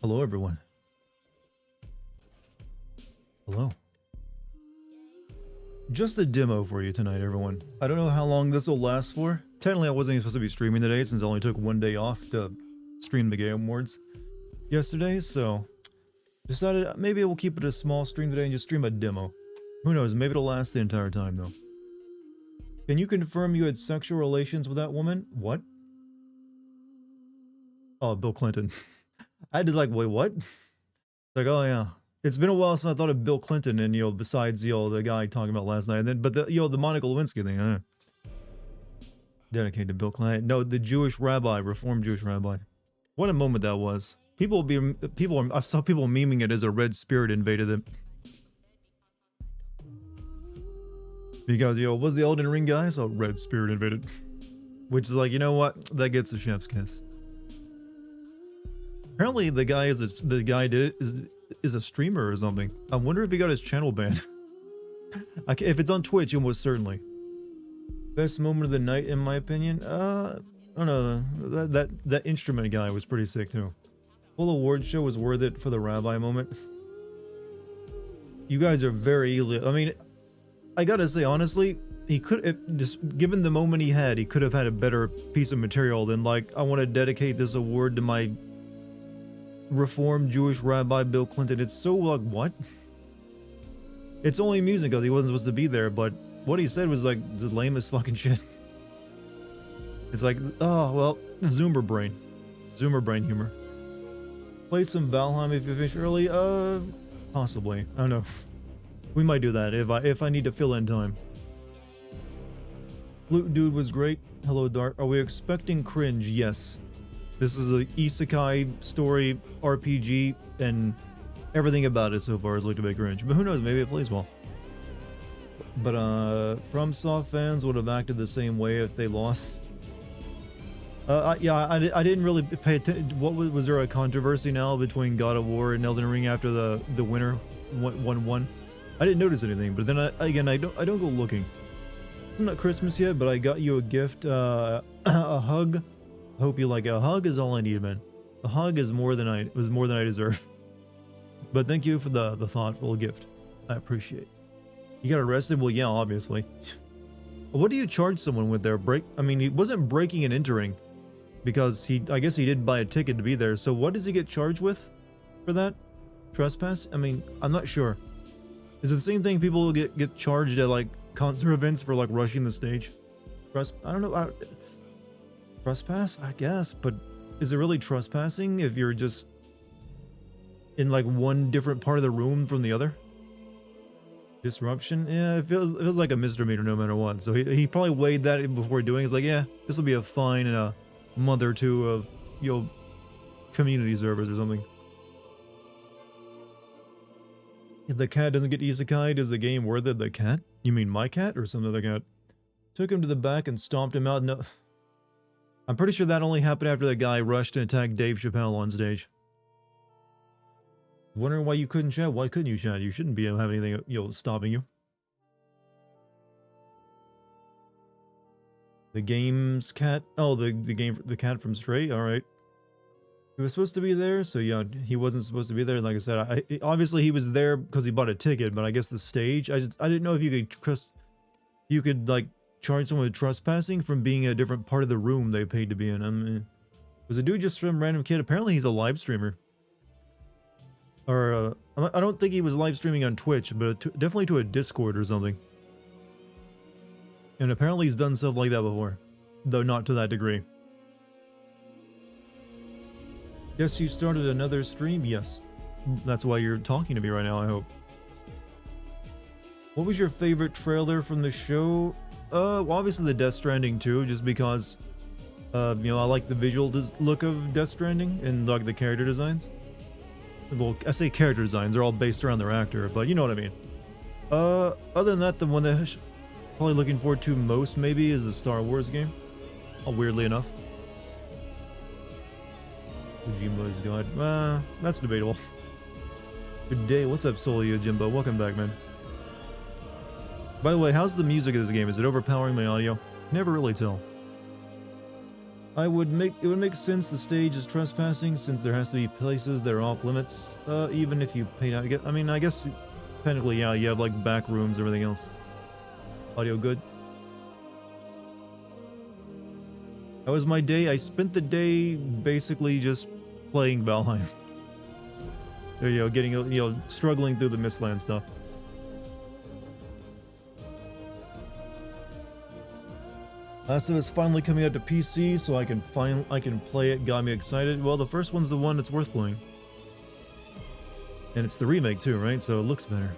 Hello, everyone. Hello. Just a demo for you tonight, everyone. I don't know how long this will last for. Technically, I wasn't even supposed to be streaming today since I only took one day off to stream the Game Awards yesterday, so decided maybe we'll keep it a small stream today and just stream a demo. Who knows, maybe it'll last the entire time, though. Can you confirm you had sexual relations with that woman? What? Oh, Bill Clinton. I had to like, wait, what? Like, oh yeah. It's been a while since I thought of Bill Clinton and, besides, the guy talking about last night. And then, but the Monica Lewinsky thing, dedicated to Bill Clinton. No, the Jewish rabbi, Reformed Jewish rabbi. What a moment that was. I saw people memeing it as a red spirit invaded them. Because, was the Elden Ring guy? So red spirit invaded. Which is like, you know what? That gets a chef's kiss. Apparently the guy is a streamer or something. I wonder if he got his channel banned. If it's on Twitch, almost certainly. Best moment of the night, in my opinion. I don't know. That instrument guy was pretty sick too. Full award show was worth it for the rabbi moment. You guys are very easily. I mean, I gotta say honestly, he could just given the moment he could have had a better piece of material than like, I want to dedicate this award to my Reformed Jewish rabbi Bill Clinton. It's so like, what? It's only amusing because he wasn't supposed to be there, but what he said was like the lamest fucking shit. It's like, oh well, Zoomer brain humor. Play some Valheim if you finish early. Possibly. I don't know. We might do that if I need to fill in time. Flute Dude was great. Hello, Dart. Are we expecting cringe? Yes. This is a isekai story RPG, and everything about it so far has looked a bit cringe. But who knows? Maybe it plays well. But FromSoft fans would have acted the same way if they lost. Yeah, I didn't really pay attention. What was there a controversy now between God of War and Elden Ring after the winner won? I didn't notice anything, but then I don't go looking. It's not Christmas yet, but I got you a gift, a hug. I hope you like it. A hug is all I need, man. A hug is more than I deserve. But thank you for the thoughtful gift. I appreciate. You got arrested? Well, yeah, obviously. What do you charge someone with there? I mean, he wasn't breaking and entering, because I guess he did buy a ticket to be there. So what does he get charged with for that? Trespass? I mean, I'm not sure. Is it the same thing people get charged at like concert events for like rushing the stage? I don't know. Trespass, I guess, but is it really trespassing if you're just in like one different part of the room from the other? Disruption? Yeah, it feels like a misdemeanor no matter what. So he probably weighed that before doing it. He's like, yeah, this will be a fine in a month or two of community service or something. If the cat doesn't get isekai, is the game worth it? The cat? You mean my cat or some other cat? Took him to the back and stomped him out. No, I'm pretty sure that only happened after the guy rushed and attacked Dave Chappelle on stage. Wondering why you couldn't chat? Why couldn't you chat? You shouldn't be able to have anything, stopping you. The game's cat? Oh, the cat from Stray? Alright. He was supposed to be there, so yeah, he wasn't supposed to be there. Like I said, obviously he was there because he bought a ticket, but I guess the stage, I didn't know if you could like charge someone with trespassing from being in a different part of the room they paid to be in. I mean, was a dude just some random kid? Apparently he's a live streamer. Or, I don't think he was live streaming on Twitch, but definitely to a Discord or something. And apparently he's done stuff like that before, though not to that degree. Guess you started another stream? Yes. That's why you're talking to me right now, I hope. What was your favorite trailer from the show? Well, obviously the Death Stranding 2, just because, I like the visual look of Death Stranding and like the character designs. Well, I say character designs, they're all based around their actor, but you know what I mean. Other than that, the one that probably looking forward to most maybe is the Star Wars game. Weirdly enough. Kojima's God. That's debatable. Good day. What's up, Solio Jimbo? Welcome back, man. By the way, how's the music of this game? Is it overpowering my audio? Never really tell. It would make sense the stage is trespassing since there has to be places that are off limits, even if you paid out. I mean, I guess technically, yeah, you have like back rooms and everything else. Audio good. That was my day. I spent the day basically just playing Valheim. You know, getting, you know, struggling through the Mistland stuff. Last of Us finally coming out to PC, so I can play it. Got me excited. Well, the first one's the one that's worth playing, and it's the remake too, right? So it looks better.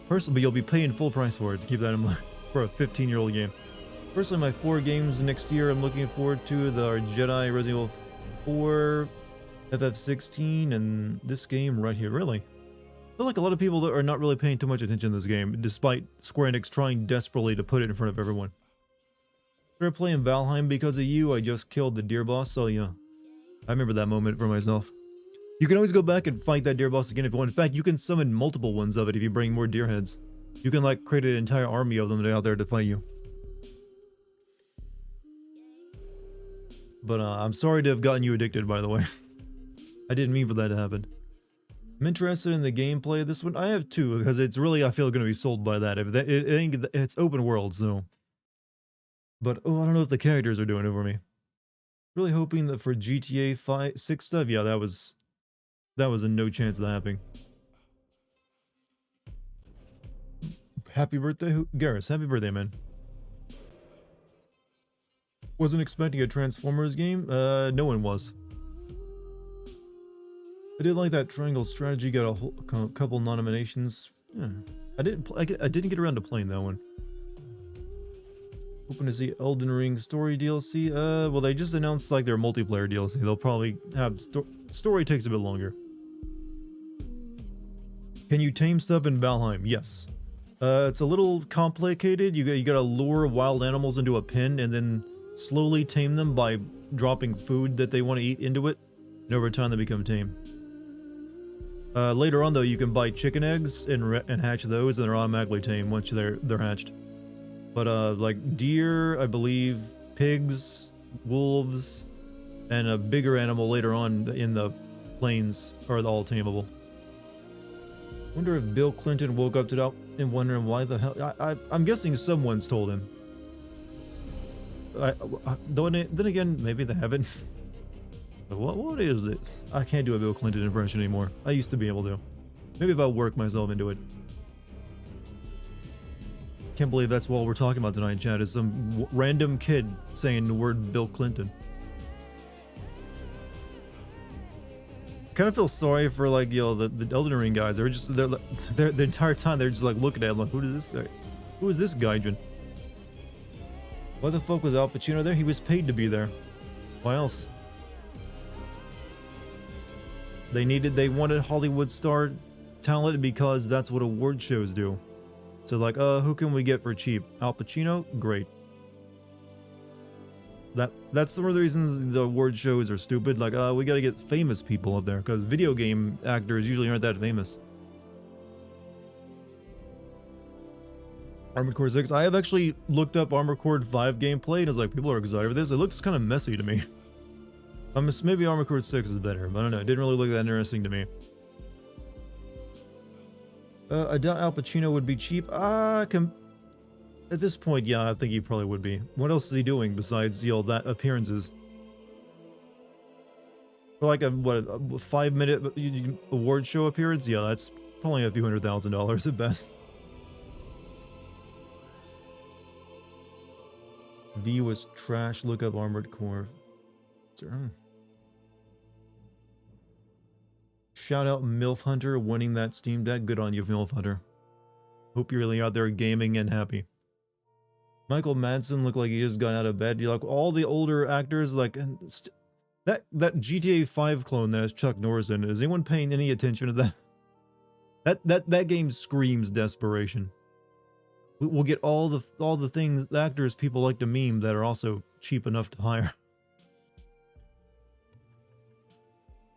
Personally, you'll be paying full price for it. To keep that in mind for a 15-year-old game. Personally, my 4 games next year I'm looking forward to are Jedi, Resident Evil 4, FF16, and this game right here. Really, I feel like a lot of people that are not really paying too much attention to this game, despite Square Enix trying desperately to put it in front of everyone. Started playing Valheim because of you. I just killed the deer boss, so yeah, I remember that moment for myself. You can always go back and fight that deer boss again if you want. In fact, you can summon multiple ones of it if you bring more deer heads. You can like create an entire army of them out there to fight you. But I'm sorry to have gotten you addicted, by the way. I didn't mean for that to happen. I'm interested in the gameplay of this one. I have 2 because it's really, I feel, going to be sold by that. If that, it's open world, so. But oh, I don't know if the characters are doing it for me. Really hoping that for GTA 6 stuff, yeah, that was a no chance of that happening. Happy birthday, Garrus. Happy birthday, man. Wasn't expecting a Transformers game. No one was. I did like that Triangle Strategy. Got a couple nominations. Yeah. I didn't get around to playing that one. Hoping to see Elden Ring story DLC. Well, they just announced like their multiplayer DLC. They'll probably have story takes a bit longer. Can you tame stuff in Valheim? Yes. It's a little complicated. You gotta lure wild animals into a pen and then slowly tame them by dropping food that they want to eat into it. And over time they become tame. Later on though, you can buy chicken eggs and hatch those, and they're automatically tame once they're hatched. But like deer, I believe, pigs, wolves, and a bigger animal later on in the plains are all tameable. Wonder if Bill Clinton woke up to that and wondering why the hell. I'm guessing someone's told him. Then again, maybe they haven't. What is this? I can't do a Bill Clinton impression anymore. I used to be able to. Maybe if I work myself into it. Can't believe that's what we're talking about tonight, chat, is some random kid saying the word Bill Clinton. Kind of feel sorry for, like, you know, the Elden Ring guys. They're the entire time they're just like looking at him like, who is this gaijin? Why the fuck was Al Pacino there? He was paid to be there. Why else? They wanted Hollywood star talent because that's what award shows do. So like, who can we get for cheap? Al Pacino? Great. That's some of the reasons the award shows are stupid. Like, we gotta get famous people up there, because video game actors usually aren't that famous. Armored Core 6. I have actually looked up Armored Core 5 gameplay, and it's like, people are excited for this. It looks kind of messy to me. Maybe Armored Core 6 is better, but I don't know. It didn't really look that interesting to me. I doubt Al Pacino would be cheap. At this point, yeah, I think he probably would be. What else is he doing besides, you know, that appearances? For like a 5-minute award show appearance? Yeah, that's probably a few $100,000 at best. V was trash. Look up Armored Core. Shout out MILF Hunter winning that Steam Deck. Good on you, MILF Hunter. Hope you're really out there gaming and happy. Michael Madsen looked like he just got out of bed. You're like all the older actors, like that GTA 5 clone that has Chuck Norris in it. Is anyone paying any attention to that? That game screams desperation. We'll get all the things, the actors people like to meme that are also cheap enough to hire.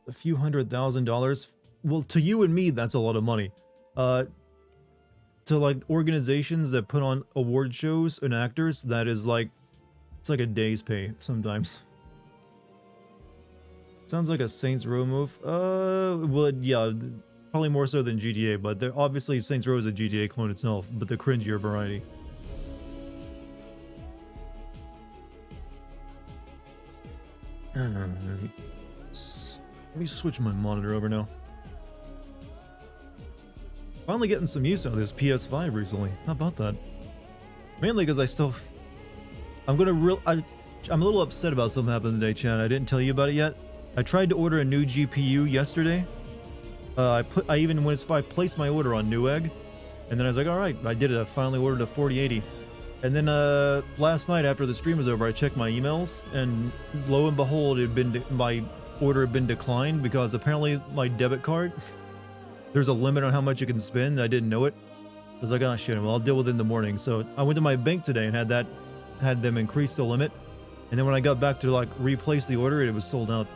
A few $100,000. Well, to you and me, that's a lot of money. To like organizations that put on award shows and actors, that is like It's like a day's pay sometimes. Sounds like a Saints Row move. Well, yeah, probably more so than GTA, but obviously Saints Row is a GTA clone itself, but the cringier variety. Let me switch my monitor over now. Finally getting some use out of this PS5 recently. How about that? Mainly because I'm a little upset about something happened today, Chad. I didn't tell you about it yet. I tried to order a new GPU yesterday. I placed my order on Newegg, and then I was like, all right, I did it. I finally ordered a 4080. And then last night after the stream was over, I checked my emails, and lo and behold, my order had been declined because apparently my debit card, there's a limit on how much you can spend. I didn't know it. I was like, oh shit, well, I'll deal with it in the morning. So I went to my bank today and had them increase the limit. And then when I got back to like replace the order, it was sold out.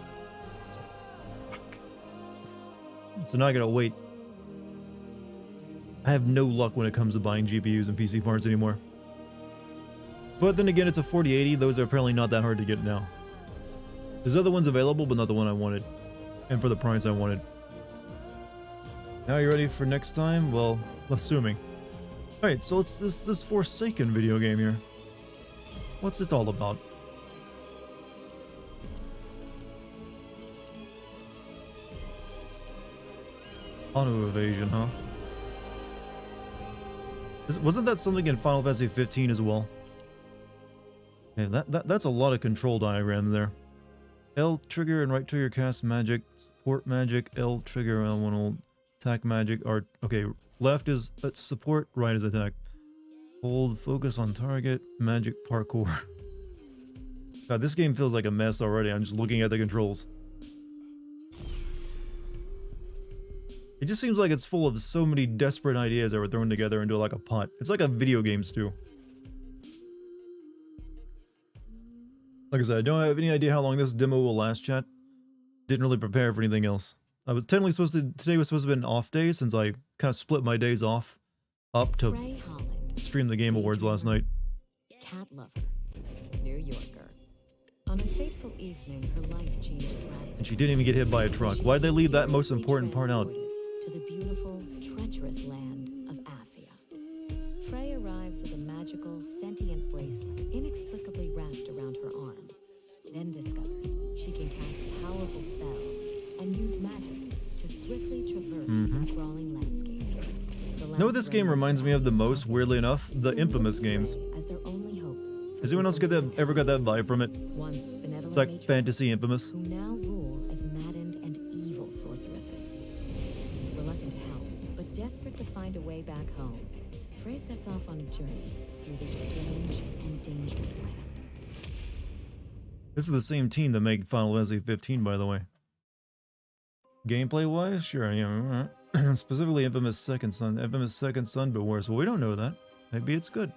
So now I gotta wait. I have no luck when it comes to buying GPUs and PC parts anymore. But then again, it's a 4080. Those are apparently not that hard to get now. There's other ones available, but not the one I wanted. And for the price I wanted. Now you ready for next time? Well, assuming. Alright, so it's this Forsaken video game here. What's it all about? Auto evasion, huh? Wasn't that something in Final Fantasy 15 as well? Yeah, that's a lot of control diagram there. L trigger and right trigger cast magic, support magic, L trigger L1 will attack magic, or okay, left is support, right is attack. Hold, focus on target, magic parkour. God, this game feels like a mess already. I'm just looking at the controls. It just seems like it's full of so many desperate ideas that were thrown together into like a pot. It's like a video game stew. Like I said, I don't have any idea how long this demo will last, chat. Didn't really prepare for anything else. I was technically today was supposed to be an off day since I kind of split my days off up to stream the Game Awards last night. Cat lover, New Yorker. On a fateful evening, her life changed drastically. And she didn't even get hit by a truck. Why'd they leave that most important part out? To the beautiful, treacherous land of Aphia. Frey arrives with a magical, sentient bracelet inexplicably wrapped around her arm. Then discovers she can cast powerful spells and use magic to swiftly traverse the sprawling landscapes. You know what this game reminds me of the most, weirdly enough? The Infamous games. As their only hope. Has anyone else ever got that vibe from it? It's like fantasy Infamous. Who now rule as maddened and evil sorceresses. Reluctant to help, but desperate to find a way back home, Frey sets off on a journey through this strange and dangerous land. This is the same team that made Final Fantasy 15, by the way. Gameplay-wise, sure, yeah. Specifically Infamous Second Son, but worse. Well, we don't know that. Maybe it's good.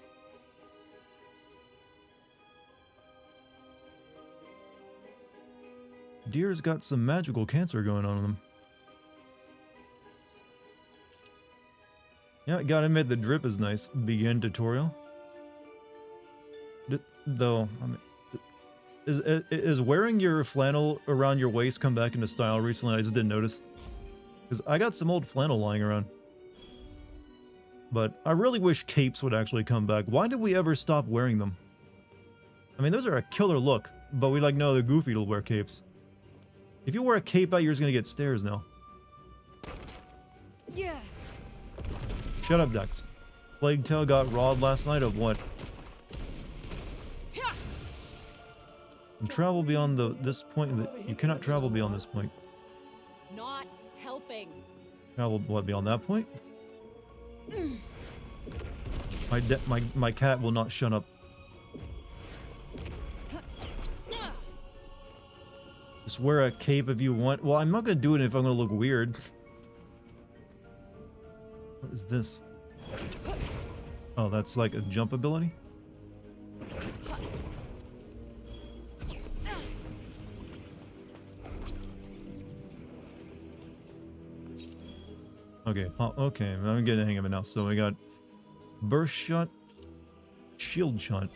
Deer's got some magical cancer going on in them. Yeah, gotta admit the drip is nice. Begin tutorial. Though, I mean, is wearing your flannel around your waist come back into style recently? I just didn't notice. Because I got some old flannel lying around. But I really wish capes would actually come back. Why did we ever stop wearing them? I mean, those are a killer look. But we like, no, the Goofy will wear capes. If you wear a cape out, you're just gonna get stares now. Yeah. Shut up, Dex. Plague Tale got robbed last night of what? And travel beyond this point. You cannot travel beyond this point. Not helping. Travel what beyond that point? My cat will not shut up. Just wear a cape if you want. Well, I'm not gonna do it if I'm gonna look weird. What is this? Oh, that's like a jump ability? Okay, okay, I'm getting the hang of it now. So we got burst shot, shield shot.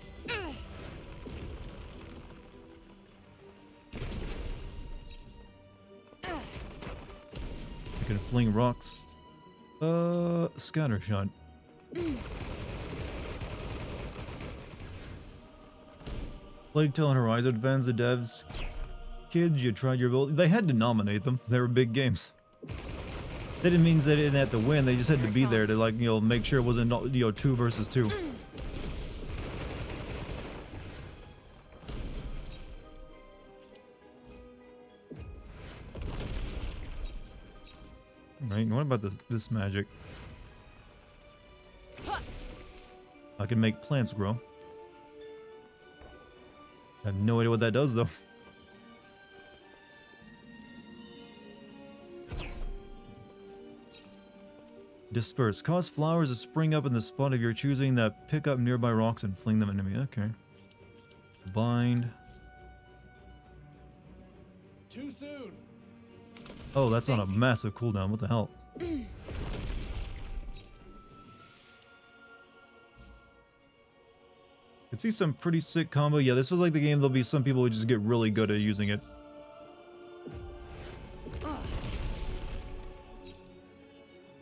You can fling rocks. Scatter shot. Plague Tale and Horizon fans, the devs. Kids, you tried your ability. They had to nominate them. They were big games. That didn't mean they didn't have to win. They just had to be there to, like, you know, make sure it wasn't, you know, 2 versus 2. Right, what about this magic? I can make plants grow. I have no idea what that does, though. Disperse. Cause flowers to spring up in the spot of your choosing that pick up nearby rocks and fling them at enemy. Okay. Bind. Too soon. Oh, that's on a massive cooldown. What the hell? Could see some pretty sick combo. Yeah, this was like the game. There'll be some people who just get really good at using it.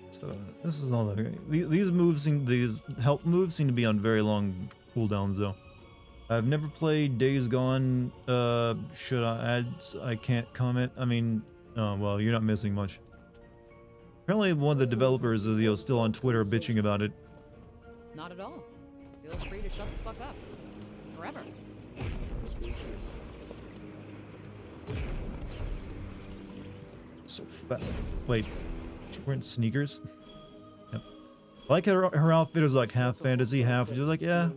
So this is all that. These moves, these help moves, seem to be on very long cooldowns, though. I've never played Days Gone. Should I add? I can't comment. I mean, oh well, you're not missing much. Apparently, one of the developers is, you know, still on Twitter bitching about it. Not at all. Feel free to shut the fuck up. Forever. So fat. Wait, she wearing sneakers? Yep. I like her outfit is like half fantasy, half just like, yeah,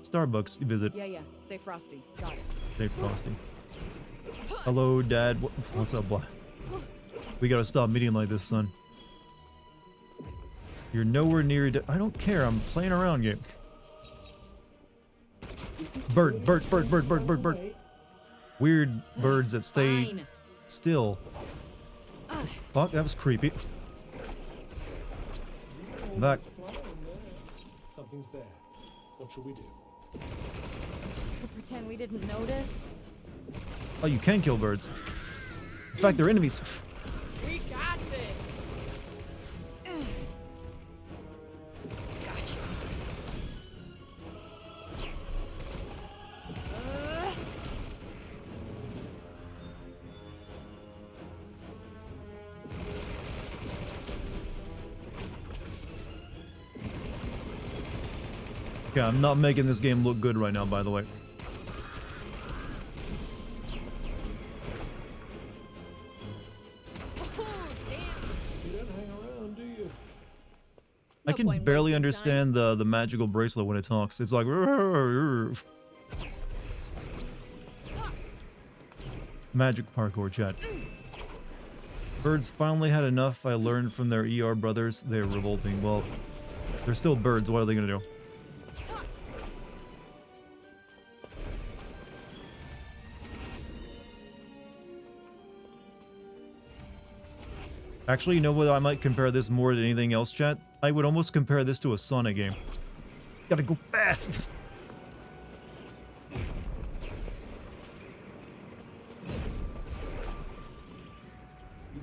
Starbucks visit. Yeah. Stay frosty. Got it. Stay frosty. Hello, Dad. What's up, boy? We gotta stop meeting like this, son. You're nowhere near. I don't care. I'm playing around game. Bird. Weird birds that stay Fine. still. Fuck, that was creepy. Back. Something's there. What should we do? Pretend we didn't notice. Oh, you can kill birds. In fact, they're enemies. We got this. Gotcha. Okay, I'm not making this game look good right now, by the way. You don't hang around, do you? I can point barely wasting understand the magical bracelet when it talks. It's like magic parkour chat. Birds finally had enough. I learned from their ER brothers. They're revolting. Well, they're still birds. What are they gonna do? Actually, you know what? I might compare this more to anything else, chat. I would almost compare this to a Sonic game. Gotta go fast. You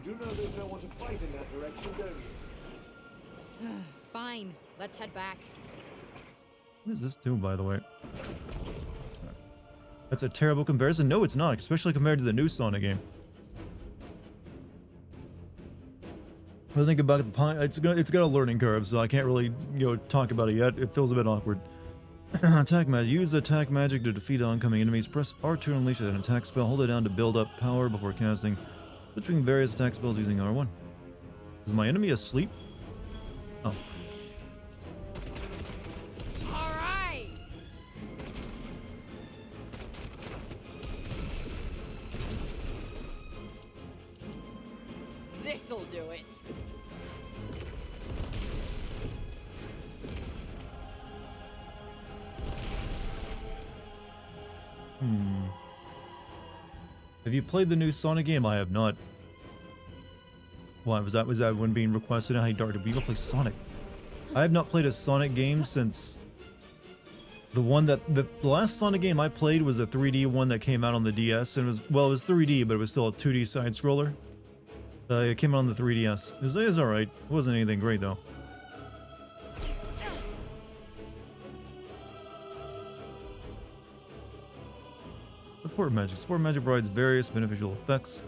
do know they don't want to fight in that direction, don't you? Fine. Let's head back. What is this do, by the way? That's a terrible comparison. No, it's not, especially compared to the new Sonic game. I think about it's got a learning curve, so I can't really, you know, talk about it yet. It feels a bit awkward. Attack magic. Use attack magic to defeat oncoming enemies. Press R2 to unleash an attack spell. Hold it down to build up power before casting. Switching various attack spells using R1. Is my enemy asleep? Oh. All right. This'll do it. Have you played the new Sonic game? I have not. Why was that when being requested? Hey, Dartigan, you go play Sonic. I have not played a Sonic game since the one that the last Sonic game I played was a 3D one that came out on the DS, and it was 3D, but it was still a 2D side scroller. It came out on the 3DS. It was alright. It wasn't anything great though. Support magic. Support magic provides various beneficial effects.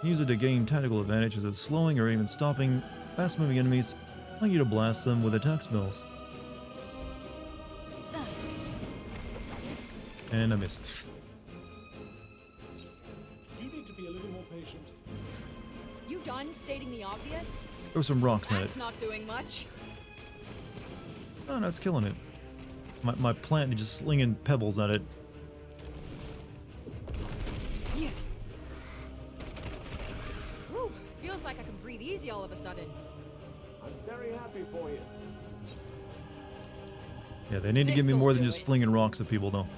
Use it to gain tactical advantages of slowing or even stopping fast-moving enemies, allowing you to blast them with attack spells. And I missed. You need to be a little more patient. You done stating the obvious? Throw some rocks at it. That's not doing much. Oh no, it's killing it. My plant is just slinging pebbles at it. Yeah. Whew, feels like I can breathe easy all of a sudden. I'm very happy for you. Yeah, they need to give me This'll more than do just it. flinging rocks at people though.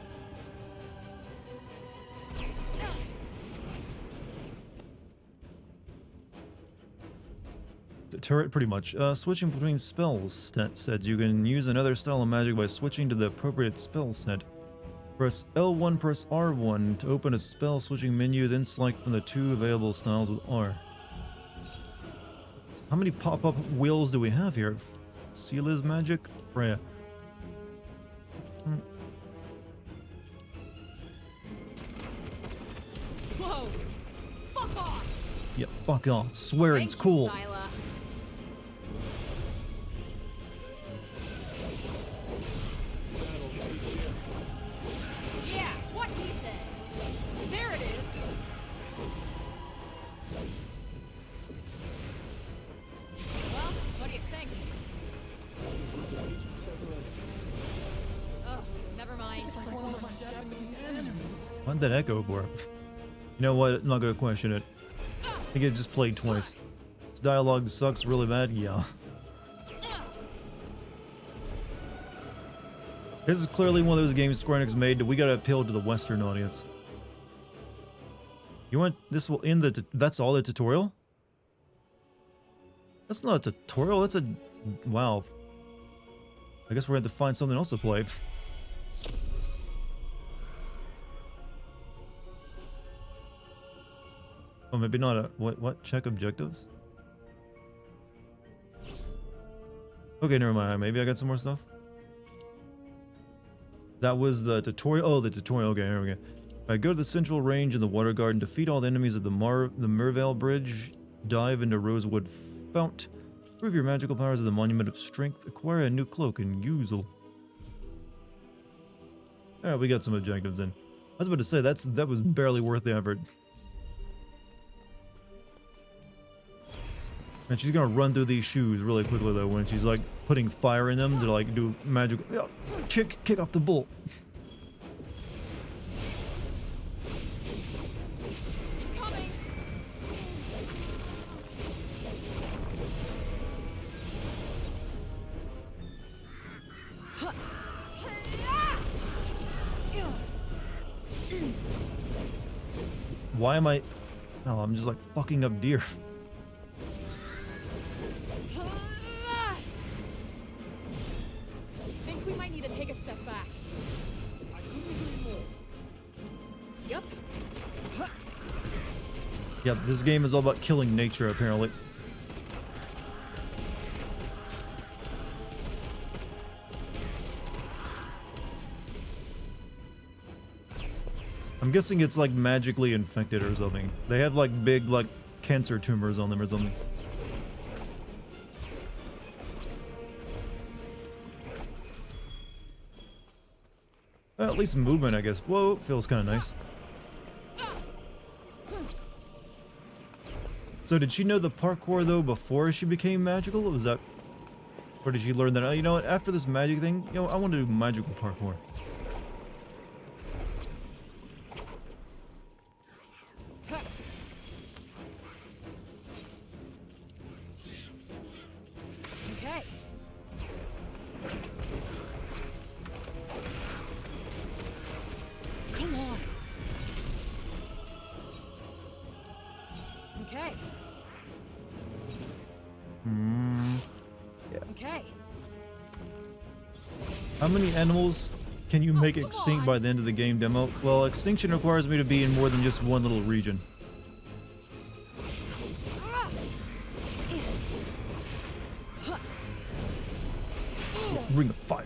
The turret, pretty much. Switching between spells said you can use another style of magic by switching to the appropriate spell set. Press L1, press R1 to open a spell switching menu, then select from the 2 available styles with R. How many pop-up wheels do we have here? Sela's magic? Freya. Whoa! Fuck off! Yeah, fuck off. Swearing's Thank you, cool. Sila. That'll teach you. Yeah, what he said. There it is. Well, what do you think? Defeated several enemies. Oh, never mind. What'd that echo for? You know what? I'm not gonna question it. I think it just played twice. Its dialogue sucks really bad? Yeah. This is clearly one of those games Square Enix made that we gotta appeal to the Western audience. You want this will end the that's all the tutorial? That's not a tutorial, that's a wow. I guess we're gonna have to find something else to play. Oh, maybe not a what check objectives? Okay, never mind. Maybe I got some more stuff. That was the tutorial. Oh, the tutorial. Okay, here we go. Alright, go to the central range in the water garden. Defeat all the enemies at the Mervale Bridge. Dive into Rosewood Fount. Prove your magical powers at the Monument of Strength. Acquire a new cloak and use it. Alright, we got some objectives in. I was about to say that was barely worth the effort. And she's gonna run through these shoes really quickly though when she's like putting fire in them to like do magical. Yeah, kick off the bolt. Coming. Why am I? Oh, I'm just like fucking up deer. Think we might need to take a step back. I couldn't agree more. Yep. Yeah, this game is all about killing nature apparently. I'm guessing it's like magically infected or something. They have like big like cancer tumors on them or something. Well, at least movement, I guess. Whoa, feels kind of nice. So did she know the parkour though before she became magical? Or was that, or did she learn that? Oh, you know what? After this magic thing, you know, I want to do magical parkour. Okay. Come on. Okay. Yeah. Okay. How many animals can you make come extinct on. by the end of the game demo? Well, extinction requires me to be in more than just one little region. Ah! Ring of Fire.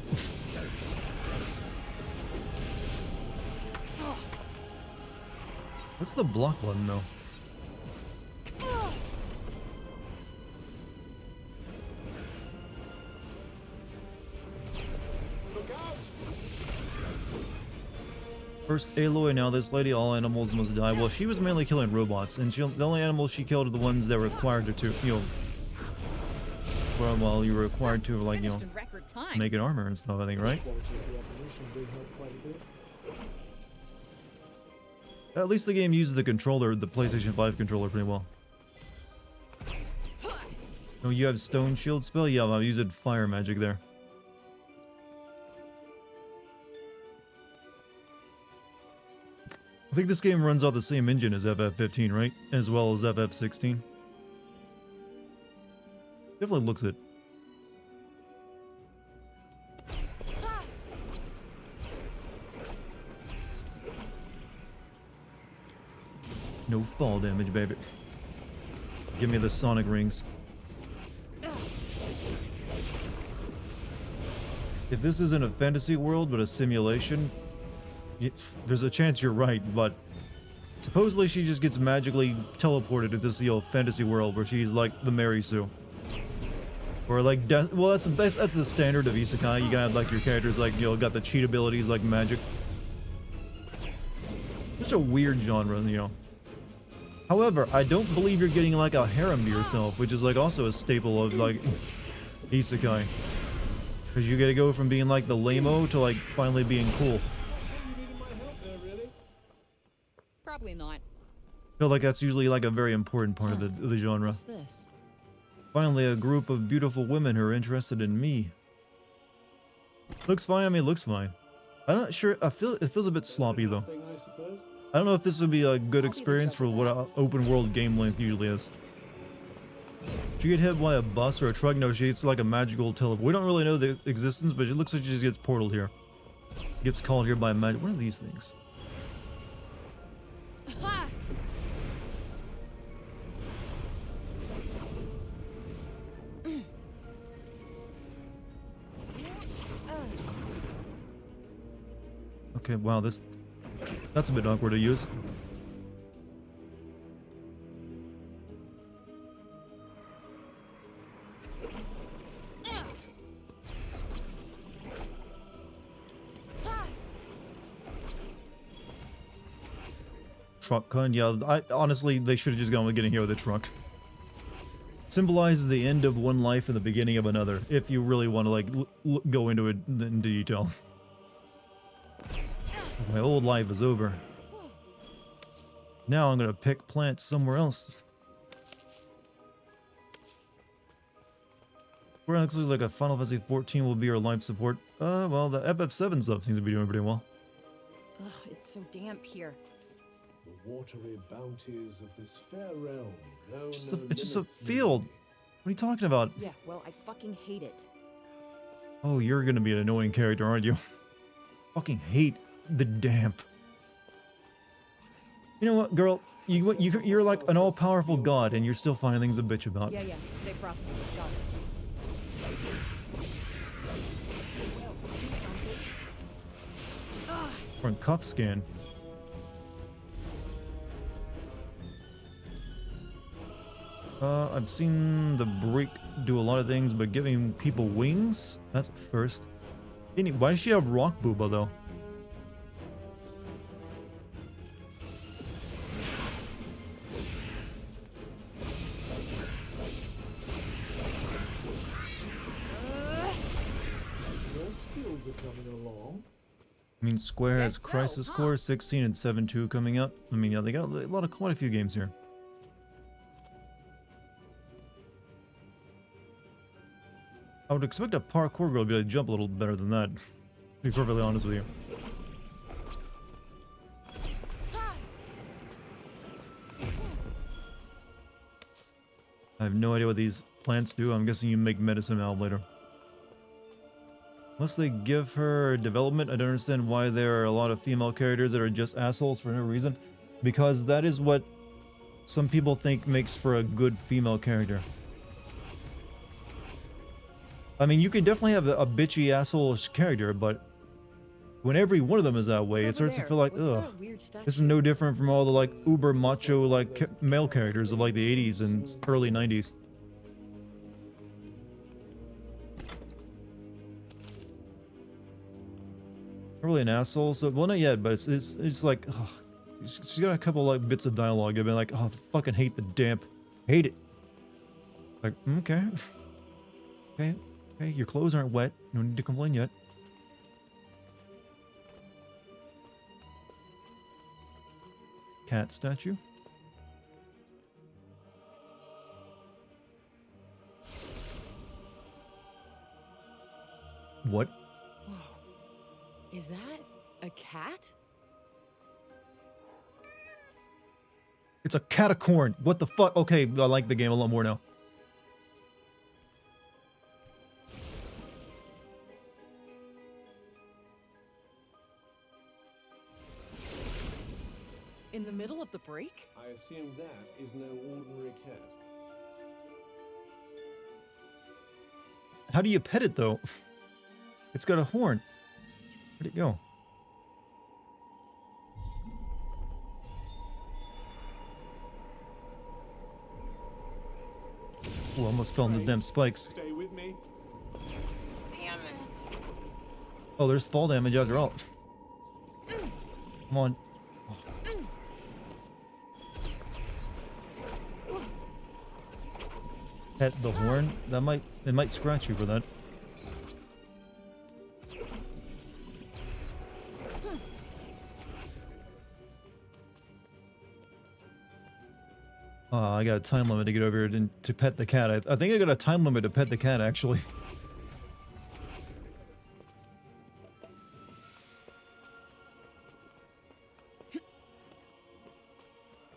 What's the block button though? Look out! First Aloy, now this lady, all animals must die. Well, she was mainly killing robots, and the only animals she killed are the ones that required her to, you know, well, you were required to, like, you know, Finished in record time. make an armor and stuff, I think, right? Quality of the opposition did help quite a bit. At least the game uses the controller, the PlayStation 5 controller, pretty well. Oh, you have Stone Shield spell? Yeah, I'm using fire magic there. I think this game runs off the same engine as FF15, right? As well as FF16. Definitely looks it. No fall damage, baby. Give me the Sonic rings. If this isn't a fantasy world, but a simulation, there's a chance you're right, but supposedly she just gets magically teleported to this, you know, fantasy world where she's like the Mary Sue. Or like, well, that's the standard of isekai. You gotta have like your characters like, you know, got the cheat abilities like magic. Such a weird genre, you know. However, I don't believe you're getting like a harem to yourself, which is like also a staple of like isekai. Because you gotta go from being like the lame-o to like finally being cool. You needed my help there, really? Probably not. I feel like that's usually like a very important part of the genre. What's this? Finally, a group of beautiful women who are interested in me. Looks fine. I mean, looks fine. I'm not sure. It feels a bit sloppy though. Thing, I suppose. I don't know if this would be a good experience for what open world game length usually is. She get hit by a bus or a truck? No, it's like a magical teleport. We don't really know the existence, but it looks like she just gets portaled here. Gets called here by magic. What are these things? Okay, wow, that's a bit awkward to use. Truck gun, yeah, honestly, they should have just gone with getting here with a truck. Symbolizes the end of one life and the beginning of another, if you really want to, like, go into it in detail. My old life is over. Now I'm gonna pick plants somewhere else. Where it looks like a Final Fantasy 14 will be our life support. Well, the FF7 stuff seems to be doing pretty well. Ugh, it's so damp here. The watery bounties of this fair realm. It's just a field. What are you talking about? Yeah, well, I fucking hate it. Oh, you're gonna be an annoying character, aren't you? Fucking hate the damp. You know what, girl? You're like an all-powerful god, and you're still finding things to bitch about. Yeah, stay frosty. Got it. Front cuff scan. I've seen the break do a lot of things, but giving people wings? That's a first. Why does she have rock booba, though? Your skills are coming along. I mean, Square has Guess so, Crisis huh? Core 16 and 7.2 coming out. I mean, yeah, they got quite a few games here. I would expect a parkour girl to be able to jump a little better than that, to be perfectly honest with you. I have no idea what these plants do. I'm guessing you make medicine out later. Unless they give her development, I don't understand why there are a lot of female characters that are just assholes for no reason. Because that is what some people think makes for a good female character. I mean, you could definitely have a bitchy asshole character, but when every one of them is that way, it starts to feel like, ugh. This is no different from all the like uber macho like male characters of like the 80s and early 90s. Not really an asshole, so well, not yet, but it's like, ugh. She's got a couple like bits of dialogue. I've been like, oh, I fucking hate the damp, hate it. Like, okay, okay, okay, your clothes aren't wet. No need to complain yet. Cat statue. What? Whoa. Is that a cat? It's a catacorn. What the fuck? Okay, I like the game a lot more now. In the middle of the break? I assume that is no ordinary cat. How do you pet it though? It's got a horn. Where'd it go? Oh, almost fell in the damn spikes. Stay with me. Damn it. Oh, there's fall damage after all. Come on. Pet the horn? It might scratch you for that. I got a time limit to get over here to pet the cat. I think I got a time limit to pet the cat, actually.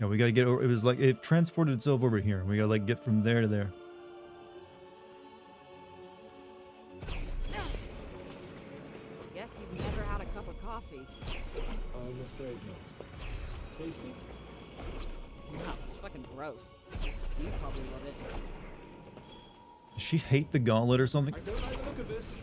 Yeah, we gotta get over. It was like it transported itself over here. We gotta like get from there to there. Guess you've never had a cup of coffee. I'm afraid not. Tasty? No, it's fucking gross. You probably love it. Does she hate the gauntlet or something? I don't like the look of this.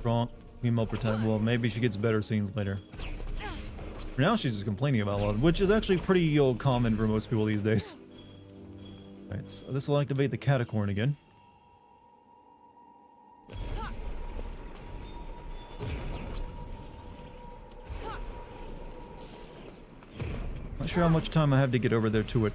Wrong. Female protect. Well, maybe she gets better scenes later. For now, she's just complaining about a lot, which is actually pretty common for most people these days. Alright, so this will activate the catacorn again. Not sure how much time I have to get over there to it.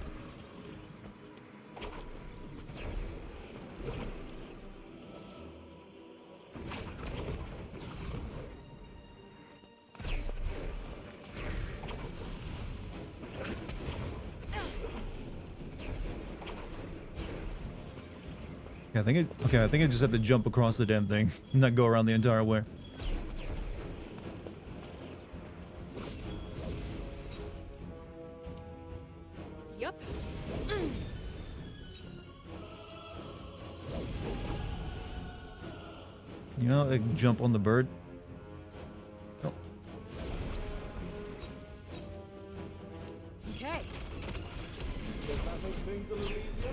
I think I just have to jump across the damn thing and not go around the entire way. Yup. You know, I can jump on the bird. Oh. Okay. Does that make things a little easier?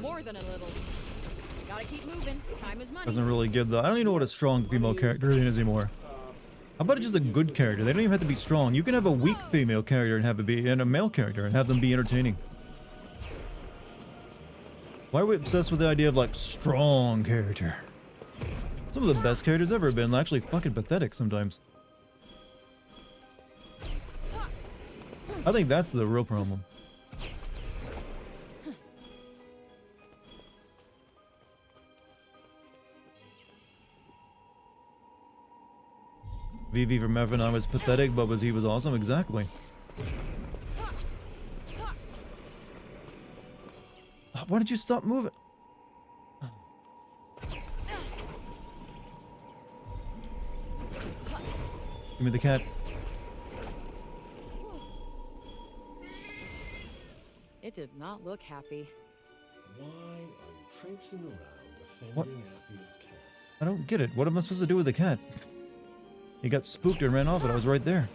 More than a little. Gotta keep moving. Time is money. Doesn't really give the... I don't even know what a strong female character is anymore. How about just a good character? They don't even have to be strong. You can have a weak female character and have it be... and a male character and have them be entertaining. Why are we obsessed with the idea of, like, strong character? Some of the best characters ever have been actually fucking pathetic sometimes. I think that's the real problem. VV from F9 was pathetic, but he was awesome. Exactly. Why did you stop moving? Give me the cat. It did not look happy. Why are you traipsing around offending What? Althea's cats? I don't get it. What am I supposed to do with the cat? He got spooked and ran off, but I was right there.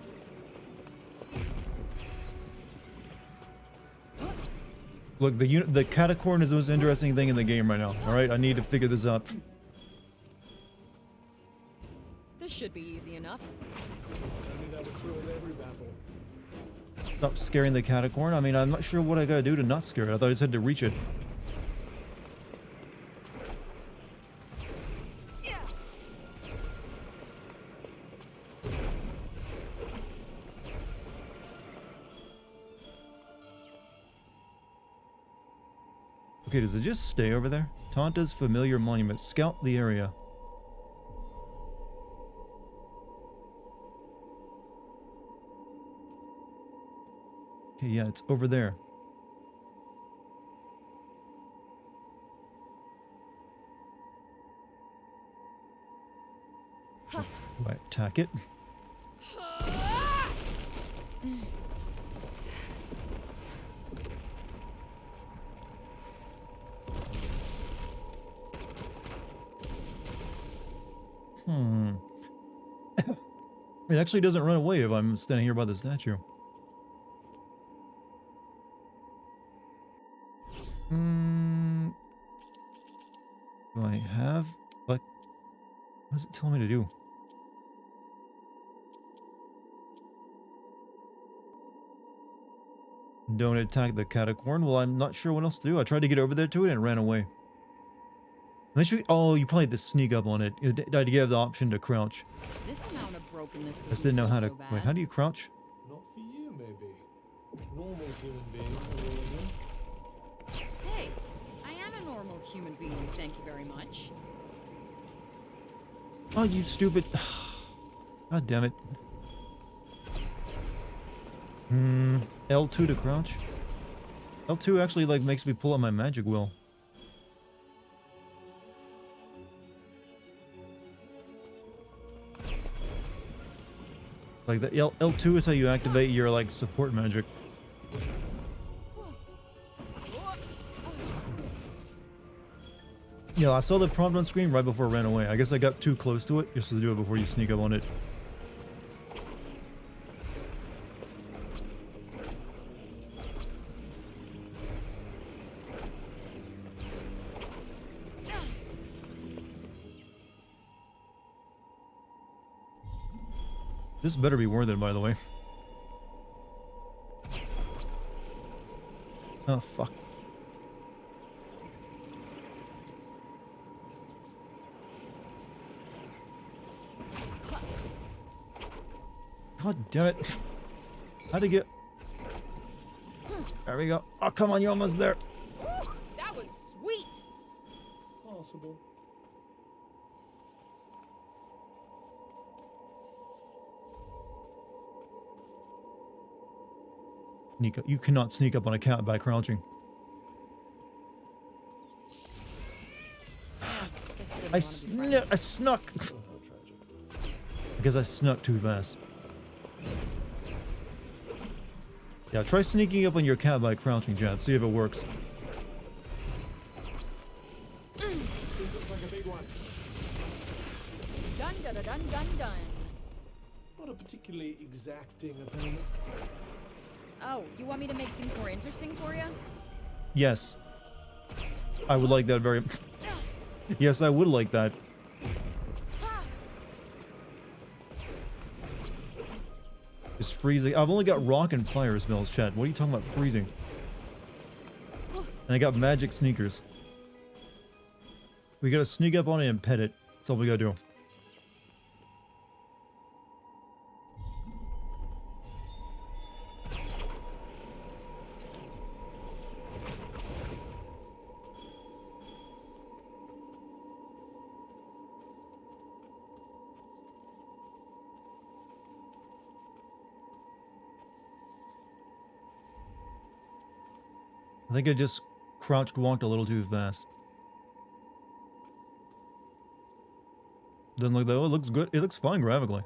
Look, the catacorn is the most interesting thing in the game right now. All right, I need to figure this out. This should be easy enough. I mean, that would true in every battle. Stop scaring the catacorn. I mean, I'm not sure what I gotta do to not scare it. I thought I just had to reach it. Okay, does it just stay over there? Tanta's familiar monument. Scout the area. Okay, yeah, it's over there. Do I attack it? It actually doesn't run away if I'm standing here by the statue. Do I have... What does it tell me to do? Don't attack the catacorn? Well, I'm not sure what else to do. I tried to get over there to it and it ran away. Unless you... Oh, you probably have to sneak up on it. I'd give the option to crouch. This amount of brokenness I just didn't know how to... so bad. Wait, how do you crouch? Not for you, maybe. Normal human being, really. Hey, I am a normal human being, thank you very much. Oh, you stupid... God damn it. L2 to crouch? L2 actually, like, makes me pull out my magic wheel. Like, the L2 is how you activate your, like, support magic. Yeah, I saw the prompt on screen right before it ran away. I guess I got too close to it. You're supposed to do it before you sneak up on it. This better be worth it, by the way. Oh, fuck. God damn it. How'd it get... There we go. Oh, come on, you're almost there. Whew, that was sweet. Possible. You cannot sneak up on a cat by crouching. I snuck. Oh, how tragic. Because I snuck too fast. Yeah, try sneaking up on your cat by crouching, Chad. See if it works. This looks like a big one. Dun dun dun dun dun dun. Not a particularly exacting opponent. Oh, you want me to make things more interesting for you? Yes. I would like that very... Yes, I would like that. Just freezing. I've only got rock and fire spells, Chad. What are you talking about freezing? And I got magic sneakers. We gotta sneak up on it and pet it. That's all we gotta do. I think I just walked a little too fast. Doesn't look though. It looks good. It looks fine graphically.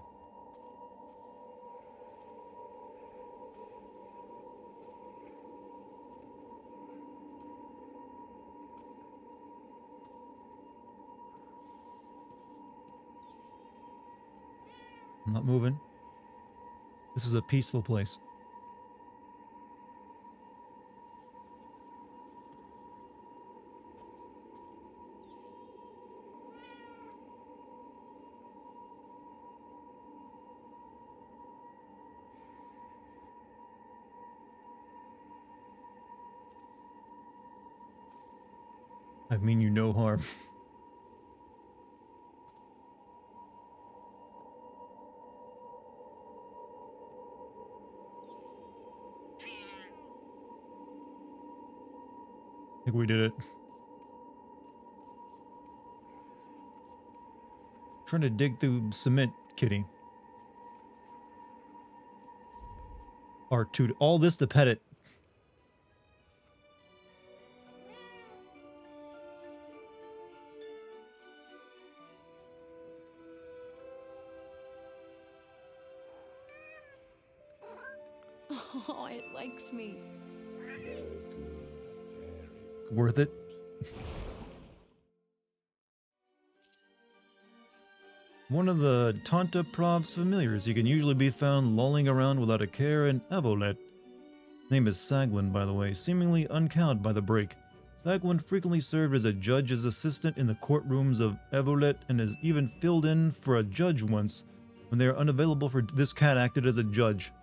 I'm not moving. This is a peaceful place. I mean you no harm. I think we did it. Trying to dig through cement, kitty. R2, all this to pet it. Oh, it likes me. Worth it. One of the Tanta Prov's familiars. He can usually be found lolling around without a care in Avolet. Name is Saglin, by the way, seemingly uncowed by the break. Saglin frequently served as a judge's assistant in the courtrooms of Avolet and has even filled in for a judge once when they are unavailable for this cat acted as a judge.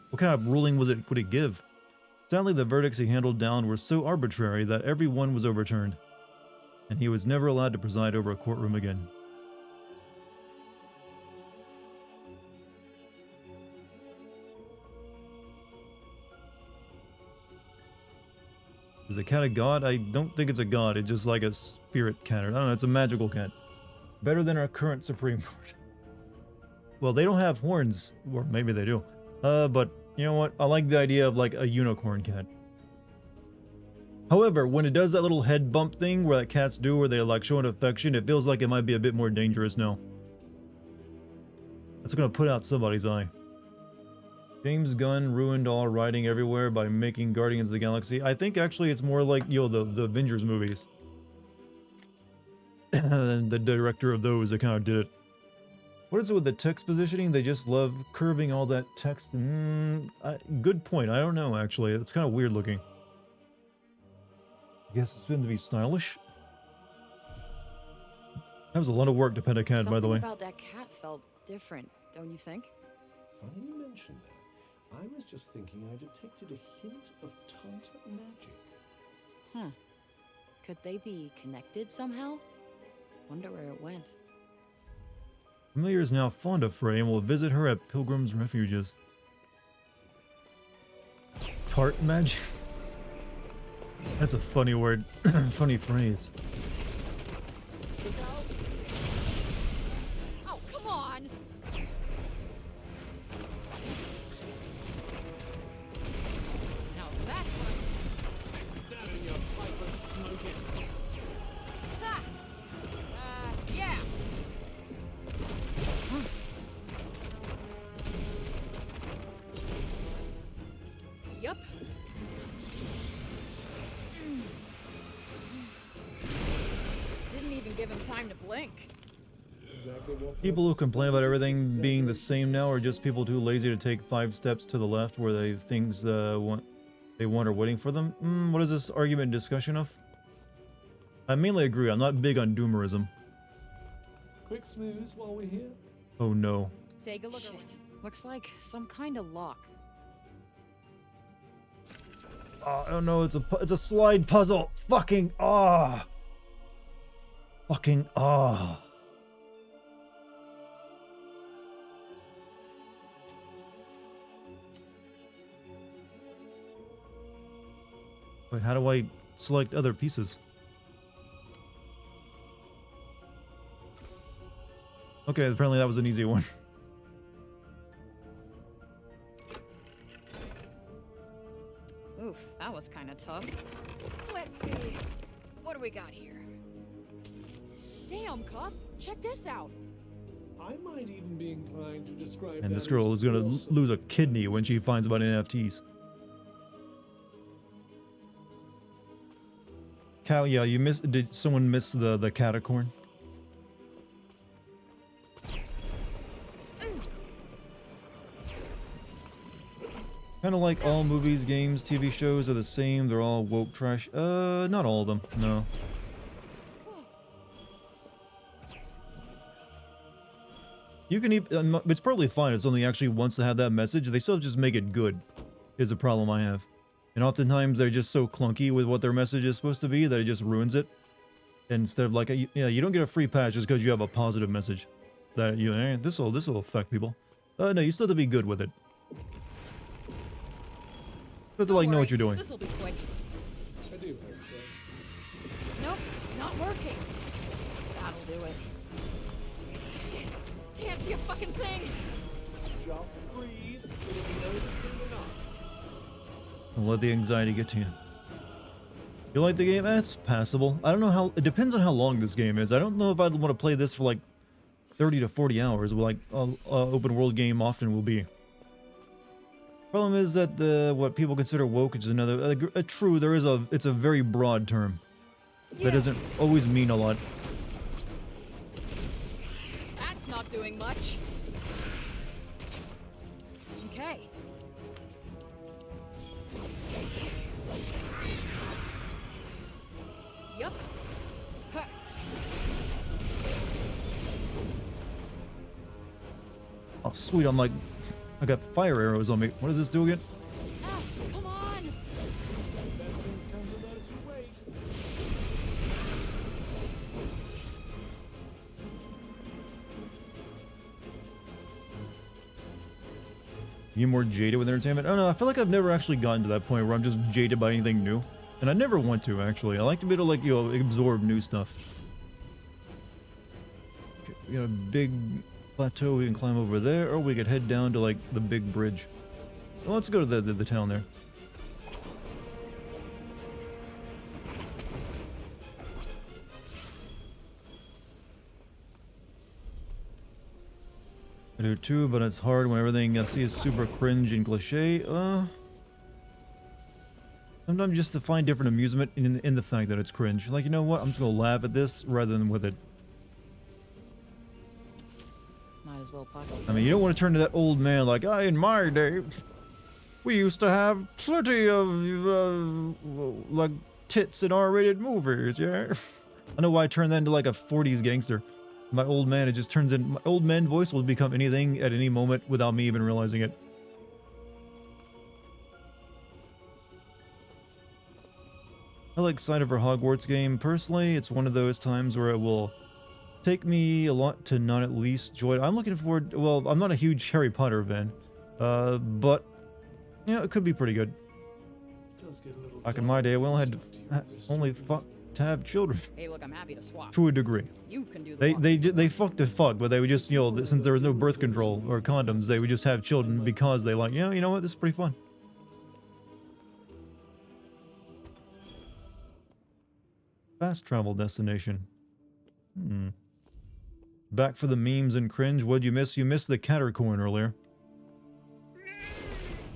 What kind of ruling would it give? Sadly, the verdicts he handled down were so arbitrary that every one was overturned, and he was never allowed to preside over a courtroom again. Is the cat a god? I don't think it's a god. It's just like a spirit cat. I don't know. It's a magical cat. Better than our current Supreme Lord. Well, they don't have horns. Or maybe they do. But you know what? I like the idea of like a unicorn cat. However, when it does that little head bump thing where that cats do where they like show an affection, it feels like it might be a bit more dangerous now. That's gonna put out somebody's eye. James Gunn ruined all writing everywhere by making Guardians of the Galaxy. I think actually it's more like, you know, the Avengers movies. And the director of those that kind of did it. What is it with the text positioning? They just love curving all that text. Good point. I don't know, actually. It's kind of weird looking. I guess it's meant to be stylish. That was a lot of work to pet a cat, by the way. Something about that cat felt different, don't you think? Funny you mention that. I was just thinking I detected a hint of Tanta magic. Huh. Could they be connected somehow? Wonder where it went. Familiar is now fond of Frey and will visit her at Pilgrim's Refuges. Tart magic? That's a funny word. Funny phrase. Oh, come on! Now that's what... Stick that in your pipe and smoke it. Ha! Yeah! Yup. Didn't even give him time to blink. Exactly what People who complain about everything being the same now are just people too lazy to take 5 steps to the left where they things they want are waiting for them. What is this argument and discussion of? I mainly agree. I'm not big on doomerism. Quick snooze while we're here. Oh no. Take a look at it. Looks like some kind of lock. Oh no, it's a slide puzzle. Fucking Fucking Wait, how do I select other pieces? Okay, apparently that was an easy one. Oof, that was kind of tough. Let's see. What do we got here? Damn, Cuff. Check this out. I might even be inclined to describe And that this girl as is gonna awesome. lose a kidney when she finds about NFTs. Cow, yeah, did someone miss the catacorn? Kind of like all movies, games, TV shows are the same. They're all woke trash. Not all of them. No. You can even, it's probably fine. It's only actually wants to have that message. They still just make it good, is a problem I have. And oftentimes they're just so clunky with what their message is supposed to be that it just ruins it. Instead of like, yeah, you don't get a free patch just because you have a positive message. That, you know, this will affect people. No, you still have to be good with it. You have to like know what you're doing. This'll be quick. I do hope so. Nope, not working. That'll do it. Shit, can't see a fucking thing. Just breathe. It'll be over soon enough. Don't let the anxiety get to you. You like the game? It's passable. I don't know how... It depends on how long this game is. I don't know if I'd want to play this for like 30 to 40 hours, like open world game often will be. Problem is that what people consider woke is another... true, there is a... It's a very broad term. That doesn't always mean a lot. That's not doing much. Okay. Yup. Huh. Oh, sweet, I'm like... I got fire arrows on me. What does this do again? Ah, come on. Best things come to those who wait. You more jaded with entertainment? I don't know, I feel like I've never actually gotten to that point where I'm just jaded by anything new. And I never want to, actually. I like to be able to, like, you know, absorb new stuff. Okay, we got a big plateau we can climb over there, or we could head down to, like, the big bridge. So let's go to the town there. I do too, but it's hard when everything I see is super cringe and cliche. Sometimes just to find different amusement in the fact that it's cringe. Like, you know what? I'm just gonna laugh at this rather than with it. Might as well pocket. I mean, you don't want to turn to that old man like, in my day, we used to have plenty of, like, tits in R-rated movies, yeah? I know why I turned that into, like, a 40s gangster. My old man, it just turns in... My old man voice will become anything at any moment without me even realizing it. I like Sight of Our Hogwarts game. Personally, it's one of those times where it will take me a lot to not at least enjoy it. I'm looking forward... Well, I'm not a huge Harry Potter fan. But, you know, it could be pretty good. Back in my day, we only had to have children. Hey, look, I'm happy to swap. To a degree. You can do the They fucked the fuck, but they would just, you know, since there was no birth control or condoms, they would just have children because they like, you know what, this is pretty fun. Fast travel destination. Back for the memes and cringe. What'd you miss? You missed the Catercorn earlier.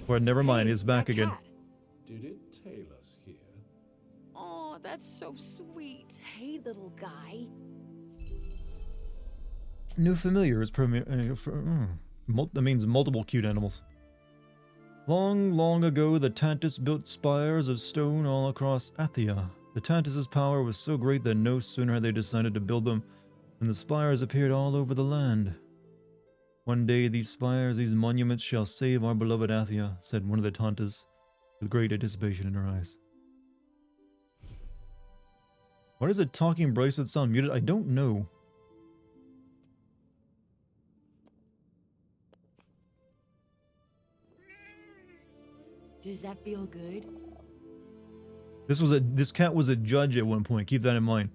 Well, never mind, it's back again. Did it tail us here? Oh, that's so sweet. Hey, little guy. New familiars. That means multiple cute animals. Long, long ago, the Tantus built spires of stone all across Athia. The Tantus' power was so great that no sooner had they decided to build them than the spires appeared all over the land. One day these spires, these monuments shall save our beloved Athia, said one of the Tantas, with great anticipation in her eyes. Why does the talking bracelet sound muted? I don't know. Does that feel good? This cat was a judge at one point. Keep that in mind.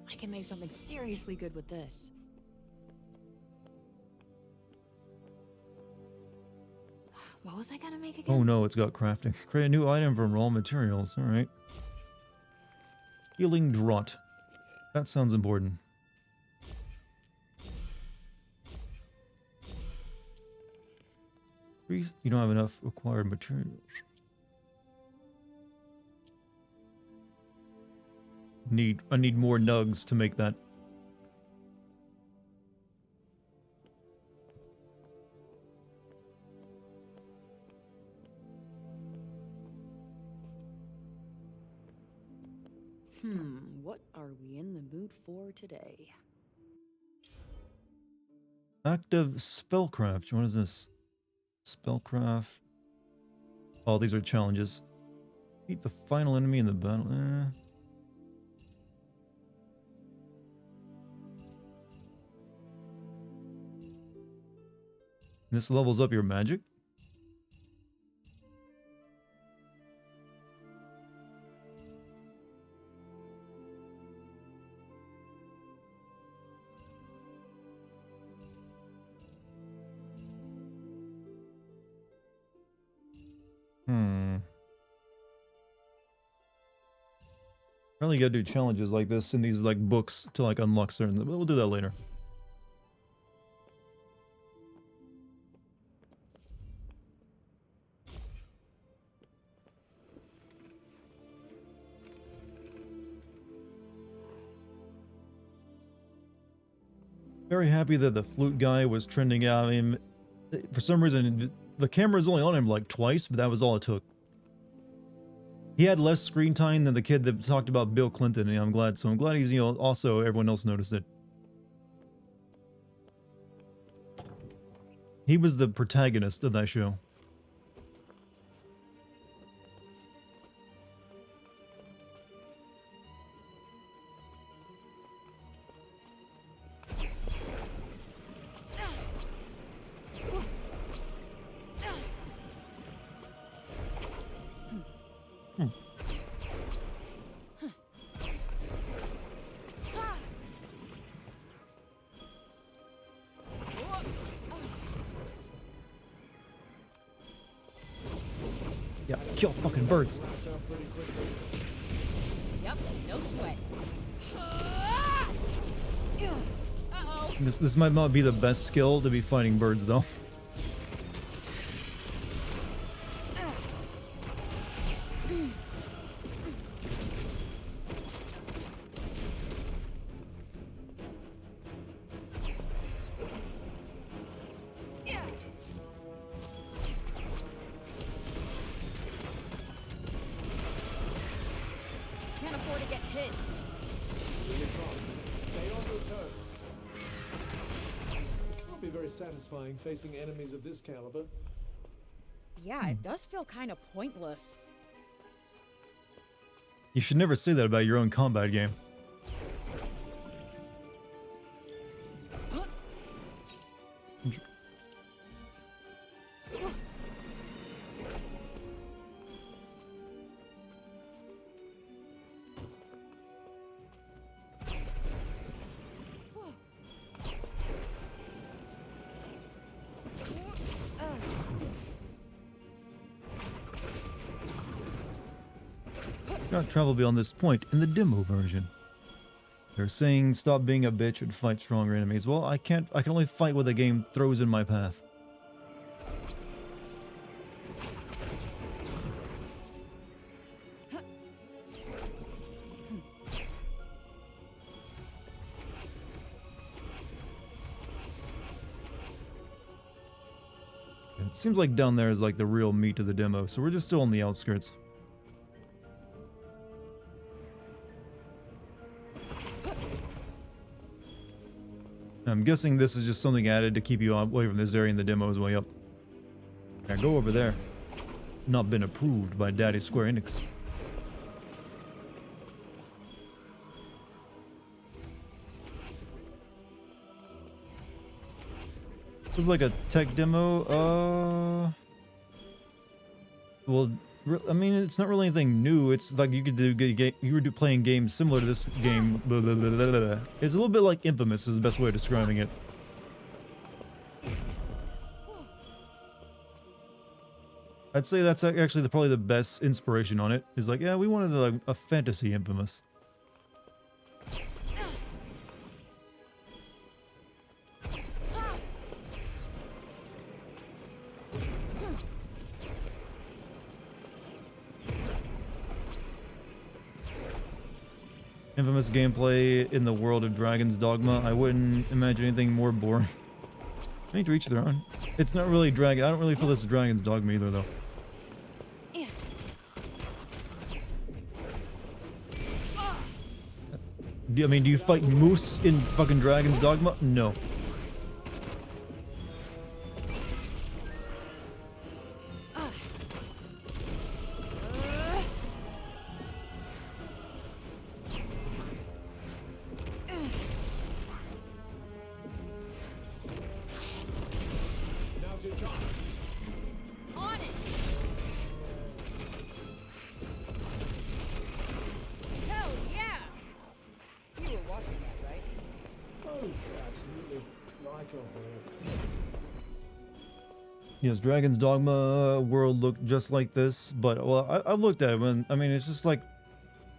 I can make something seriously good with this. What was I gonna make again? Oh no, it's got crafting. Create a new item from raw materials. Alright. Healing Draught. That sounds important. You don't have enough acquired materials. I need more nugs to make that. What are we in the mood for today? Active spellcraft. What is this? Spellcraft. Oh, these are challenges. Beat the final enemy in the battle. This levels up your magic. Really gotta do challenges like this in these like books to like unlock certain. But we'll do that later. Very happy that the flute guy was trending out. I mean, for some reason, the camera's only on him like twice, but that was all it took. He had less screen time than the kid that talked about Bill Clinton, and I'm glad. So I'm glad he's, you know, also everyone else noticed it. He was the protagonist of that show. Yeah, kill fucking birds. Yep, no sweat. Uh-oh. This might not be the best skill to be fighting birds, though. Can't afford to get hit. Stay on your toes. It can't be very satisfying facing enemies of this caliber. Yeah, it does feel kind of pointless. You should never say that about your own combat game. Cannot travel beyond this point in the demo version. They're saying stop being a bitch and fight stronger enemies. Well, I can't. I can only fight what the game throws in my path. It seems like down there is like the real meat of the demo, so we're just still on the outskirts. I'm guessing this is just something added to keep you away from this area in the demo's way up. Now go over there. Not been approved by Daddy Square Enix. It was like a tech demo. Well, I mean, it's not really anything new. It's like you could do you were playing games similar to this game. Blah, blah, blah, blah, blah. It's a little bit like Infamous is the best way of describing it. I'd say that's actually probably the best inspiration on it. Is like, yeah, we wanted like a fantasy Infamous. infamous gameplay in the world of Dragon's Dogma. I wouldn't imagine anything more boring. I need to each their own. It's not really Dragon. I don't really feel this is Dragon's Dogma either, though. I mean, do you fight moose in fucking Dragon's Dogma? No. Now's your chance. On it! Hell yeah! You were watching that, right? Oh, absolutely. Like a hawk. Yes, Dragon's Dogma world looked just like this, but well, I've looked at it, and I mean, it's just like,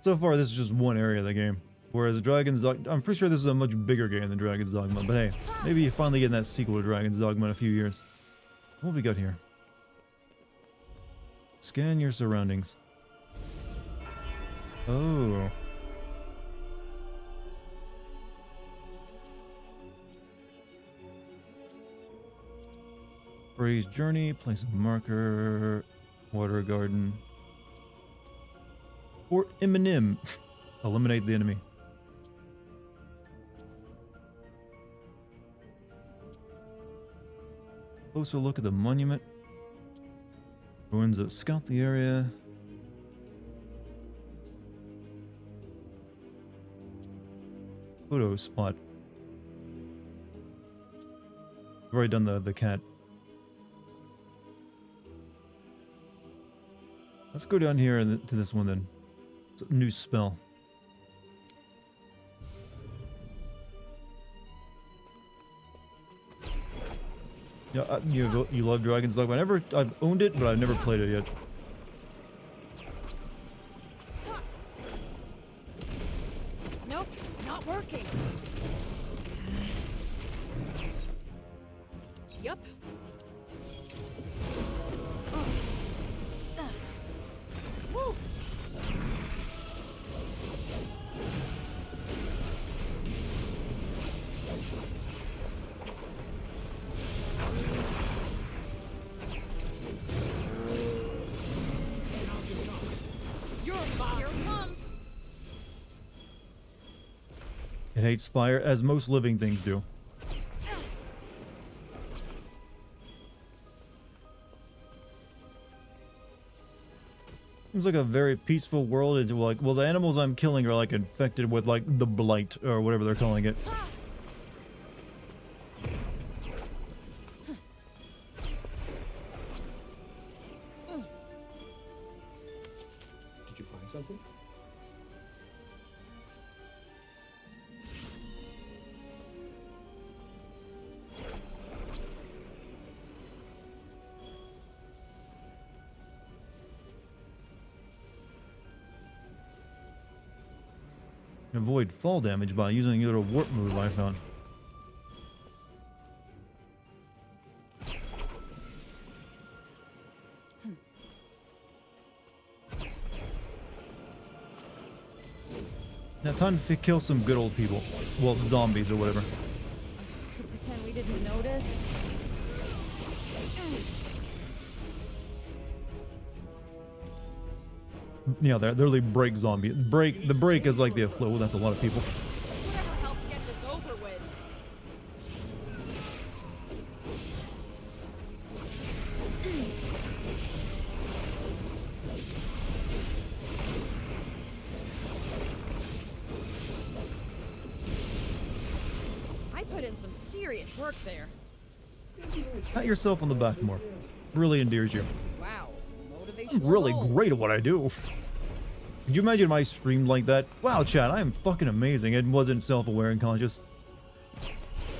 so far this is just one area of the game. Whereas Dragon's Dogma, I'm pretty sure this is a much bigger game than Dragon's Dogma, but hey, maybe you finally get that sequel to Dragon's Dogma in a few years. What we got here? Scan your surroundings. Oh. Breeze journey, place a marker, water garden. Or Eminem. Eliminate the enemy. Closer look at the monument. Ruins of scout the area. Photo spot. I've already done the cat. Let's go down here and to this one then. It's a new spell. Yeah, you love Dragon's Dogma. I've owned it, but I've never played it yet. Nope, not working. Yup. Woo. You're fire. Here it comes. It hates fire, as most living things do. Seems like a very peaceful world. It's like, well, the animals I'm killing are like infected with like the blight or whatever they're calling it. Did you find something? Avoid fall damage by using a little warp move I found. Now time to kill some good old people. Well, zombies or whatever. Could pretend we didn't notice. Yeah, they're literally break zombie. The break is like the flow. That's a lot of people. Whatever helps get this over with. I put in some serious work there. Pat yourself on the back more. Really endears you. Wow. Motivation. I'm really great at what I do. Could you imagine if I streamed like that? Wow, chat, I am fucking amazing. It wasn't self-aware and conscious.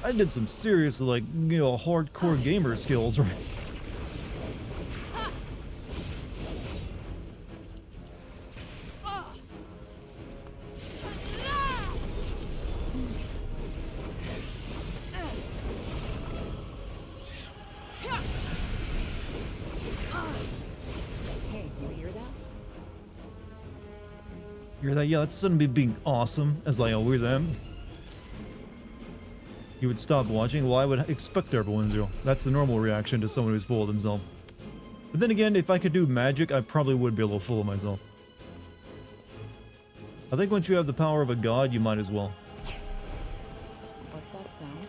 I did some serious, like, you know, hardcore gamer skills. Hey, you hear that? You're that, yeah, that's suddenly being awesome, as I always am. You would stop watching? Well, I would expect everyone to. That's the normal reaction to someone who's full of themselves. But then again, if I could do magic, I probably would be a little full of myself. I think once you have the power of a god, you might as well. What's that sound?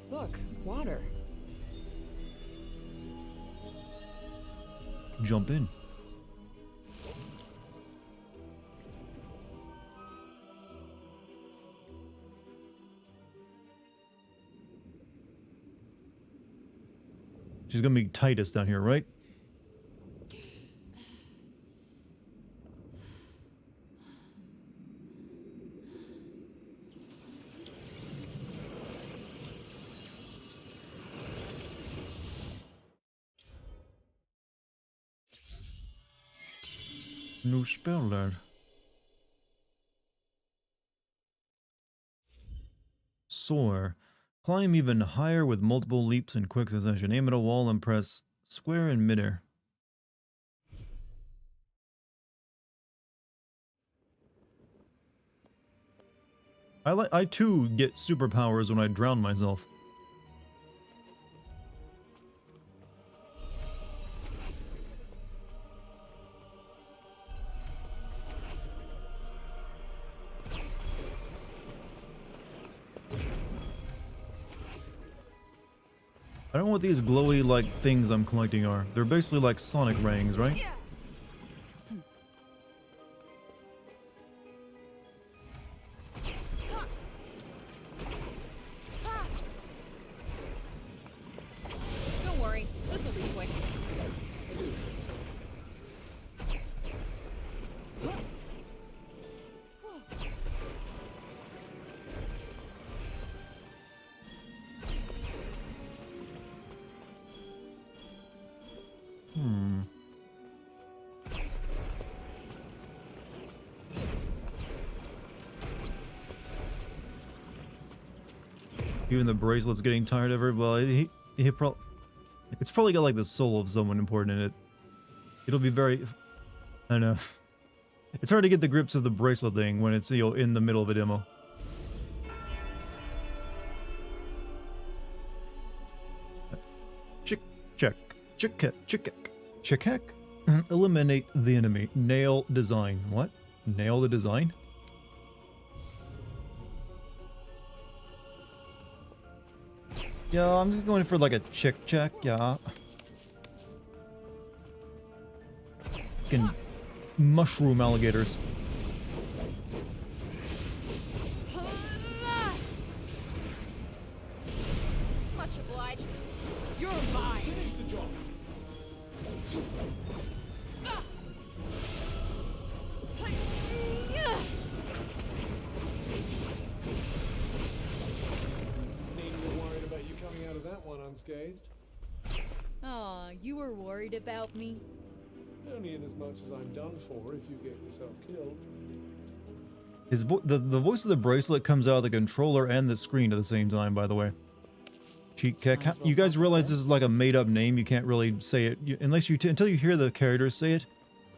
Look, water. Jump in. She's gonna be tightest down here, right? No spell there. Soar. Climb even higher with multiple leaps in quick succession. Aim at a wall and press square in midair. I too get superpowers when I drown myself. I don't know what these glowy like things I'm collecting are. They're basically like sonic rings, right? Don't worry, this will be quick. Even the bracelet's getting tired of her. Well, it's probably got like the soul of someone important in it. It'll be very, I don't know. It's hard to get the grips of the bracelet thing when it's, you know, in the middle of a demo. Check. Eliminate the enemy. Nail design. What? Nail the design? Yeah, I'm just going for like a check, yeah. Fucking mushroom alligators. Much obliged. You're mine. Finish the job. Out of that one unscathed. Aw, you were worried about me? Only in as much as I'm done for if you get yourself killed. The voice of the bracelet comes out of the controller and the screen at the same time, by the way. Cheek cat. You guys realize this is like a made-up name. You can't really say it unless you until you hear the characters say it.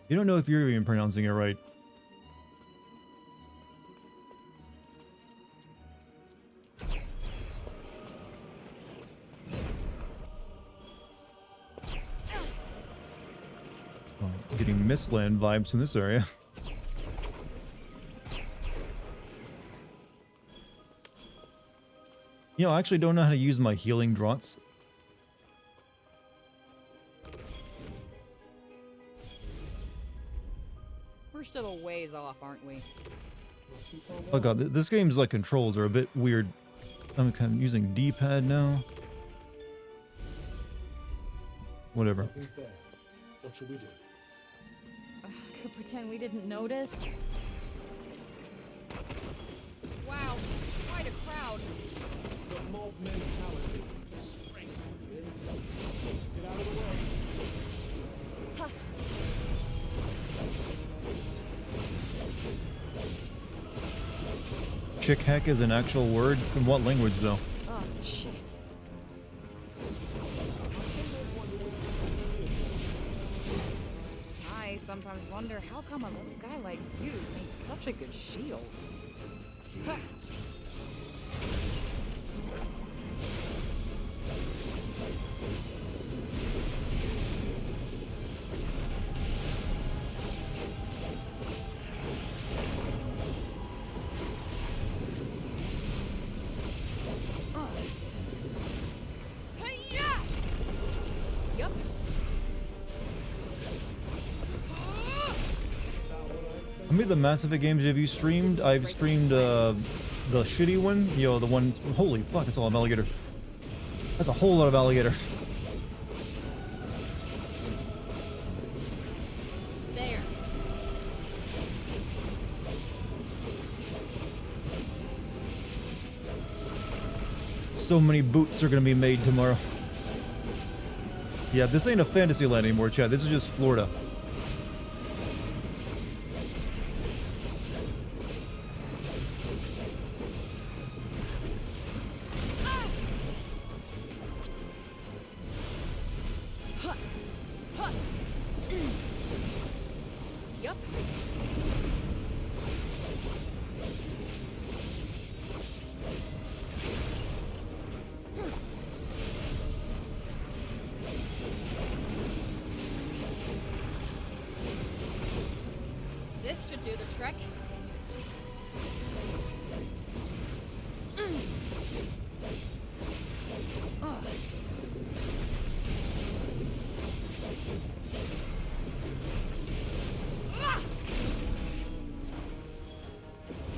You don't know if you're even pronouncing it right. Getting Mistland vibes in this area. You know, I actually don't know how to use my healing draughts. We're still a ways off, aren't we? Not too far Oh god, this game's like controls are a bit weird. I'm kind of using D-pad now. Whatever. Something's there. What should we do? Could pretend we didn't notice. Wow, crowd. The mob mentality. Disgraceful. Get out of the way. Huh. Chick heck is an actual word? From what language though? Oh, shit. I sometimes wonder how come a little guy like you makes such a good shield. Huh. Hey-ya! Yup. How many of the Mass Effect games have you streamed? I've streamed the shitty one. You know, the one. Holy fuck, that's a lot of alligator. That's a whole lot of alligator. There. So many boots are gonna be made tomorrow. Yeah, this ain't a fantasy land anymore, Chad. This is just Florida. Yup. This should do the trick. Ugh. Ah!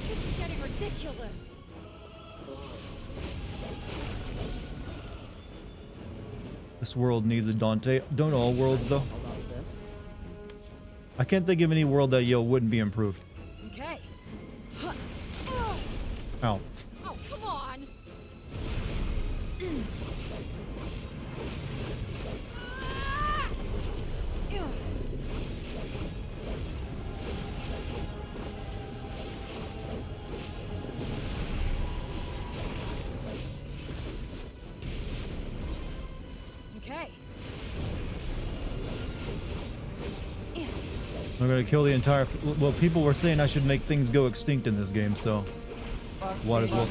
This is getting ridiculous. This world needs a Dante. Don't all worlds though. Hold on to this. I can't think of any world that wouldn't be improved. Okay. Huh. Oh, Ow. oh, come on. Ah! Ew. Okay. Yeah. I'm gonna kill the entire. Well, people were saying I should make things go extinct in this game, so what as well.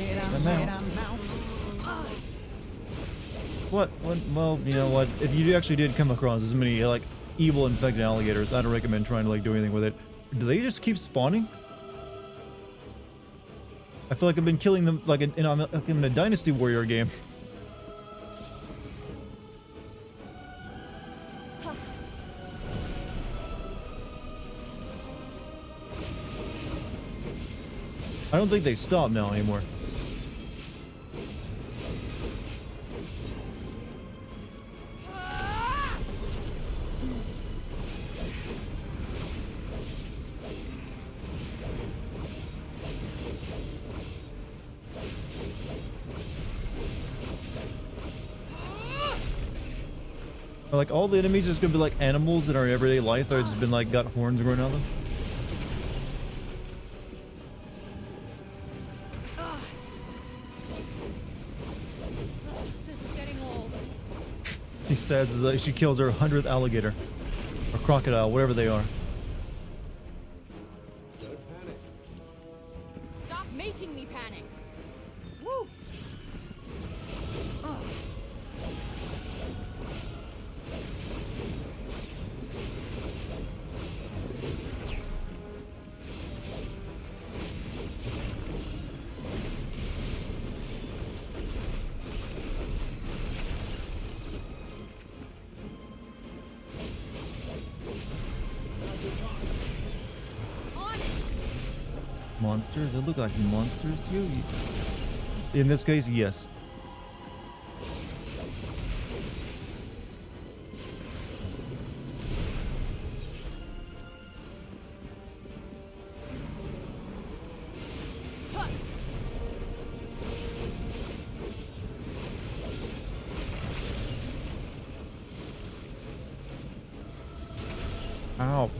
What? Well, you know what? If you actually did come across as many like evil infected alligators, I don't recommend trying to like do anything with it. Do they just keep spawning? I feel like I've been killing them like in a Dynasty Warrior game. I don't think they stop now anymore. Ah! Are, like all the enemies just gonna be like animals in our everyday life that have just been like got horns growing out of them? This is getting old. She says that she kills her 100th alligator or crocodile, whatever they are. Don't panic. Stop making me panic. Woo. Ugh. On it. Monsters? They look like monsters to you? In this case, yes. Huh. Ow.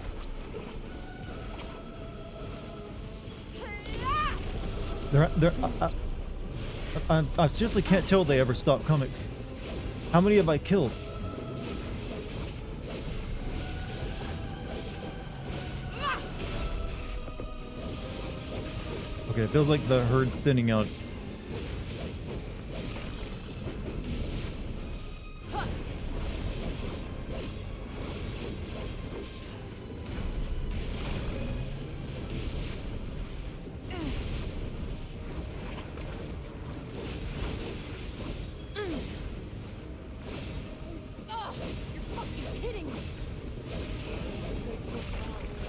I seriously can't tell they ever stop coming. How many have I killed? Okay, it feels like the herd's thinning out.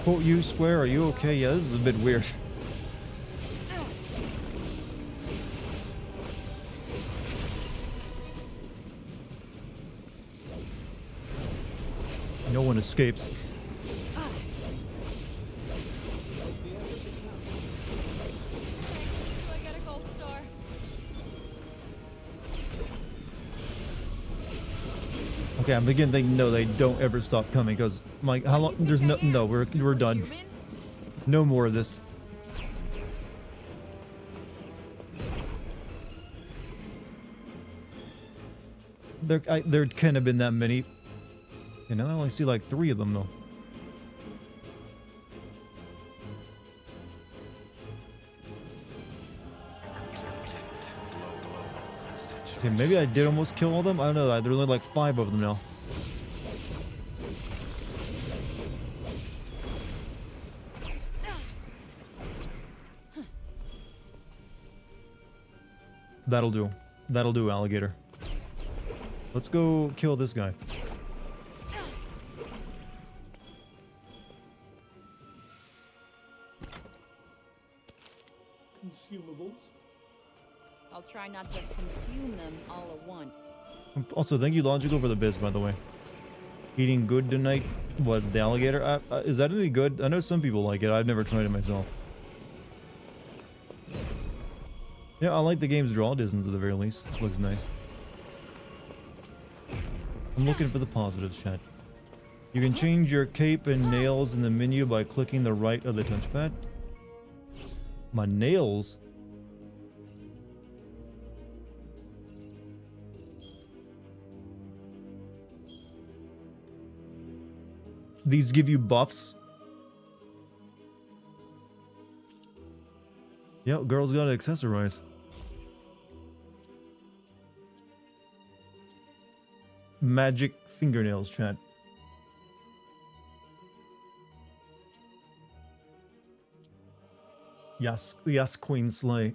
Quote you, swear, are you okay? Yeah, this is a bit weird. No one escapes. Okay, I'm beginning thinking no, they don't ever stop coming because Mike, how long? There's no, we're done. No more of this. There can't have been that many. And now I only see like 3 of them though. Okay, maybe I did almost kill all of them. I don't know. There's only like 5 of them now. That'll do. That'll do, alligator. Let's go kill this guy. Consumables. I'll try not to consume them all at once. Also, thank you, Logical, for the biz, by the way. Eating good tonight? What, the alligator? Is that any good? I know some people like it. I've never tried it myself. Yeah, I like the game's draw distance at the very least. Looks nice. I'm looking for the positives, chat. You can change your cape and nails in the menu by clicking the right of the touchpad. My nails? These give you buffs? Yep, girls gotta accessorize. Magic fingernails, chat. Yes, yes, Queen Slay.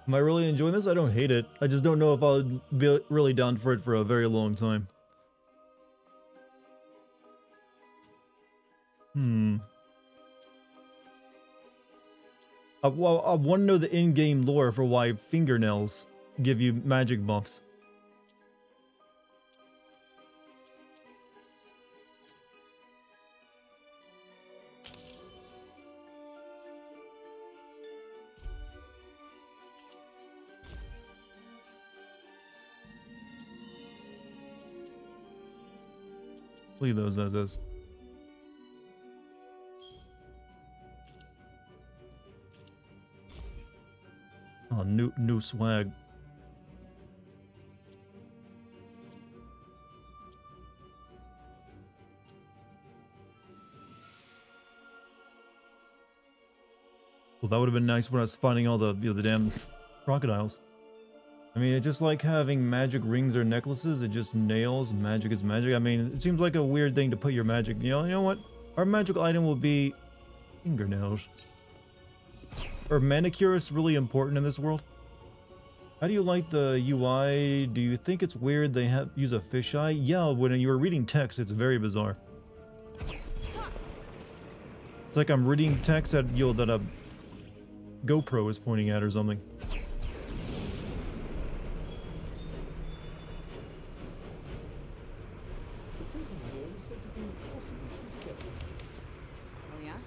Am I really enjoying this? I don't hate it. I just don't know if I'll be really down for it for a very long time. I want to know the in-game lore for why fingernails give you magic buffs. Leave those as is. Oh, new swag. Well, that would have been nice when I was finding all the damn crocodiles. I mean, it's just like having magic rings or necklaces. It just nails. Magic is magic. I mean, it seems like a weird thing to put your magic. You know what? Our magical item will be fingernails. Are manicurists really important in this world? How do you like the UI? Do you think it's weird they use a fisheye? Yeah, when you're reading text, it's very bizarre. It's like I'm reading text that that a GoPro is pointing at or something. The prison here is said to be impossible to escape. Oh yeah?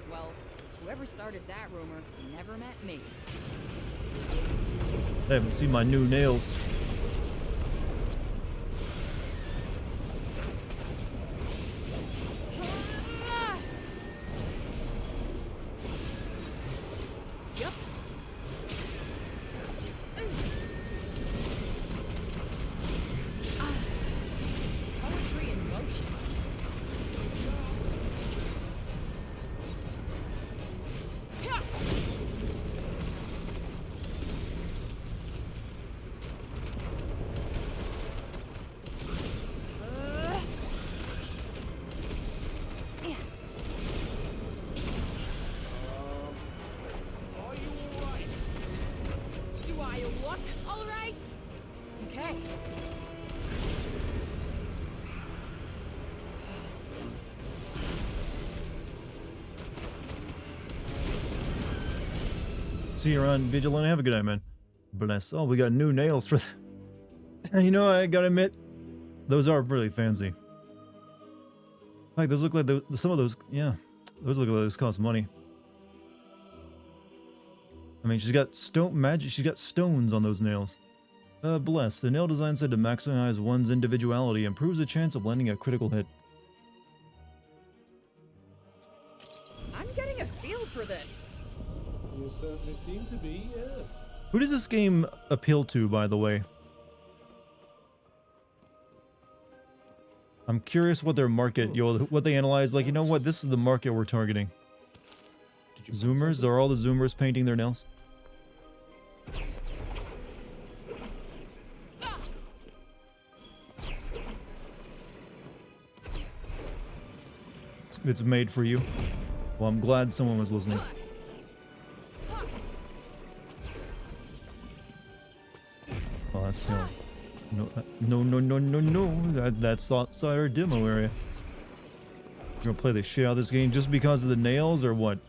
Well, whoever started that rumor never met me. I haven't seen my new nails. See you around, Vigilante. Have a good night, man. Bless. Oh, we got new nails for you know, I gotta admit, those are really fancy. Like, those look like some of those, yeah. Those look like those cost money. I mean, she's got she's got stones on those nails. Bless. The nail design said to maximize one's individuality, improves the chance of landing a critical hit. I'm getting a feel for this. You certainly seem to be, yes. Who does this game appeal to, by the way? I'm curious what their market, what they analyze. Like, you know what? This is the market we're targeting. Zoomers? Are all the Zoomers painting their nails? It's made for you. Well, I'm glad someone was listening. Oh, that's no. That's outside our demo area. You're gonna play the shit out of this game just because of the nails, or what?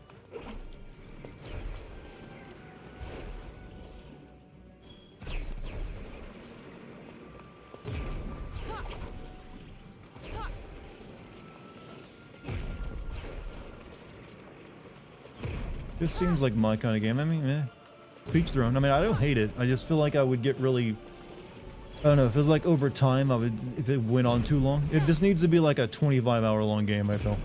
This seems like my kind of game. I mean, each their own. I mean, I don't hate it. I just feel like I would get really... I don't know. It feels like over time, I would, if it went on too long. This needs to be like a 25-hour long game, I feel.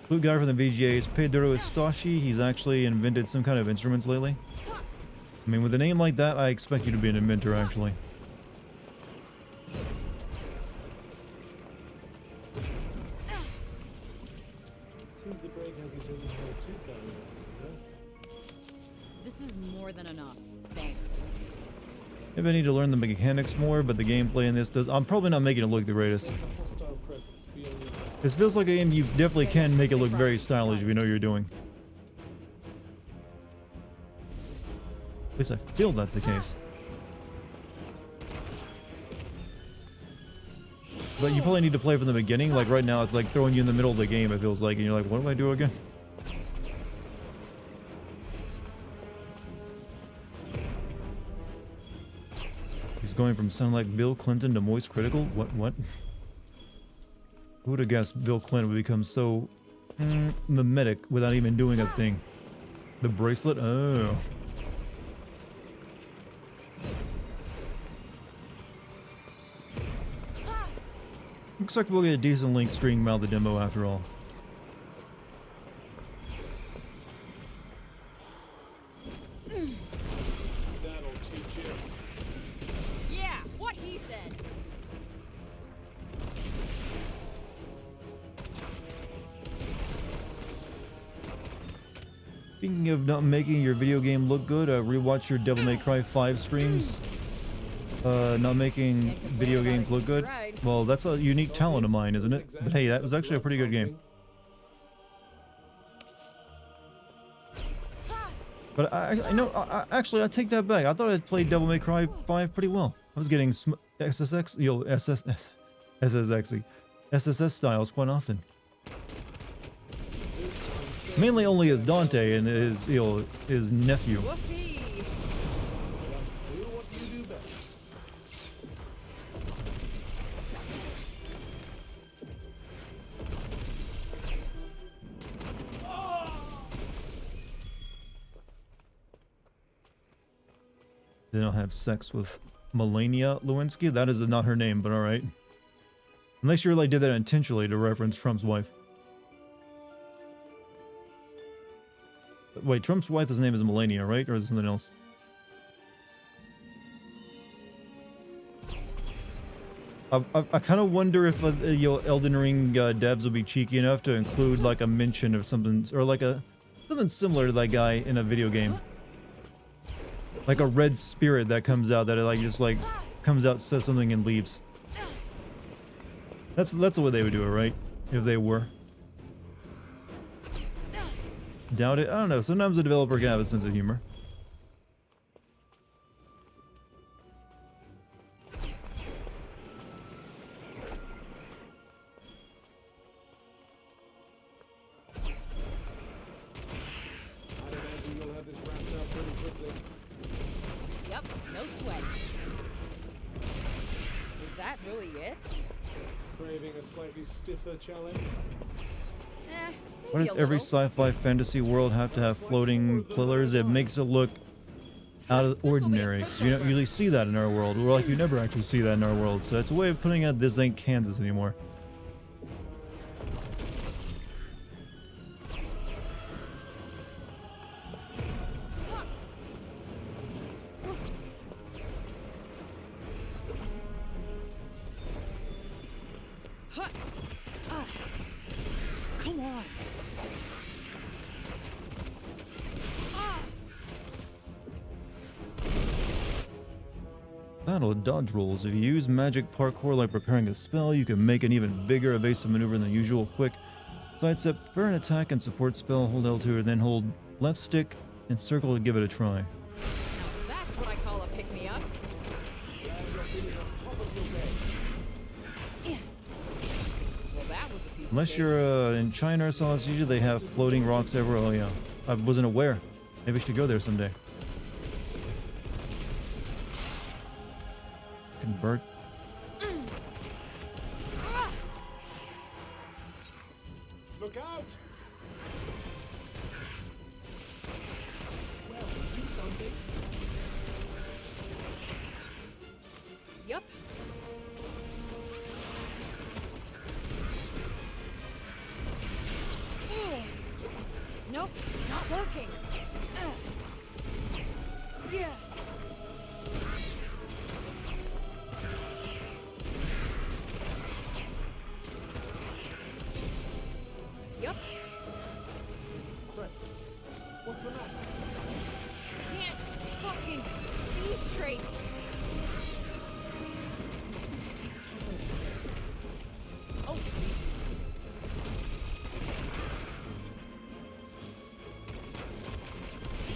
Blue guy from the VGA is Pedro Estoshi. He's actually invented some kind of instruments lately. I mean, with a name like that, I expect you to be an inventor, actually. Seems the break hasn't taken her too far yet. This is more than enough. Thanks. Maybe I need to learn the mechanics more, but the gameplay in this does... I'm probably not making it look the greatest. Sense a hostile presence beyond the This feels like a game you definitely can make it look very stylish if you know what you're doing. At least I feel that's the case. But you probably need to play from the beginning. Like right now, it's like throwing you in the middle of the game, it feels like, and you're like, what do I do again? He's going from sound like Bill Clinton to Moist Critical? What? Who would have guessed Bill Clinton would become so mimetic without even doing a thing? The bracelet? Oh. Looks like we'll get a decent link stream out of the demo after all. That'll teach you. Yeah, what he said. Speaking of not making your video game look good, rewatch your Devil May Cry 5 streams. Not making video games look good. Well, that's a unique talent of mine, isn't it? But hey, that was actually a pretty good game. But I know, actually, I take that back. I thought I played Devil May Cry 5 pretty well. I was getting SSX styles quite often. Mainly only as Dante and his nephew. Whoopee. Just do what you do best. They don't have sex with Melania Lewinsky. That is not her name, but all right. Unless you really did that intentionally to reference Trump's wife. Wait, Trump's wife's name is Melania, right? Or is it something else? I kind of wonder if Elden Ring devs will be cheeky enough to include like a mention of something, or like something similar to that guy in a video game. Like a red spirit that comes out, that it just comes out, says something, and leaves. That's the way they would do it, right? If they were. Doubt it. I don't know. Sometimes a developer can have a sense of humor. I'd imagine you'll have this that really it? Craving a slightly stiffer challenge? Eh, Why maybe does a every little. sci-fi fantasy world have to have floating pillars? It makes it look out of the This'll be a ordinary. 'Cause you don't pushover. usually see that in our world. We're like, you never actually see that in our world. So it's a way of putting out this ain't Kansas anymore. Come on. Battle dodge rolls. If you use magic parkour like preparing a spell, you can make an even bigger evasive maneuver than usual. Quick sidestep, prepare an attack and support spell, hold L2 and then hold left stick and circle to give it a try. Now that's what I call a pick-me-up. Glad you're feeling on top of your game. Well, that was a piece Unless of cake. you're in China or something, usually they have floating rocks everywhere. Oh yeah, I wasn't aware. Maybe I should go there someday. Convert. Look out! Well, do something. Yup. Nope, not working. Yeah. Yup. Crap. What's the matter? Can't fucking see straight. Oh.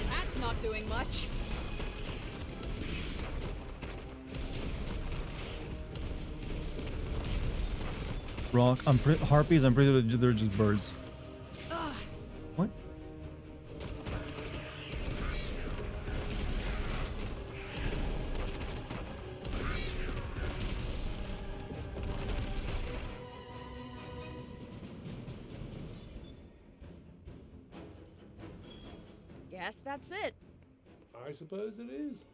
That's not doing much. Rock. Harpies. I'm pretty sure they're just birds. Ugh. What? Guess that's it. I suppose it is.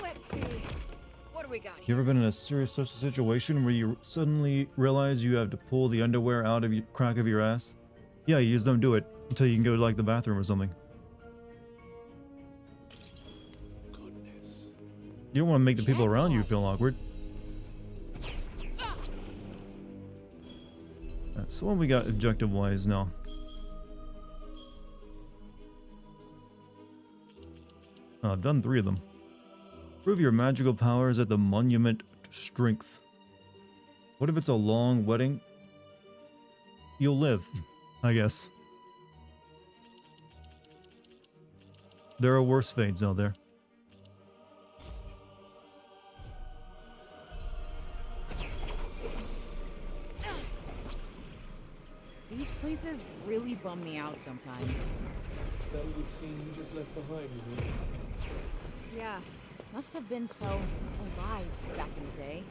Let's see. What do we got You here? ever been in a serious social situation where you suddenly realize you have to pull the underwear out of the crack of your ass? Yeah, you just don't do it until you can go to like the bathroom or something. Goodness. You don't want to make the people around you feel awkward. Alright, so what we got objective wise now? Oh, I've done 3 of them. Prove your magical powers at the Monument to Strength. What if it's a long wedding? You'll live, I guess. There are worse fates out there. These places really bum me out sometimes. That little scene you just left behind, you mean? Yeah, must have been so alive back in the day.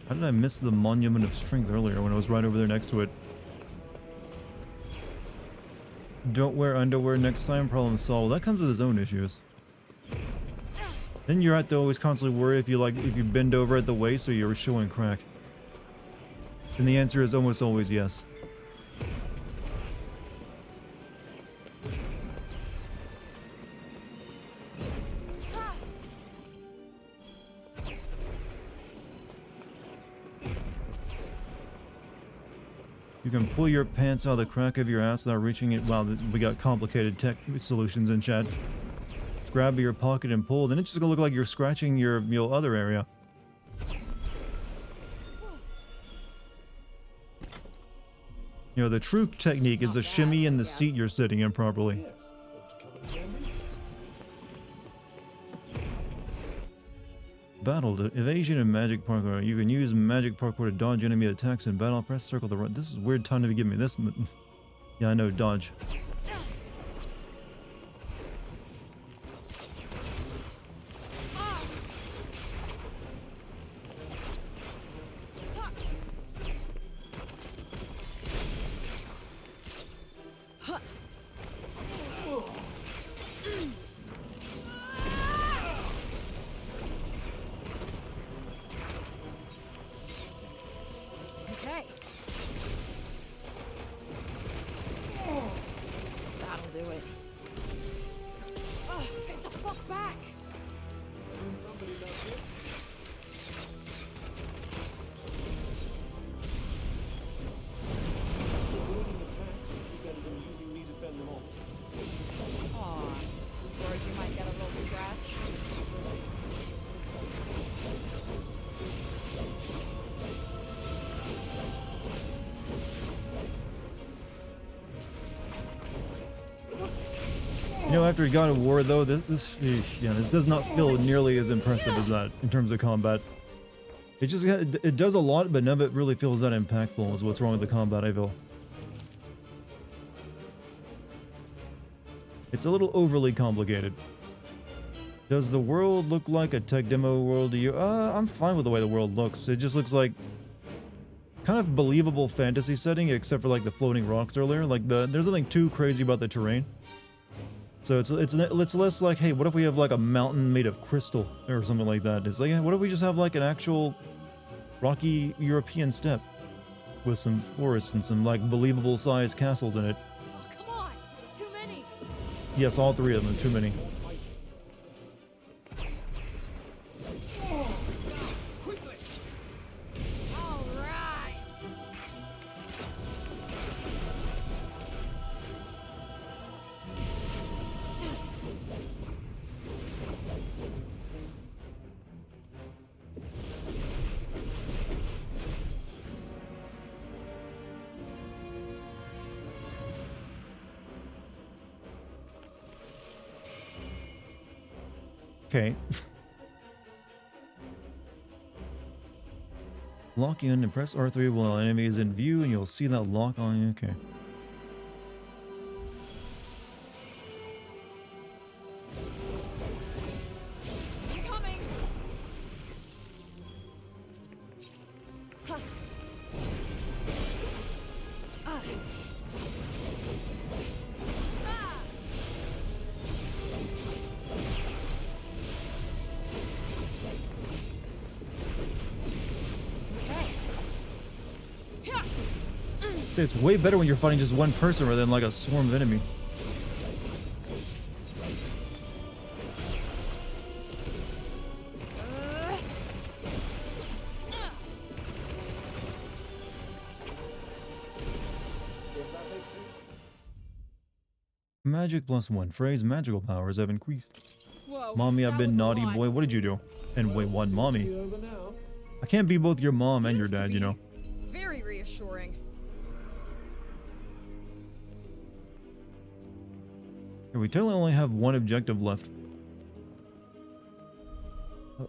How did I miss the Monument of Strength earlier when I was right over there next to it? Don't wear underwear next time, problem solved. That comes with its own issues. Then you have to always constantly worry if you bend over at the waist or you're showing crack. And the answer is almost always yes. You can pull your pants out of the crack of your ass without reaching it. Wow, we got complicated tech solutions in chat. Just grab your pocket and pull, then it's just gonna look like you're scratching your other area. You know, the true technique is the shimmy in the seat you're sitting in properly. Yes. Ought to come in handy. Battle evasion and magic parkour. You can use magic parkour to dodge enemy attacks in battle. Press circle to run. This is a weird time to be giving me this. Yeah, I know, dodge. pretty much it. So avoiding attacks would be better than using me to fend them off. Aw, worried you might get a little scratch. You know, after God of War, though, this does not feel nearly as impressive as that in terms of combat. It does a lot, but none of it really feels that impactful. Is what's wrong with the combat, I feel. It's a little overly complicated. Does the world look like a tech demo world to you? I'm fine with the way the world looks. It just looks like kind of believable fantasy setting, except for like the floating rocks earlier. Like there's nothing too crazy about the terrain. So it's less like, hey, what if we have like a mountain made of crystal or something like that? It's like, hey, what if we just have like an actual rocky European steppe with some forests and some like believable sized castles in it? Oh, come on, this is too many. Yes, all three of them, too many. Quickly! All right. Okay. Lock in and press R3 while enemy is in view, and you'll see that lock on you. Okay. I'm coming. Huh. Ah. Ah. Say it's way better when you're fighting just one person rather than like a swarm of enemy. Guess that makes me. Magic +1. Frey's magical powers have increased. Whoa. Mommy, I've that been was a naughty lot. boy. What did you do? And wait, one Seems to mommy. be over now. I can't be both your mom and your Seems to dad, you be know. Very reassuring. Yeah, we totally only have one objective left.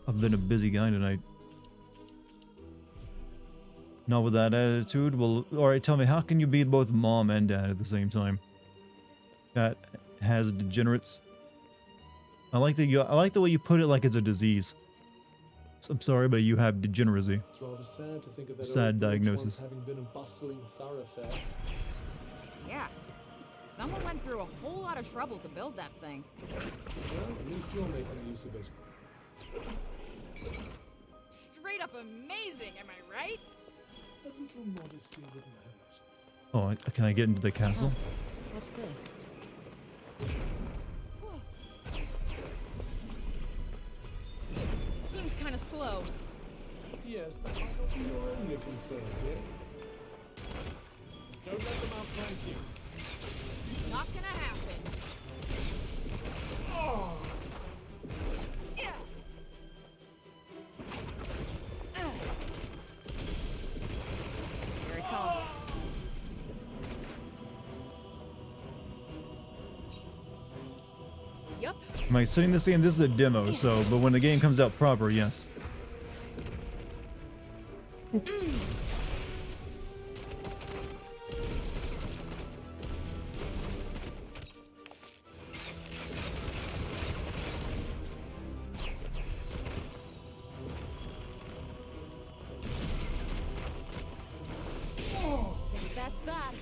I've been a busy guy tonight. Not with that attitude. Well, alright, tell me, how can you be both mom and dad at the same time? That has degenerates. I like the way you put it like it's a disease. I'm sorry, but you have degeneracy. It's rather sad to think of that Sad old bridge diagnosis. once having been a bustling thoroughfare. Yeah. Someone went through a whole lot of trouble to build that thing. Well, at least you're making use of it. Straight up amazing, am I right? A little modesty wouldn't hurt. Oh, can I get into the castle? What's this? Whoa. Seems kind of slow. Yes, that might not be your only concern here. Don't let them outflank you. Not gonna happen. Oh! Yeah. Ugh. Here it comes. Yup. Am I setting this in? This is a demo, so, but when the game comes out proper, yes. Guess that's that.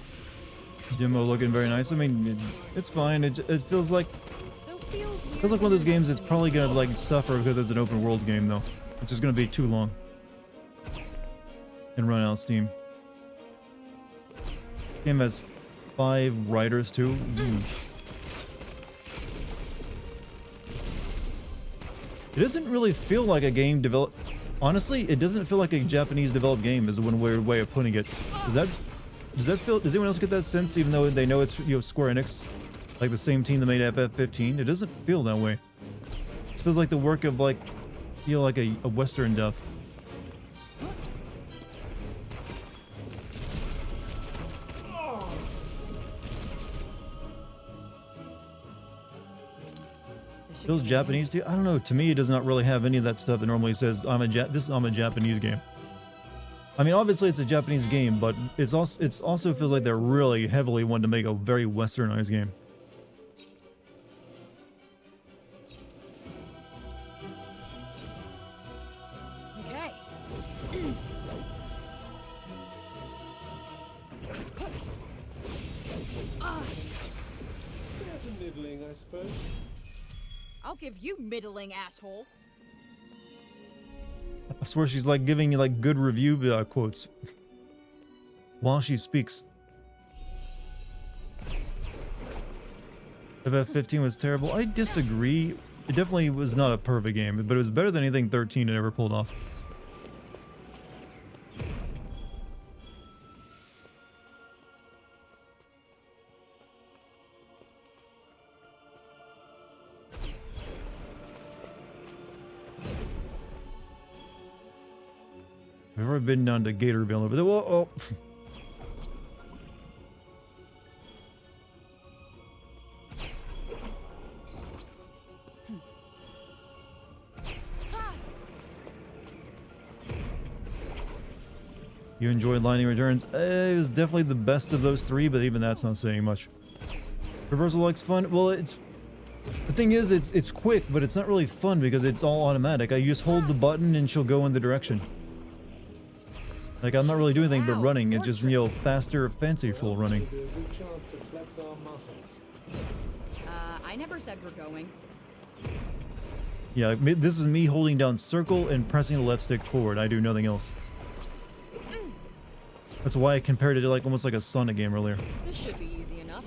Demo looking very nice. I mean, it's fine. It feels like Still feels weird. one of those games that's probably gonna like suffer because it's an open world game though. It's just gonna be too long and run out of steam. Game has 5 writers too. Yeesh. It doesn't really feel like a game developed. Honestly, it doesn't feel like a Japanese developed game. Is one weird way of putting it. Does that feel? Does anyone else get that sense? Even though they know it's Square Enix, like the same team that made FF15, it doesn't feel that way. It feels like the work of like like a Western dev. Feels Japanese to you? I don't know. To me, it does not really have any of that stuff that normally says I'm a Japanese game. I mean, obviously it's a Japanese game, but it's also feels like they're really heavily wanting to make a very Westernized game. Okay. Fair to middling, I suppose. I'll give you middling, asshole. I swear she's like giving you like good review quotes while she speaks. FF15 was terrible. I disagree. It definitely was not a perfect game, but it was better than anything 13 had ever pulled off. I've ever been down to Gatorville over there. Whoa, oh. You enjoyed Lightning Returns? It was definitely the best of those three, but even that's not saying much. Reversal looks fun. Well, the thing is, it's quick, but it's not really fun because it's all automatic. I just hold the button and she'll go in the direction. Like, I'm not really doing anything but running. It's just, faster, fanciful running. It'll be a good chance to flex our muscles. I never said we're going. Yeah, this is me holding down circle and pressing the left stick forward. I do nothing else. That's why I compared it to almost like a Sonic game earlier. This should be easy enough.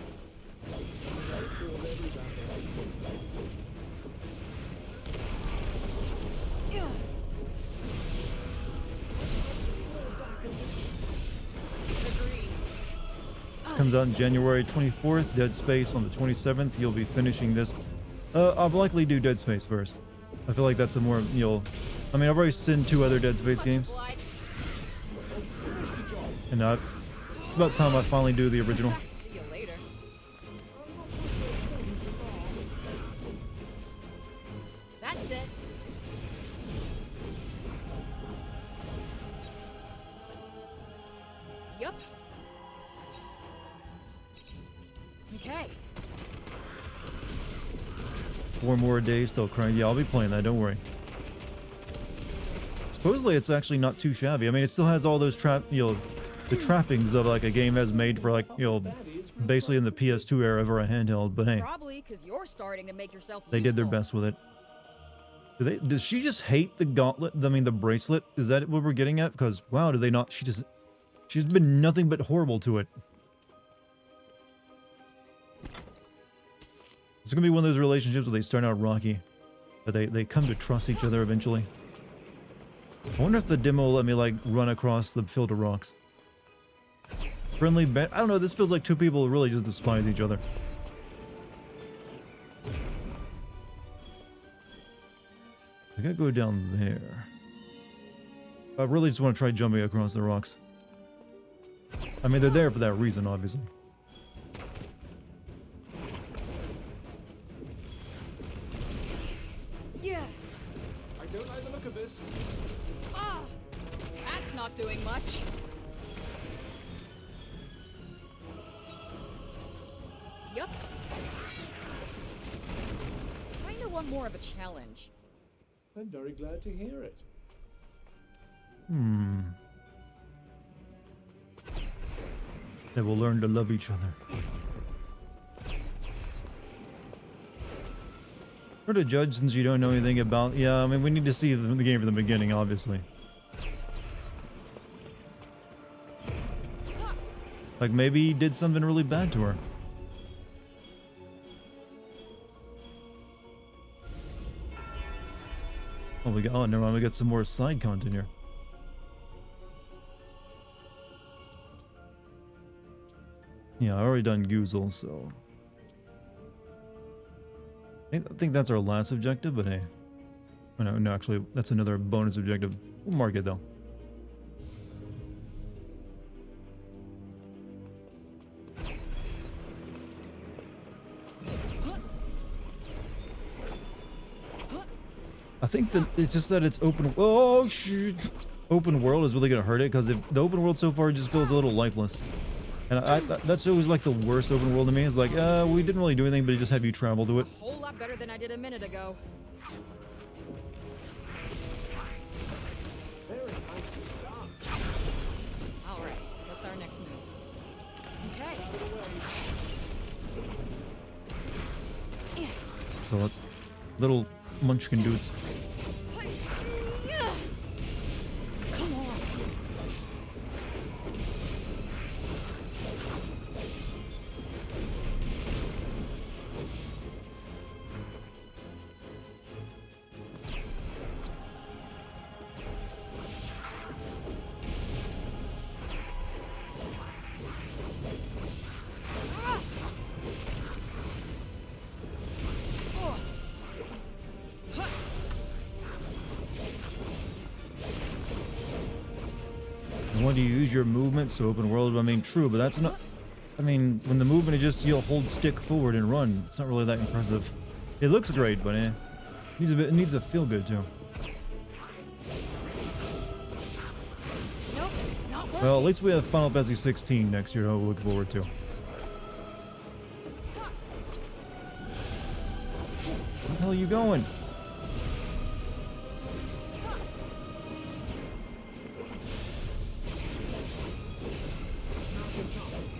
This comes out on January 24th. Dead Space on the 27th. You'll be finishing this. I'll likely do Dead Space first. I feel like that's a more, I mean, I've already seen 2 other Dead Space games. And it's about time I finally do the original. See you later. That's it. Yup. Okay. 4 more days till crying. Yeah, I'll be playing that. Don't worry. Supposedly, it's actually not too shabby. I mean, it still has all those the trappings of like a game that's made for basically in the PS2 era for a handheld. But hey, Probably because you're starting to make yourself they did their useful. best with it. Does she just hate the gauntlet? I mean, the bracelet. Is that what we're getting at? Because wow, do they not? She's been nothing but horrible to it. It's gonna be one of those relationships where they start out rocky, but they come to trust each other eventually. I wonder if the demo will let me run across the field of rocks. Friendly bet. I don't know. This feels like 2 people who really just despise each other. I gotta go down there. I really just want to try jumping across the rocks. I mean, they're there for that reason, obviously. Yeah. I don't like the look of this. Ah, that's not doing much. Yup. Kinda want more of a challenge. I'm very glad to hear it. They will learn to love each other. Hard to judge since you don't know anything about. Yeah, I mean, we need to see the game from the beginning, obviously. Like maybe he did something really bad to her. Oh, we got. Oh, never mind. We got some more side content here. Yeah, I already done Goozle, so I think that's our last objective. But hey, oh, no, actually, that's another bonus objective. We'll mark it though. I think that it's just that it's open. Oh shit! Open world is really gonna hurt it because the open world so far just feels a little lifeless, and that's always like the worst open world to me. It's like, we didn't really do anything, but it just have you travel to it. A whole lot better than I did a minute ago. Very nicely done. All right, what's our next move? Okay. So let's little munchkin dudes. Come on. When do you use your movement? So open world, I mean, true, but that's not. I mean, when the movement is just you'll hold stick forward and run, it's not really that impressive. It looks great, but it needs to feel good too. Nope, not working. Well, at least we have Final Fantasy 16 next year to look forward to. Where the hell are you going?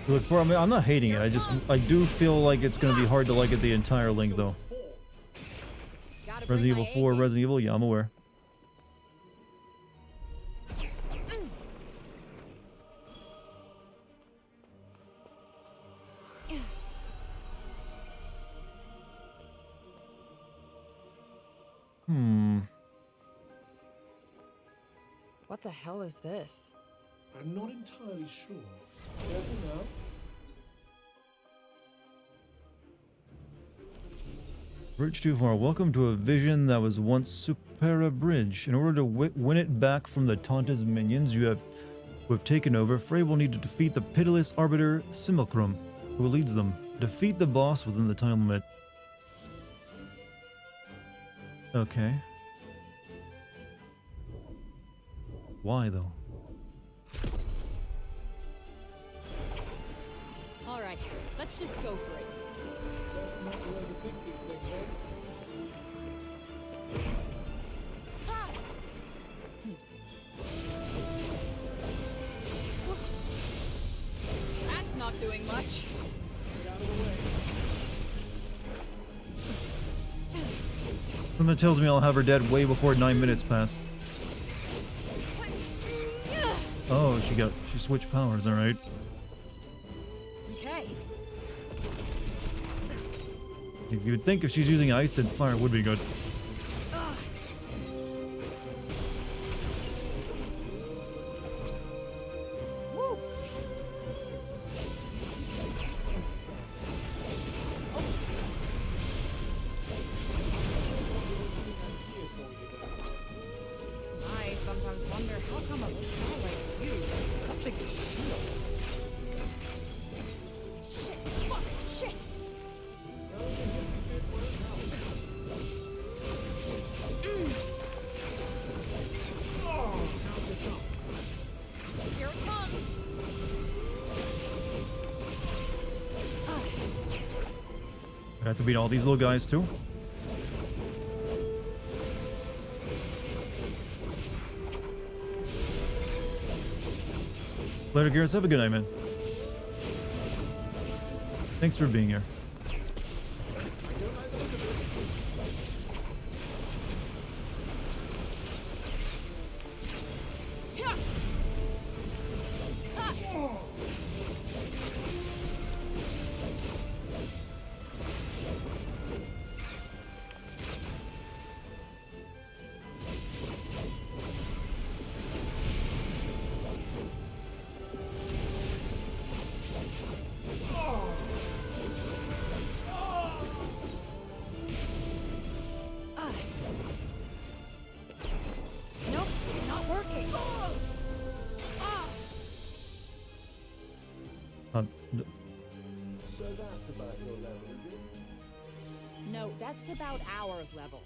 Look for. I mean, I'm not hating it. I do feel like it's gonna be hard to like it the entire length though. Gotta bring Resident my Evil 4, A game. Resident Evil. Yeah, I'm aware. What the hell is this? I'm not entirely sure. Careful now. Bridge too far. Welcome to a vision that was once Supera Bridge. In order to win it back from the Taunta's minions who have taken over, Frey will need to defeat the pitiless Arbiter Simulacrum, who leads them. Defeat the boss within the time limit. Okay. Why though? All right, let's just go for it. Best not to overthink these things, eh? Ha! That's not doing much. Get out of the way. Something tells me I'll have her dead way before 9 minutes pass. Oh, she switched powers, alright. Okay. You would think if she's using ice, then fire would be good. Woo! I sometimes wonder how come a girl like you is such a good shield. Shit! Fuck! Shit! Here it comes! I have to beat all these little guys too. Later, Garrus. Have a good night, man. Thanks for being here. Yeah. Ah. th- So that's about your level, is it? No, that's about our level.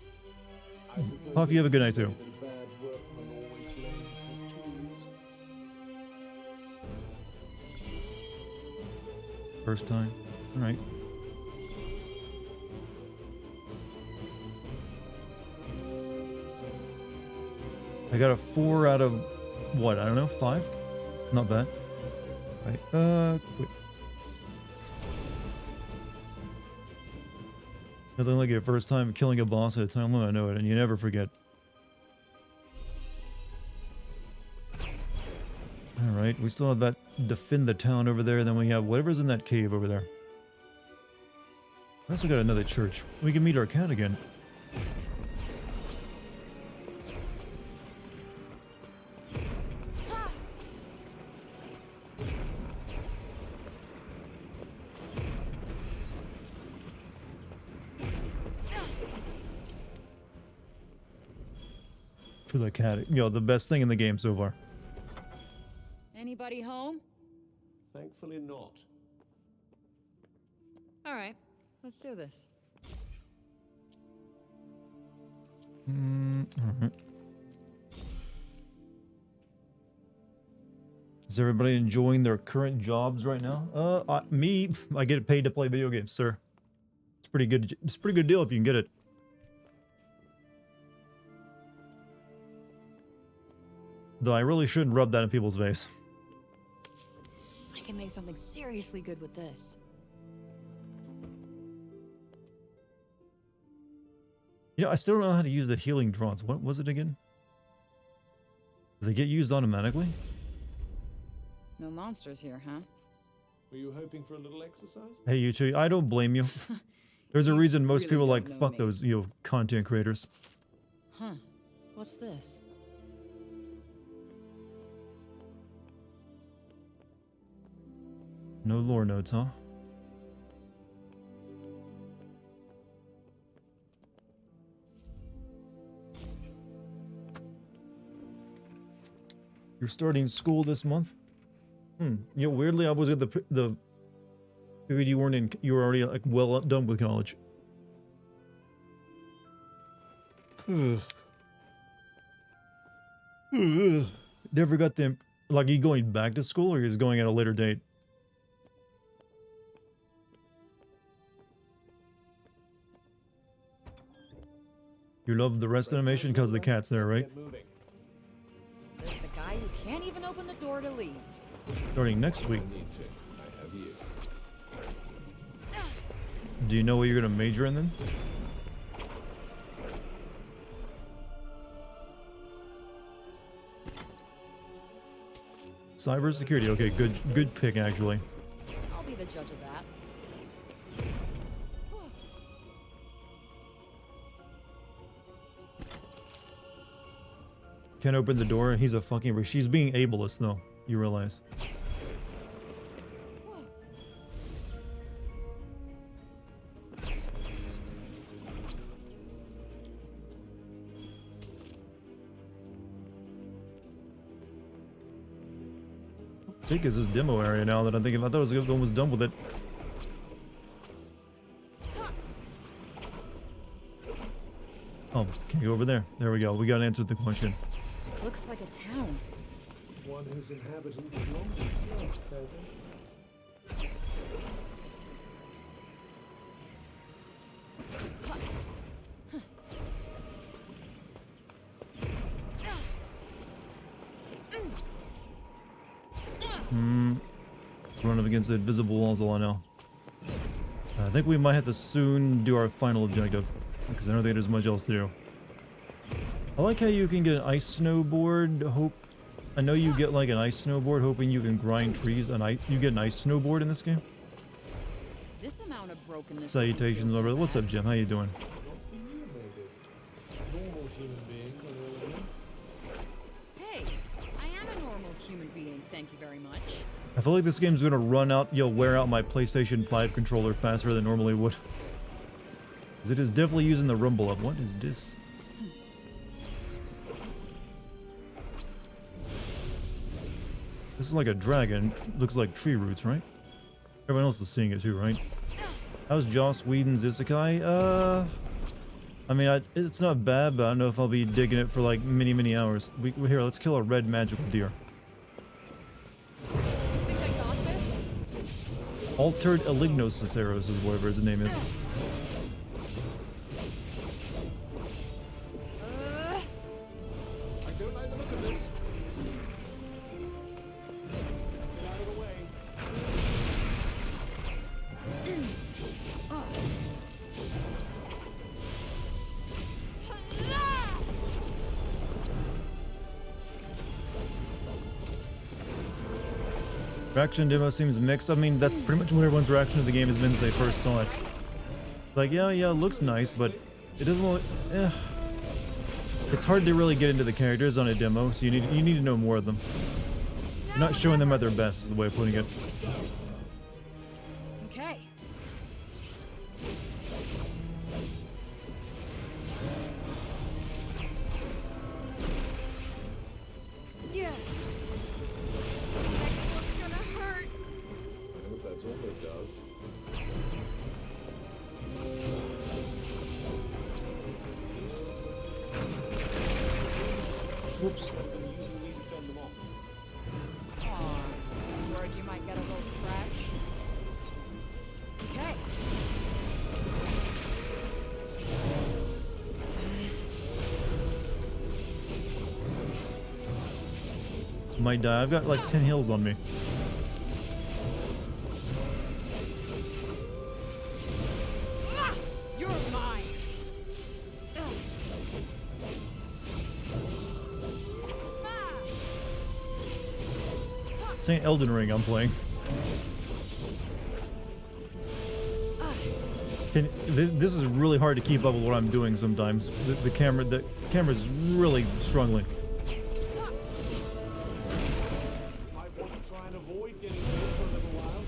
I suppose Puff, you have a good they night, say too. that a bad workman always blames his tools. First time. All right. I got a 4 out of what? I don't know, 5? Not bad. Right. Wait. Nothing like your first time killing a boss at a time limit. I know it, and you never forget. Alright, we still have that defend the town over there, then we have whatever's in that cave over there. I also got another church. We can meet our cat again. To the cat. Yo, the best thing in the game so far. Anybody home? Thankfully not. All right, let's do this. Alright. Is everybody enjoying their current jobs right now? I get paid to play video games, sir. It's pretty good. It's a pretty good deal if you can get it. Though I really shouldn't rub that in people's face. I can make something seriously good with this. You know, I still don't know how to use the healing drones. What was it again? Do they get used automatically? No monsters here, huh? Were you hoping for a little exercise? Hey, you two. I don't blame you. There's a You reason most really people don't like know fuck me. those, content creators. Huh. What's this? No lore notes, huh? You're starting school this month? Weirdly, I was at the period you weren't in. You were already like well done with college. Never got them. Like, are you going back to school, or are you just going at a later date? You love the rest animation because the cat's there, right? Get moving. Says the guy who can't even open the door to leave. Starting next week. I need to. I have you. Do you know what you're gonna major in then? Cybersecurity. Okay, good pick actually. I'll be the judge of that. Can't open the door. He's a fucking. She's being ableist though. You realize? I think it's this demo area now that I'm thinking. I thought I was almost done with it. Oh, can't go over there. There we go. We got to answer the question. Looks like a town. One whose inhabitants have long since left, have they? Run up against the invisible walls, all I know. I think we might have to soon do our final objective, because I don't think there's much else to do. I like how you can get an ice snowboard. I know you get like an ice snowboard, hoping you can grind trees. You get an ice snowboard in this game. This amount of brokenness. Salutations, my brother. What's up, Jim? How you doing? Not for you, maybe. Normal human beings, on the other hand. Hey, I am a normal human being, thank you very much. I feel like this game's gonna wear out my PlayStation 5 controller faster than normally would. Because it is definitely using the rumble up. What is this? This is like a dragon. Looks like tree roots, right? Everyone else is seeing it too, right? How's Joss Whedon's Isekai? I mean, it's not bad, but I don't know if I'll be digging it for like many hours. Here, let's kill a red magical deer. Think I got this? Altered Elignosis arrows is whatever his name is. I don't like the look of this. Get out of the way. Reaction demo seems mixed. I mean, that's pretty much what everyone's reaction to the game has been since they first saw it. Like, yeah, it looks nice, but it doesn't look... It's hard to really get into the characters on a demo, so you need to know more of them. You're not showing them at their best, is the way of putting it. Okay. Yeah. Next one's gonna hurt. I hope that's all it does. Whoops, I'm going to use the knee to fend them off. Aw, worried you might get a little scratch. Okay. Might die. I've got like 10 heals on me. Ah, you're mine. Ugh. Ah. It's ain't Elden Ring I'm playing. This is really hard to keep up with what I'm doing sometimes. The camera's really struggling. Might want to try and avoid getting hit for a little while.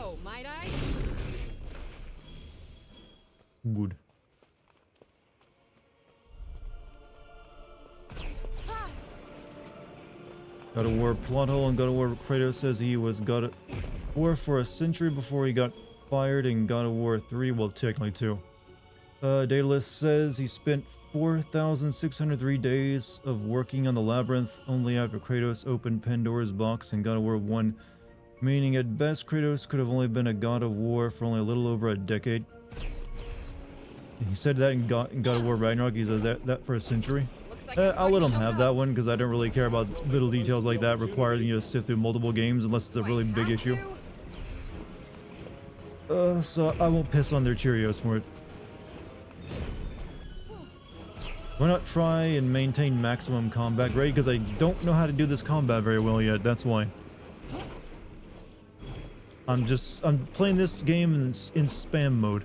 Oh, might I? Good. Ah. God of War plot hole, and God of War Kratos says he was God of War for a century before he got fired in God of War 3, well technically 2. Daedalus says he spent 4,603 days of working on the labyrinth only after Kratos opened Pandora's box in God of War 1, meaning at best Kratos could have only been a God of War for only a little over a decade. He said that in God of War Ragnarok, he said that for a century. Looks like I'll let him have that one because I don't really care about little details like that requiring you to sift through multiple games unless it's a really big issue. So I won't piss on their Cheerios for it. Why not try and maintain maximum combat rate? Because I don't know how to do this combat very well yet, that's why. I'm playing this game in spam mode.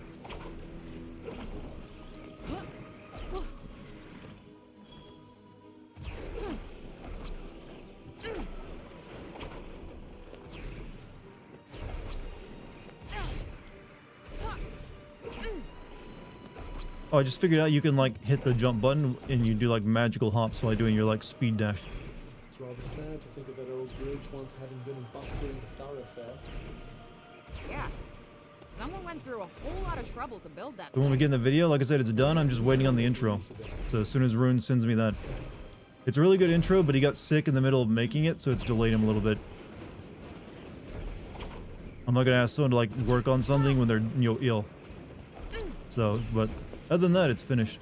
Oh, I just figured out you can like hit the jump button and you do like magical hops while doing your like speed dash. It's rather sad to think of that old bridge once having been a bustling thoroughfare. Yeah. Someone went through a whole lot of trouble to build that. So when we get in the video, like I said, it's done. I'm just waiting on the intro. So as soon as Rune sends me that. It's a really good intro, but he got sick in the middle of making it, so it's delayed him a little bit. I'm not gonna ask someone to like work on something when they're, you know, ill. So, but other than that, it's finished.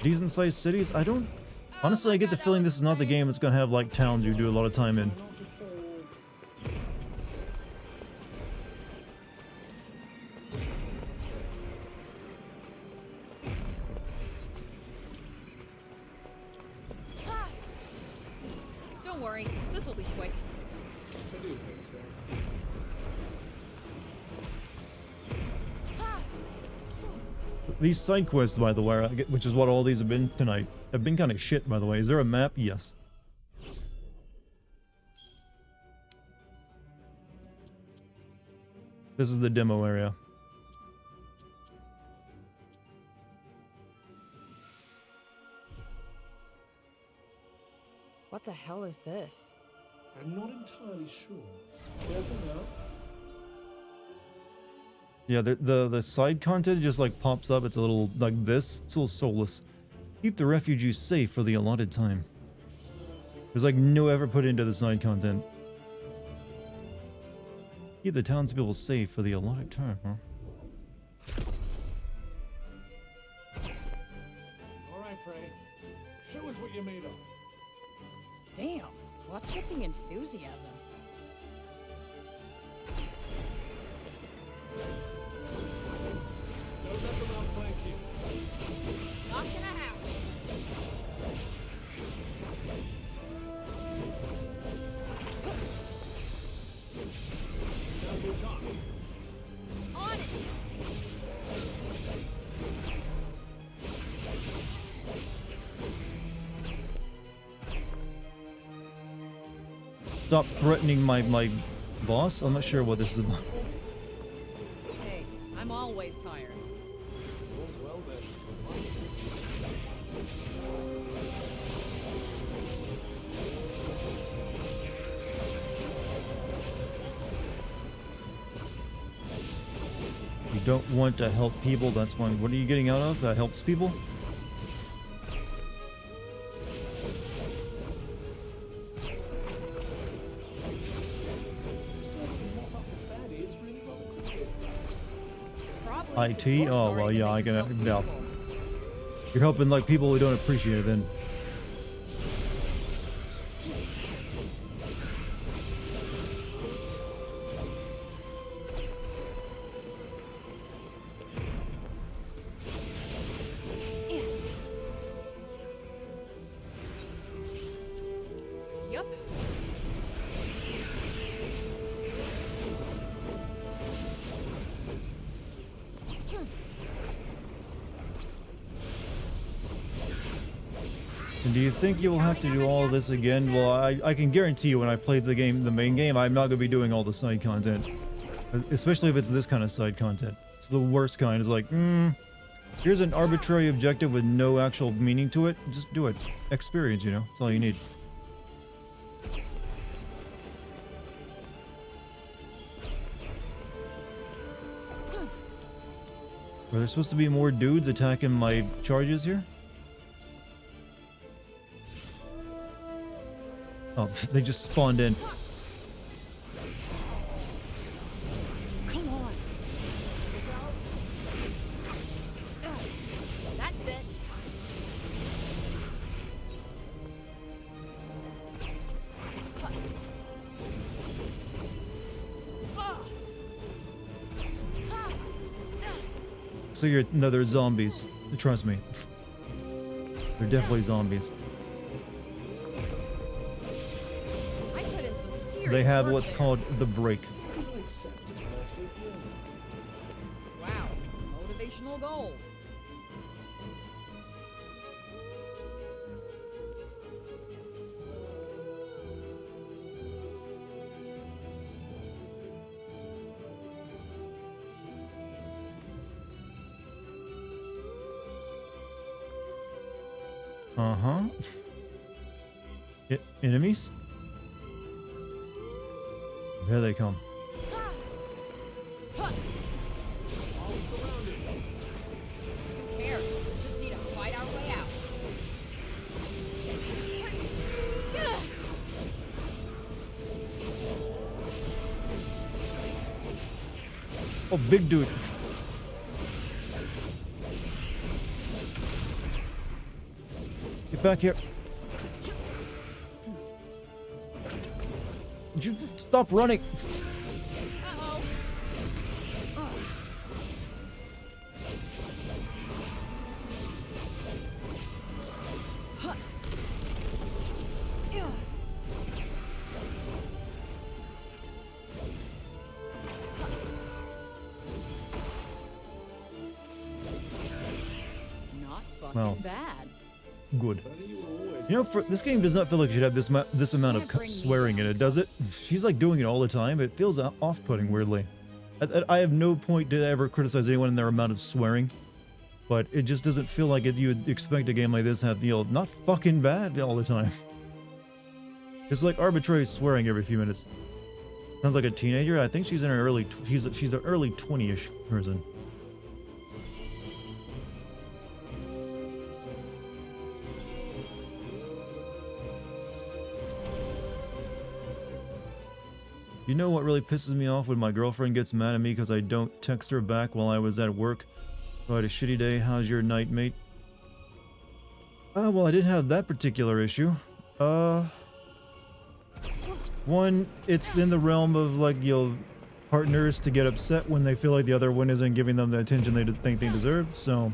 Decent sized cities? I don't... Honestly, I get the feeling this is not the game that's gonna have like towns you do a lot of time in. Don't worry, this will be quick. I do think so. These side quests, by the way, which is what all these have been tonight, have been kind of shit, by the way. Is there a map? Yes. This is the demo area. What the hell is this? I'm not entirely sure. Careful now. Yeah, the side content just like pops up. It's a little like this. It's a little soulless. Keep the refugees safe for the allotted time. There's like no effort put into the side content. Keep the townspeople safe for the allotted time, huh? All right, Frey. Show us what you're made of. Damn, what's with the enthusiasm? Don't let them outflank you. Not gonna happen. Now's your chance. On it! Stop threatening my boss. I'm not sure what this is about. Hey, I'm always tired. All's well then. You don't want to help people. That's fine. What are you getting out of that helps people? Probably IT? because Oh, Forrest well, already yeah, made I himself can. No. useful. You're helping like people who don't appreciate it then. Yup. And do you think you will have to do all of this again? Well, I can guarantee you when I played the game, the main game, I'm not going to be doing all the side content. Especially if it's this kind of side content. It's the worst kind. It's like, here's an arbitrary objective with no actual meaning to it. Just do it. Experience, you know? That's all you need. Are there supposed to be more dudes attacking my charges here? Oh, they just spawned in. Come on. That's it. So no, they're zombies. Trust me. They're definitely zombies. I put in some serious They have work what's there. called the break. It was an acceptable effort, yes. Wow, motivational gold. Uh-huh. Enemies? There they come. Who cares? We just need to fight our way out. Oh, big dude. Get back here. Would you stop running? Uh-oh. Not fucking Well. bad. Good. But you were always You know, for, this game does not feel like it should have this amount of swearing in it, does it? She's like doing it all the time. It feels off-putting weirdly. I have no point to ever criticize anyone in their amount of swearing, but it just doesn't feel like it. You would expect a game like this to have, you know, not fucking bad all the time. It's like arbitrary swearing every few minutes. Sounds like a teenager. I think she's in her early. She's an early 20-ish person. You know what really pisses me off when my girlfriend gets mad at me because I don't text her back while I was at work? So I had a shitty day. How's your night, mate? Well, I didn't have that particular issue. One, it's in the realm of, like, partners to get upset when they feel like the other one isn't giving them the attention they just think they deserve, so...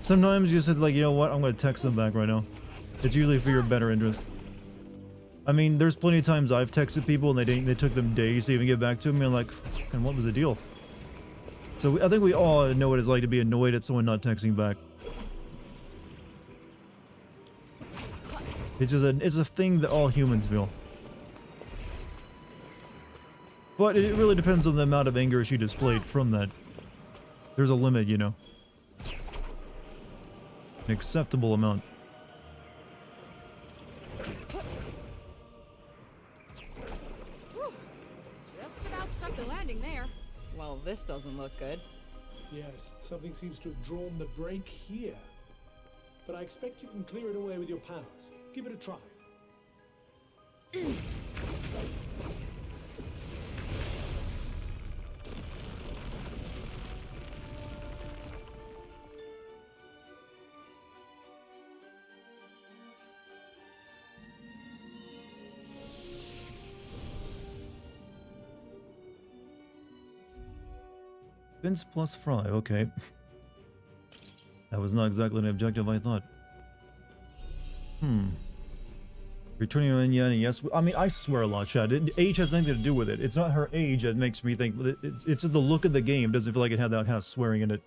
Sometimes you said, like, you know what, I'm gonna text them back right now. It's usually for your better interest. I mean, there's plenty of times I've texted people and they took them days to even get back to me, and I'm like, and what was the deal? So I think we all know what it's like to be annoyed at someone not texting back. It's a thing that all humans feel. But it really depends on the amount of anger she displayed from that. There's a limit, you know. An acceptable amount. Just about stuck the landing there. Well, this doesn't look good. Yes, something seems to have drawn the brake here. But I expect you can clear it away with your powers. Give it a try. Vince plus Fry, okay. That was not exactly an objective I thought. Returning on Yen, yes. I mean, I swear a lot, Chad. Age has nothing to do with it. It's not her age that makes me think. It's just the look of the game. Doesn't feel like it had that kind of swearing in it.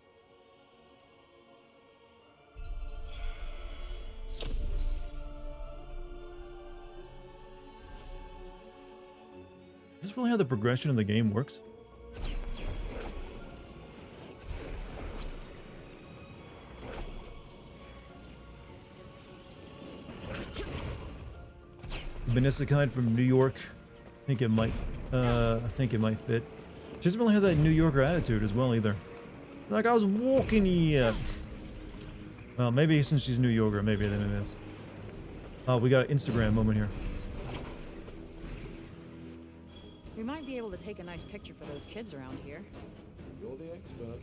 Is this really how the progression in the game works? Benisakide from New York. I think it might fit. She doesn't really have that New Yorker attitude as well either. Like, I was walking here. Well, maybe since she's New Yorker, maybe then it is. Oh, we got an Instagram moment here. We might be able to take a nice picture for those kids around here. You're the expert.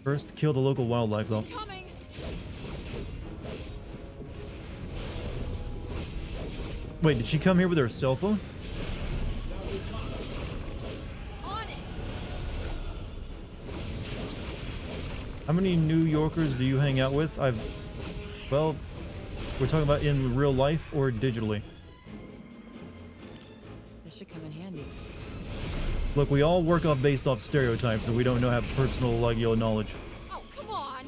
First, kill the local wildlife though. Coming! Wait, did she come here with her cell phone? On it! How many New Yorkers do you hang out with? Well, we're talking about in real life or digitally? This should come in handy. Look, we all work based off stereotypes, and we don't have personal, like, knowledge. Oh, come on!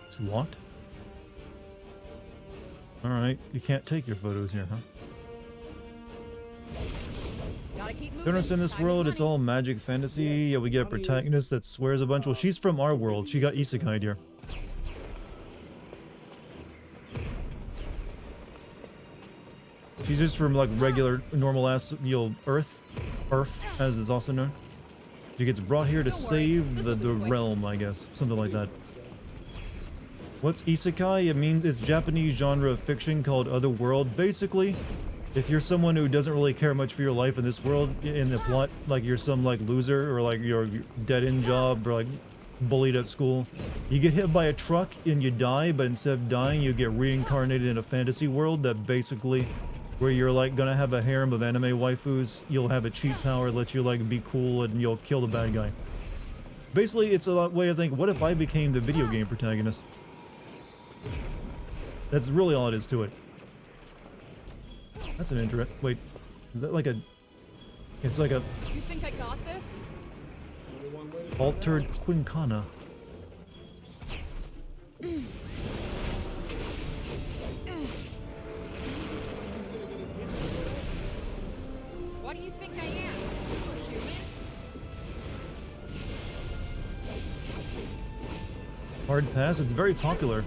It's locked? Alright, you can't take your photos here, huh? Gotta keep moving. Don't understand this Time is world, it's money. all magic fantasy. Yeah, we get a protagonist that swears a bunch. Well, she's from our world. She got isekai'd here. She's just from, like, regular, normal-ass, Earth, as is also known. She gets brought here to Don't worry, save this'll the be quick. realm, I guess. Something like that. What's isekai? It means it's Japanese genre of fiction called otherworld. Basically, if you're someone who doesn't really care much for your life in this world, in the plot, like you're some, like, loser, or, like, your dead-end job, or, like, bullied at school, you get hit by a truck and you die, but instead of dying, you get reincarnated in a fantasy world that basically, where you're, like, gonna have a harem of anime waifus, you'll have a cheat power that lets you, like, be cool, and you'll kill the bad guy. Basically, it's a way of thinking, what if I became the video game protagonist? That's really all it is to it. That's an interest. Wait, is that like a... It's like a You think I got this? Only one way to find altered out. quincana. Hard pass. It's very popular.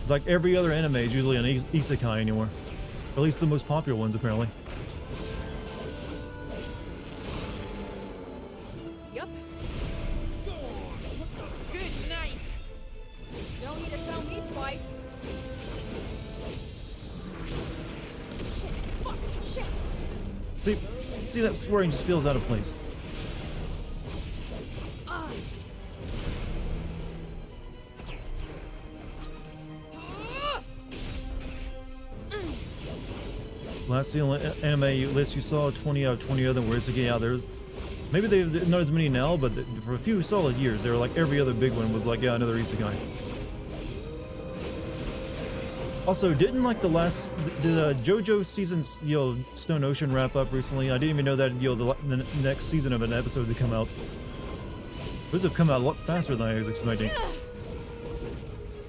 Like every other anime is usually an isekai anymore. Or at least the most popular ones, apparently. Yup. Good night. Don't need to tell me twice. Shit, fuck, shit. See that swearing just feels out of place. Last anime list you saw, 20 out of 20 of them were isekai. Yeah, there's maybe they've not as many now, but for a few solid years, they were like every other big one was like, yeah, another isekai. Also, didn't like the last did JoJo season's Stone Ocean wrap up recently? I didn't even know that the next season of an episode to come out. Those have come out a lot faster than I was expecting.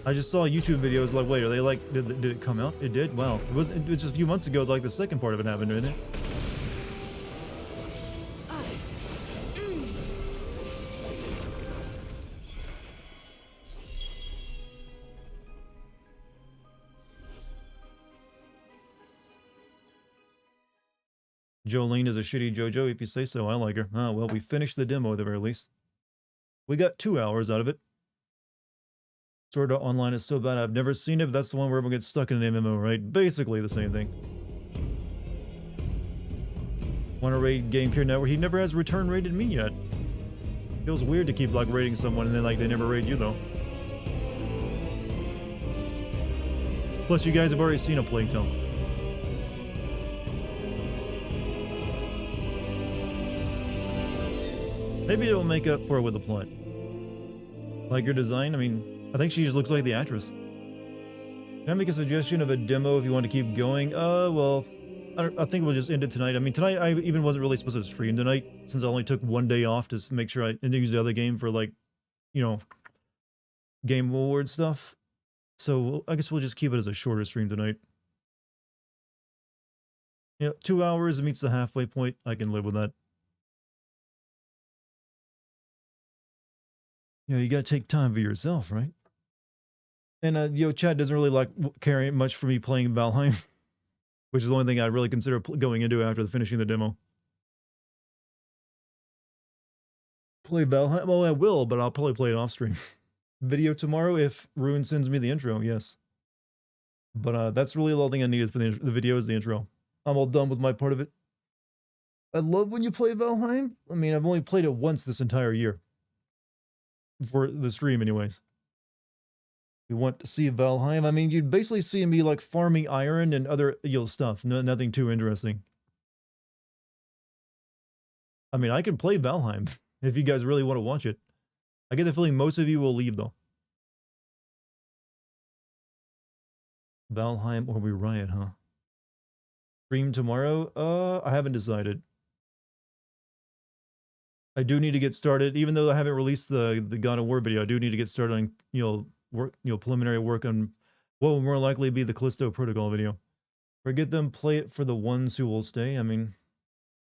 I just saw YouTube videos like, wait, are they like, did it come out? It did? Wow. It was just a few months ago, like the second part of it happened, didn't it? Jolene is a shitty JoJo, if you say so. I like her. Ah, well, we finished the demo at the very least. We got 2 hours out of it. Sword Art Online is so bad I've never seen it, but that's the one where everyone gets stuck in an MMO, right? Basically the same thing. Want to raid Game Care Network? He never has return rated me yet. Feels weird to keep like raiding someone and then like they never raid you though. Plus you guys have already seen a Plague Tale. Maybe it'll make up for it with the plot. Like your design? I mean, I think she just looks like the actress. Can I make a suggestion of a demo if you want to keep going? Well, I think we'll just end it tonight. I mean, tonight I even wasn't really supposed to stream tonight since I only took 1 day off to make sure I didn't use the other game for like, Game Award stuff. So I guess we'll just keep it as a shorter stream tonight. 2 hours meets the halfway point. I can live with that. You gotta take time for yourself, right? And, Chad doesn't really like caring much for me playing Valheim, which is the only thing I really consider going into after finishing the demo. Play Valheim? Well, I will, but I'll probably play it off stream. Video tomorrow if Ruin sends me the intro, yes. But that's really the only thing I needed for the video is the intro. I'm all done with my part of it. I love when you play Valheim. I mean, I've only played it once this entire year. For the stream, anyways. You want to see Valheim? I mean, you'd basically see me like farming iron and other stuff. Nothing too interesting. I mean, I can play Valheim if you guys really want to watch it. I get the feeling most of you will leave though. Valheim or we riot, huh? Stream tomorrow? I haven't decided. I do need to get started, even though I haven't released the God of War video. I do need to get started on work, preliminary work on what will more likely be the Callisto Protocol video. Forget them, play it for the ones who will stay. I mean,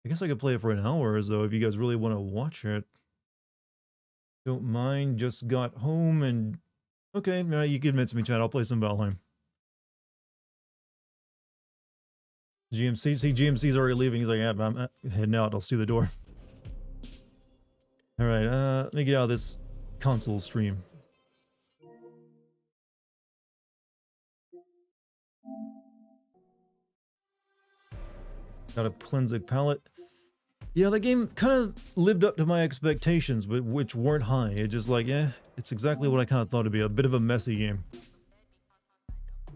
I guess I could play it for an hour or so if you guys really want to watch it. Don't mind. Just got home and okay, you can convince me, Chad. I'll play some Valheim. GMC, see, GMC's already leaving. He's like, yeah, I'm heading out. I'll see the door. All right, let me get out of this console stream. Got a Plensic palette. Yeah, the game kind of lived up to my expectations, but which weren't high. It just like, it's exactly what I kind of thought it'd be. A bit of a messy game.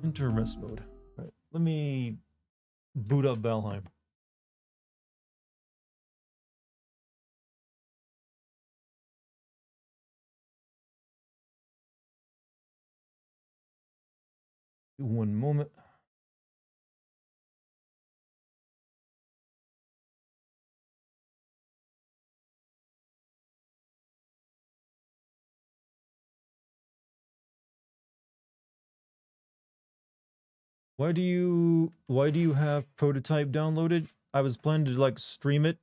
Enter rest mode. All right, let me boot up Valheim. One moment. Why do you have Prototype downloaded? I was planning to like stream it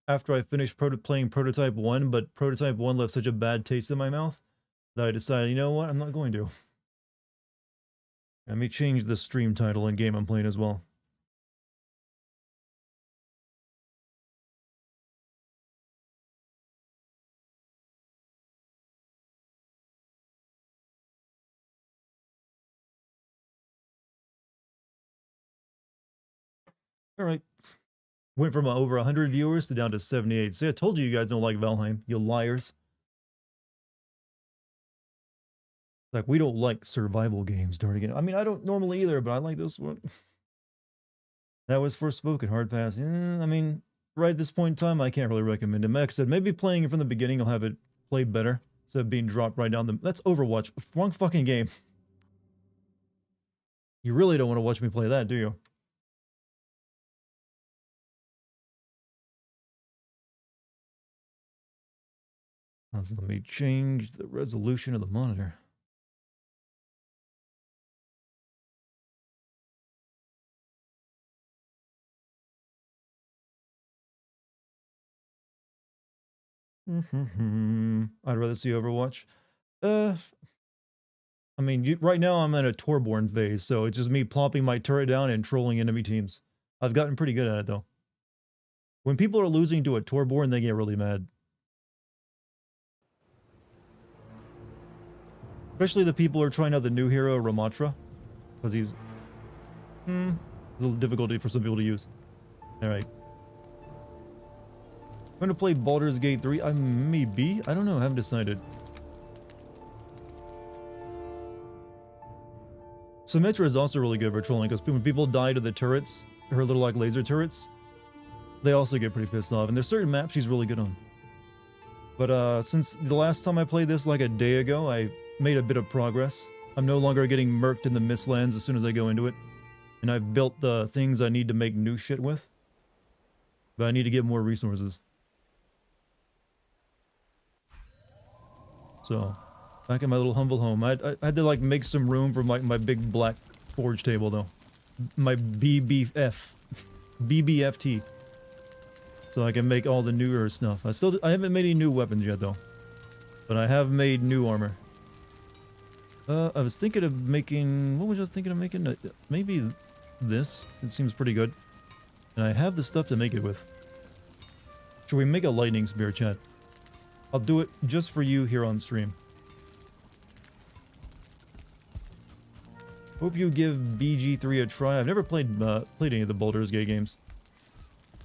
after I finished playing Prototype 1, but Prototype 1 left such a bad taste in my mouth that I decided, you know what, I'm not going to. Let me change the stream title and game I'm playing as well. All right. Went from over 100 viewers to down to 78. See, I told you guys don't like Valheim, you liars. Like, we don't like survival games, Dartigan. I mean, I don't normally either, but I like this one. That was Forspoken, hard pass. I mean, right at this point in time, I can't really recommend it. Like I said, maybe playing it from the beginning will have it play better instead of being dropped right down the... That's Overwatch. Wrong fucking game. You really don't want to watch me play that, do you? So let me change the resolution of the monitor. I'd rather see Overwatch. I mean, right now I'm in a Tourborn phase, so it's just me plopping my turret down and trolling enemy teams. I've gotten pretty good at it, though. When people are losing to a Tourborn, they get really mad. Especially the people who are trying out the new hero, Ramatra. Because he's... a little difficulty for some people to use. Alright. I'm going to play Baldur's Gate 3. Maybe? I don't know, I haven't decided. Symmetra is also really good for trolling, because when people die to the turrets, her little like laser turrets, they also get pretty pissed off. And there's certain maps she's really good on. But since the last time I played this like a day ago, I made a bit of progress. I'm no longer getting murked in the Mistlands as soon as I go into it. And I've built the things I need to make new shit with. But I need to get more resources. So, back in my little humble home. I had to like make some room for my big black forge table though. My BBFT. So I can make all the newer stuff. I haven't made any new weapons yet though. But I have made new armor. I was thinking of making... What was I thinking of making? Maybe this. It seems pretty good. And I have the stuff to make it with. Should we make a lightning spear, chat? I'll do it just for you here on stream. Hope you give BG3 a try. I've never played any of the Baldur's Gate games.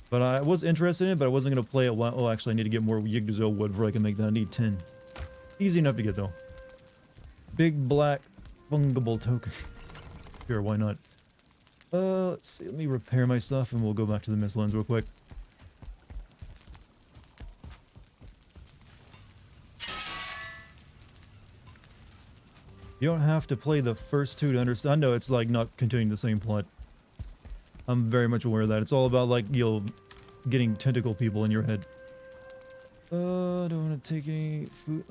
But I was interested in it, but I wasn't going to play it while... Oh, actually, I need to get more Yggdrasil wood before I can make that. I need 10. Easy enough to get, though. Big black fungible token. Sure, why not? Let's see. Let me repair my stuff, and we'll go back to the Mistlands real quick. You don't have to play the first two to understand. I know it's like not continuing the same plot. I'm very much aware of that. It's all about like, getting tentacle people in your head. Don't want to take any food.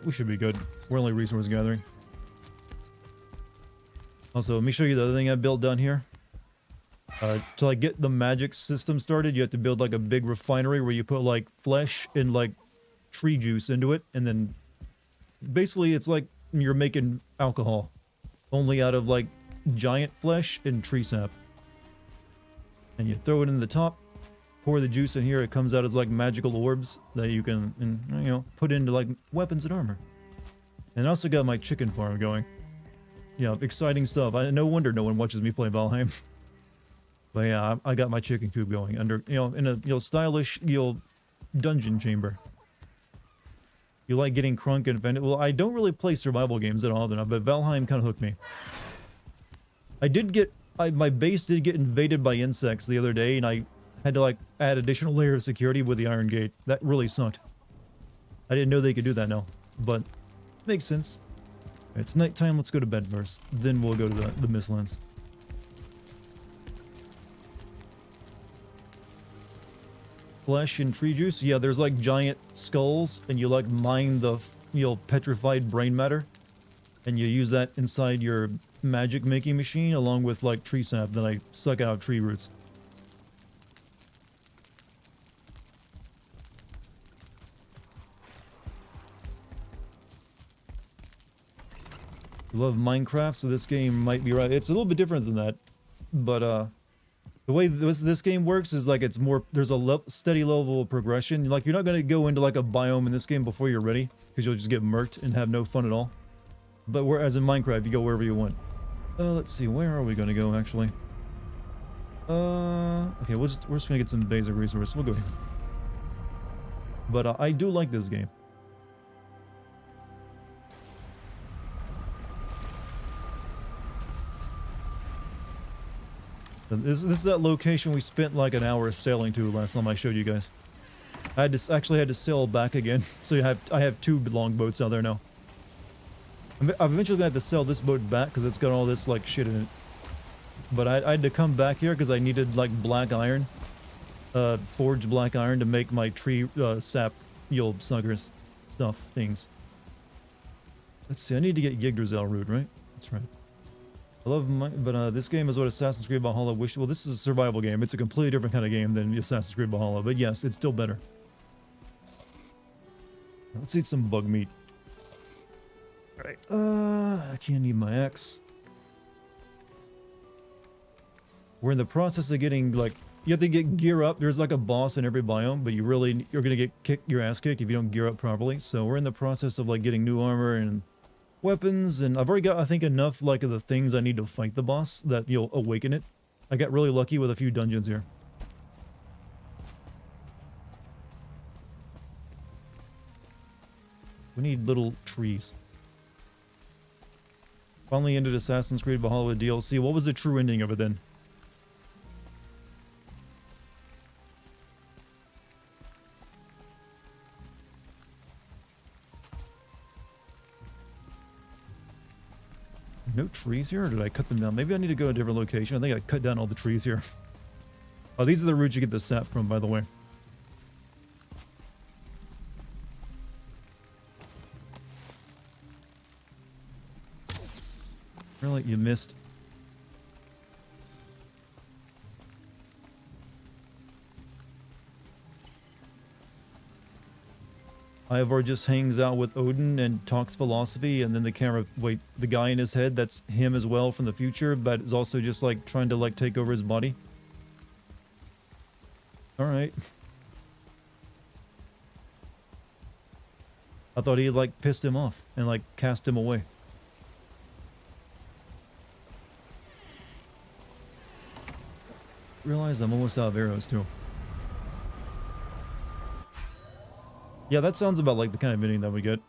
We should be good. We're only resource gathering. Also, let me show you the other thing I built down here. To like get the magic system started, you have to build like a big refinery where you put like flesh and like tree juice into it, and then basically it's like you're making alcohol, only out of like giant flesh and tree sap. And you throw it in the top, pour the juice in here, it comes out as like magical orbs that you can, put into like weapons and armor. And I also got my chicken farm going. Yeah, exciting stuff. No wonder no one watches me play Valheim. But yeah, I got my chicken coop going under, in a stylish, dungeon chamber. You like getting crunk and offended? Well, I don't really play survival games at all, but Valheim kind of hooked me. I did get... my base did get invaded by insects the other day, and I had to, like, add additional layer of security with the Iron Gate. That really sucked. I didn't know they could do that now, but makes sense. It's nighttime, let's go to bed first. Then we'll go to the Mistlands. Flesh and tree juice? Yeah, there's like giant skulls, and you like mine the, petrified brain matter. And you use that inside your magic making machine along with like tree sap that I suck out of tree roots. I love Minecraft, so this game might be right. It's a little bit different than that, but the way this game works is like it's more. There's a steady level of progression. Like you're not gonna go into like a biome in this game before you're ready, because you'll just get murked and have no fun at all. But whereas in Minecraft, you go wherever you want. Let's see, where are we gonna go actually? Okay, we're just gonna get some basic resources. We'll go here. But I do like this game. This is that location we spent like an hour sailing to last time I showed you guys. I actually had to sail back again, so I have two longboats out there now. I'm eventually gonna have to sell this boat back because it's got all this like shit in it. But I had to come back here because I needed like black iron, forged black iron to make my tree sap yield suckers stuff things. Let's see, I need to get Yggdrasil root, right? That's right. I love but this game is what Assassin's Creed Valhalla wish. Well, this is a survival game. It's a completely different kind of game than Assassin's Creed Valhalla, but yes, it's still better. Let's eat some bug meat. Alright, I can't need my axe. We're in the process of getting, like, you have to get gear up. There's like a boss in every biome, but you're gonna get your ass kicked if you don't gear up properly. So we're in the process of like getting new armor and weapons, and I've already got, I think, enough like of the things I need to fight the boss that you'll awaken it. I got really lucky with a few dungeons here. We need little trees. Finally ended Assassin's Creed Valhalla with DLC. What was the true ending of it then? No trees here, or did I cut them down? Maybe I need to go to a different location. I think I cut down all the trees here. Oh, these are the roots you get the sap from, by the way. Really? You missed? Ivar just hangs out with Odin and talks philosophy, and then the camera, wait, the guy in his head, that's him as well from the future, but is also just like trying to like take over his body. Alright. I thought he like pissed him off and like cast him away. Realize I'm almost out of arrows too. Yeah, that sounds about like the kind of ending that we get.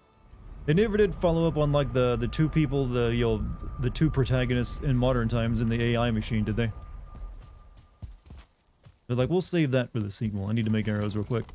They never did follow up on like the two people, the two protagonists in modern times in the AI machine, did they? They're like, we'll save that for the sequel. I need to make arrows real quick.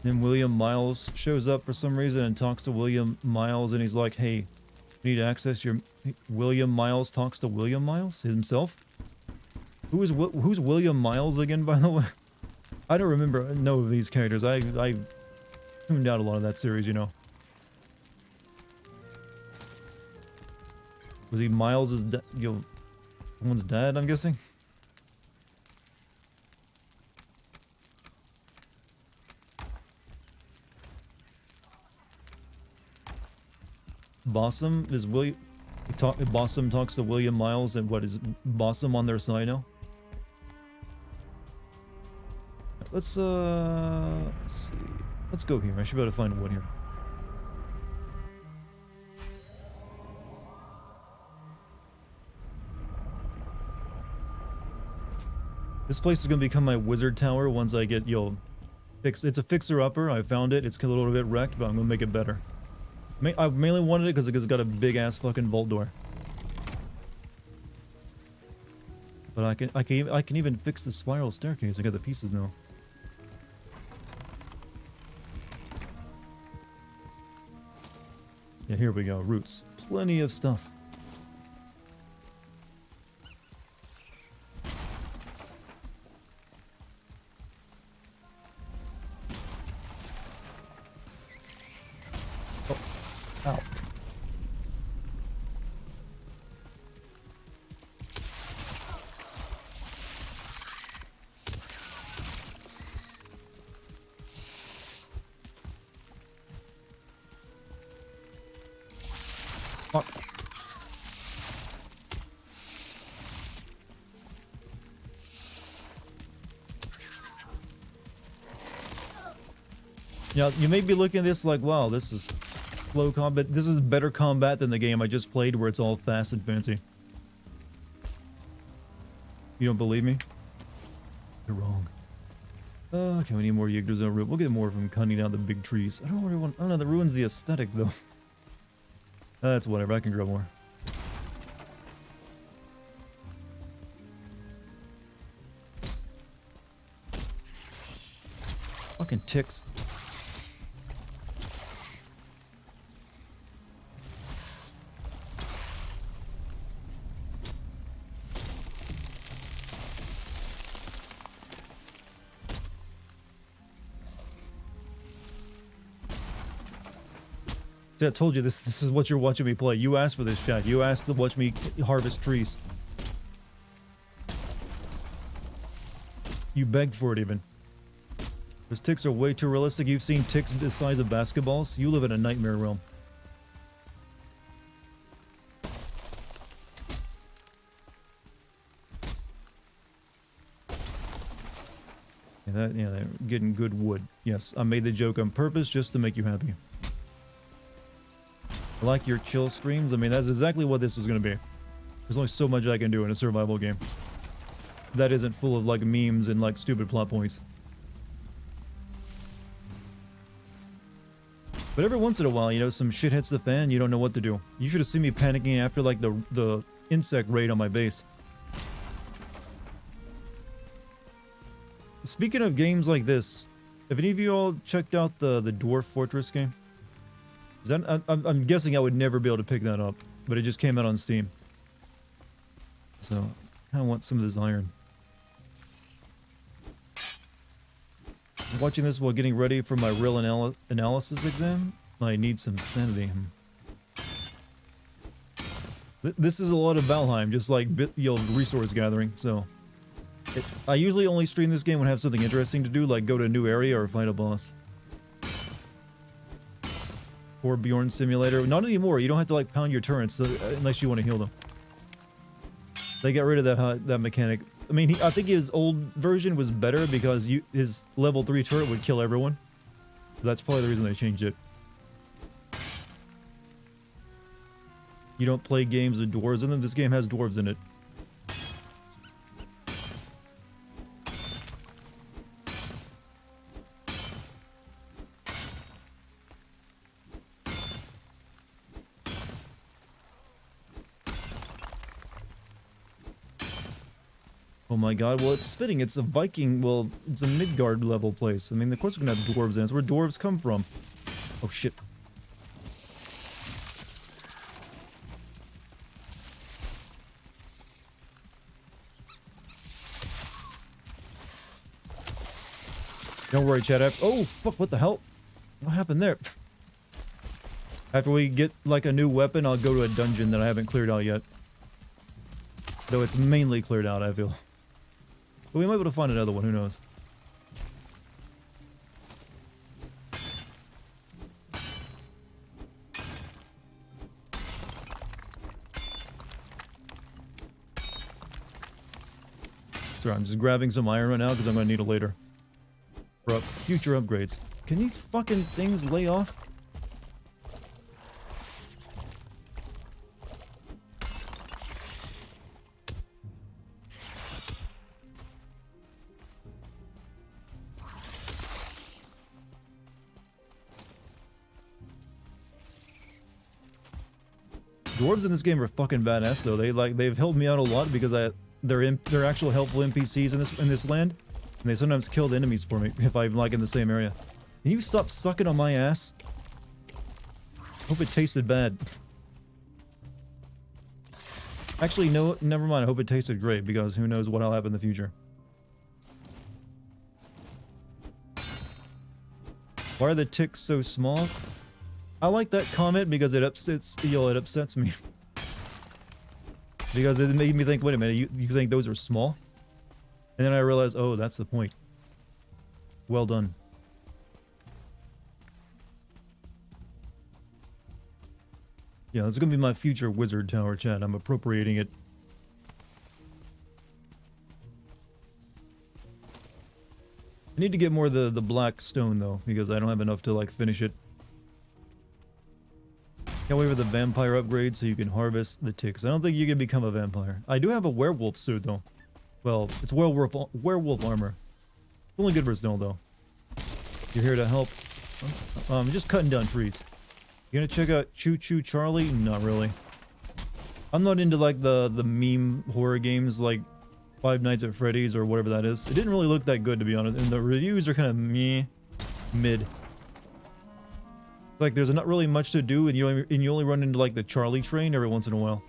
Then William Miles shows up for some reason and talks to William Miles, and he's like, hey, you need to access your... William Miles talks to William Miles himself? Who's William Miles again, by the way? I don't know of these characters. I tuned out a lot of that series, you know. Was he Miles' someone's dad, I'm guessing? Bossum is Bossum talks to William Miles, and what is Bossum on their side now? Let's see. Let's go here. I should be able to find one here. This place is gonna become my wizard tower once I get it's a fixer-upper. I found it. It's a little bit wrecked, but I'm gonna make it better. I mainly wanted it because it's got a big-ass fucking vault door. But I can even fix the spiral staircase. I got the pieces now. Yeah, here we go. Roots. Plenty of stuff. Ow. Fuck. Yeah, you may be looking at this like, wow, this is slow combat. This is better combat than the game I just played where it's all fast and fancy. You don't believe me? You're wrong. Okay, we need more Yggdrasil root. We'll get more from cutting down the big trees. I don't really want... Oh no, that ruins the aesthetic though. That's whatever, I can grow more. Fucking ticks. See, I told you this is what you're watching me play. You asked for this, chat. You asked to watch me harvest trees. You begged for it even. Those ticks are way too realistic. You've seen ticks the size of basketballs. You live in a nightmare realm. Yeah, they're getting good wood. Yes, I made the joke on purpose just to make you happy. I like your chill streams. I mean, that's exactly what this was going to be. There's only so much I can do in a survival game that isn't full of like memes and like stupid plot points. But every once in a while, you know, some shit hits the fan, you don't know what to do. You should have seen me panicking after like the insect raid on my base. Speaking of games like this, have any of you all checked out the Dwarf Fortress game? Is that, I'm guessing I would never be able to pick that up, but it just came out on Steam. So, I kind of want some of this iron. I'm watching this while getting ready for my real analysis exam. I need some sanity. This is a lot of Valheim, just like resource gathering, so... I usually only stream this game when I have something interesting to do, like go to a new area or fight a boss. Or Bjorn Simulator. Not anymore, you don't have to like pound your turrets unless you want to heal them. They got rid of that mechanic. I mean, I think his old version was better because his level 3 turret would kill everyone. That's probably the reason they changed it. You don't play games with dwarves in them? This game has dwarves in it. Oh my god, well it's fitting, it's a Viking, well, it's a Midgard level place. I mean, of course we're gonna have dwarves in it. It's where dwarves come from. Oh shit. Don't worry, chat. Oh, fuck, what the hell? What happened there? After we get, like, a new weapon, I'll go to a dungeon that I haven't cleared out yet. Though it's mainly cleared out, I feel. But we might be able to find another one, who knows. Sorry, I'm just grabbing some iron right now because I'm going to need it later. For future upgrades. Can these fucking things lay off? Dwarves in this game are fucking badass though. They've helped me out a lot because they're actual helpful NPCs in this land, and they sometimes kill the enemies for me if I'm like in the same area. Can you stop sucking on my ass? Hope it tasted bad. Actually, no, never mind. I hope it tasted great because who knows what'll happen in the future. Why are the ticks so small? I like that comment because it upsets, it upsets me. Because it made me think, wait a minute, you think those are small? And then I realized, oh, that's the point. Well done. Yeah, this is gonna be my future wizard tower, chat. I'm appropriating it. I need to get more of the black stone, though, because I don't have enough to, like, finish it. Can't wait for the vampire upgrade so you can harvest the ticks. I don't think you can become a vampire. I do have a werewolf suit, though. Well, it's werewolf armor. Only good for snow, though. You're here to help. Just cutting down trees. You gonna check out Choo Choo Charlie? Not really. I'm not into, like, the meme horror games, like Five Nights at Freddy's or whatever that is. It didn't really look that good, to be honest, and the reviews are kind of mid. Like, there's not really much to do, and you only run into, like, the Charlie train every once in a while.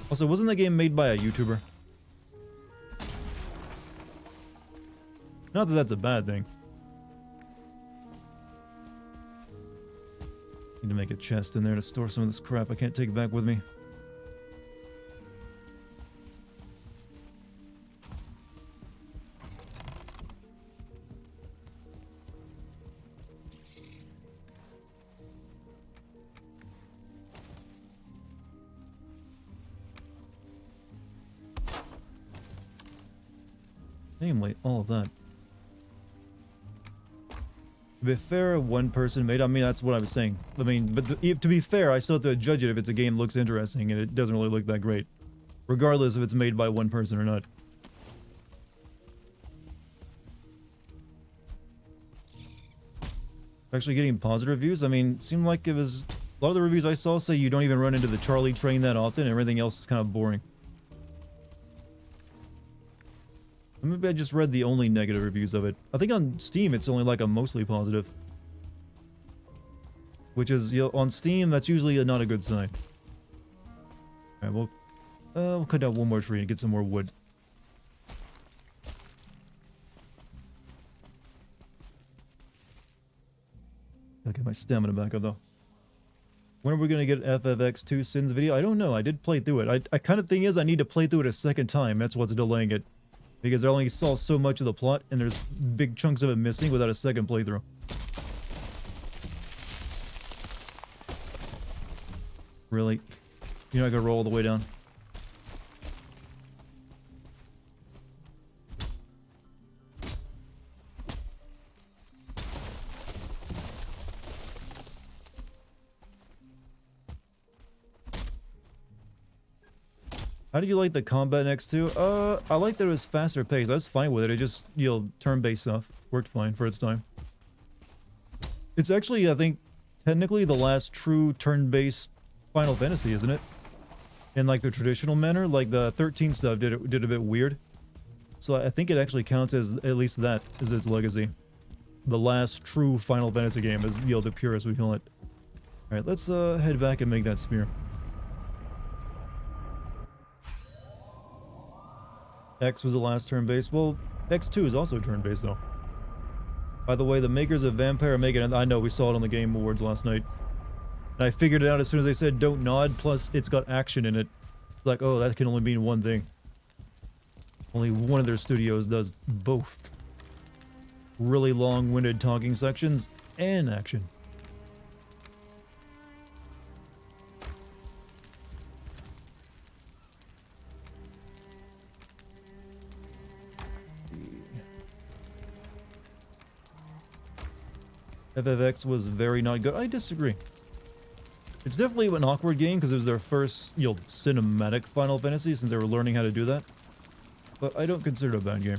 Also, wasn't that game made by a YouTuber? Not that that's a bad thing. Need to make a chest in there to store some of this crap I can't take it back with me. Namely, all of that. To be fair, one person made. I mean, that's what I was saying. I mean, but to be fair, I still have to judge it if it's a game that looks interesting, and it doesn't really look that great. Regardless if it's made by one person or not. Actually getting positive reviews? I mean, it seemed like it was... A lot of the reviews I saw say you don't even run into the Charlie train that often, and everything else is kind of boring. Maybe I just read the only negative reviews of it. I think on Steam it's only like a mostly positive. Which is, you know, on Steam, that's usually not a good sign. Alright, we'll cut down one more tree and get some more wood. I'll get my stamina back up though. When are we gonna get FFX2 Sins video? I don't know, I did play through it. I kind of thing is I need to play through it a second time, that's what's delaying it. Because I only saw so much of the plot, and there's big chunks of it missing without a second playthrough. Really? You're not gonna roll all the way down? How did you like the combat next to? I like that it was faster paced. I was fine with it. It just, you know, turn-based stuff. Worked fine for its time. It's actually, I think, technically the last true turn-based Final Fantasy, isn't it? In, like, the traditional manner. Like, the 13 stuff did a bit weird. So I think it actually counts as, at least that is its legacy. The last true Final Fantasy game, as, you know, the purest we call it. Alright, let's head back and make that spear. X was the last turn-based. Well, X2 is also turn-based, though. By the way, the makers of Vampire are making it. I know, we saw it on the Game Awards last night. And I figured it out as soon as they said don't nod, plus it's got action in it. It's like, oh, that can only mean one thing. Only one of their studios does both. Really long-winded talking sections and action. FFX was very not good. I disagree. It's definitely an awkward game because it was their first, you know, cinematic Final Fantasy since they were learning how to do that. But I don't consider it a bad game.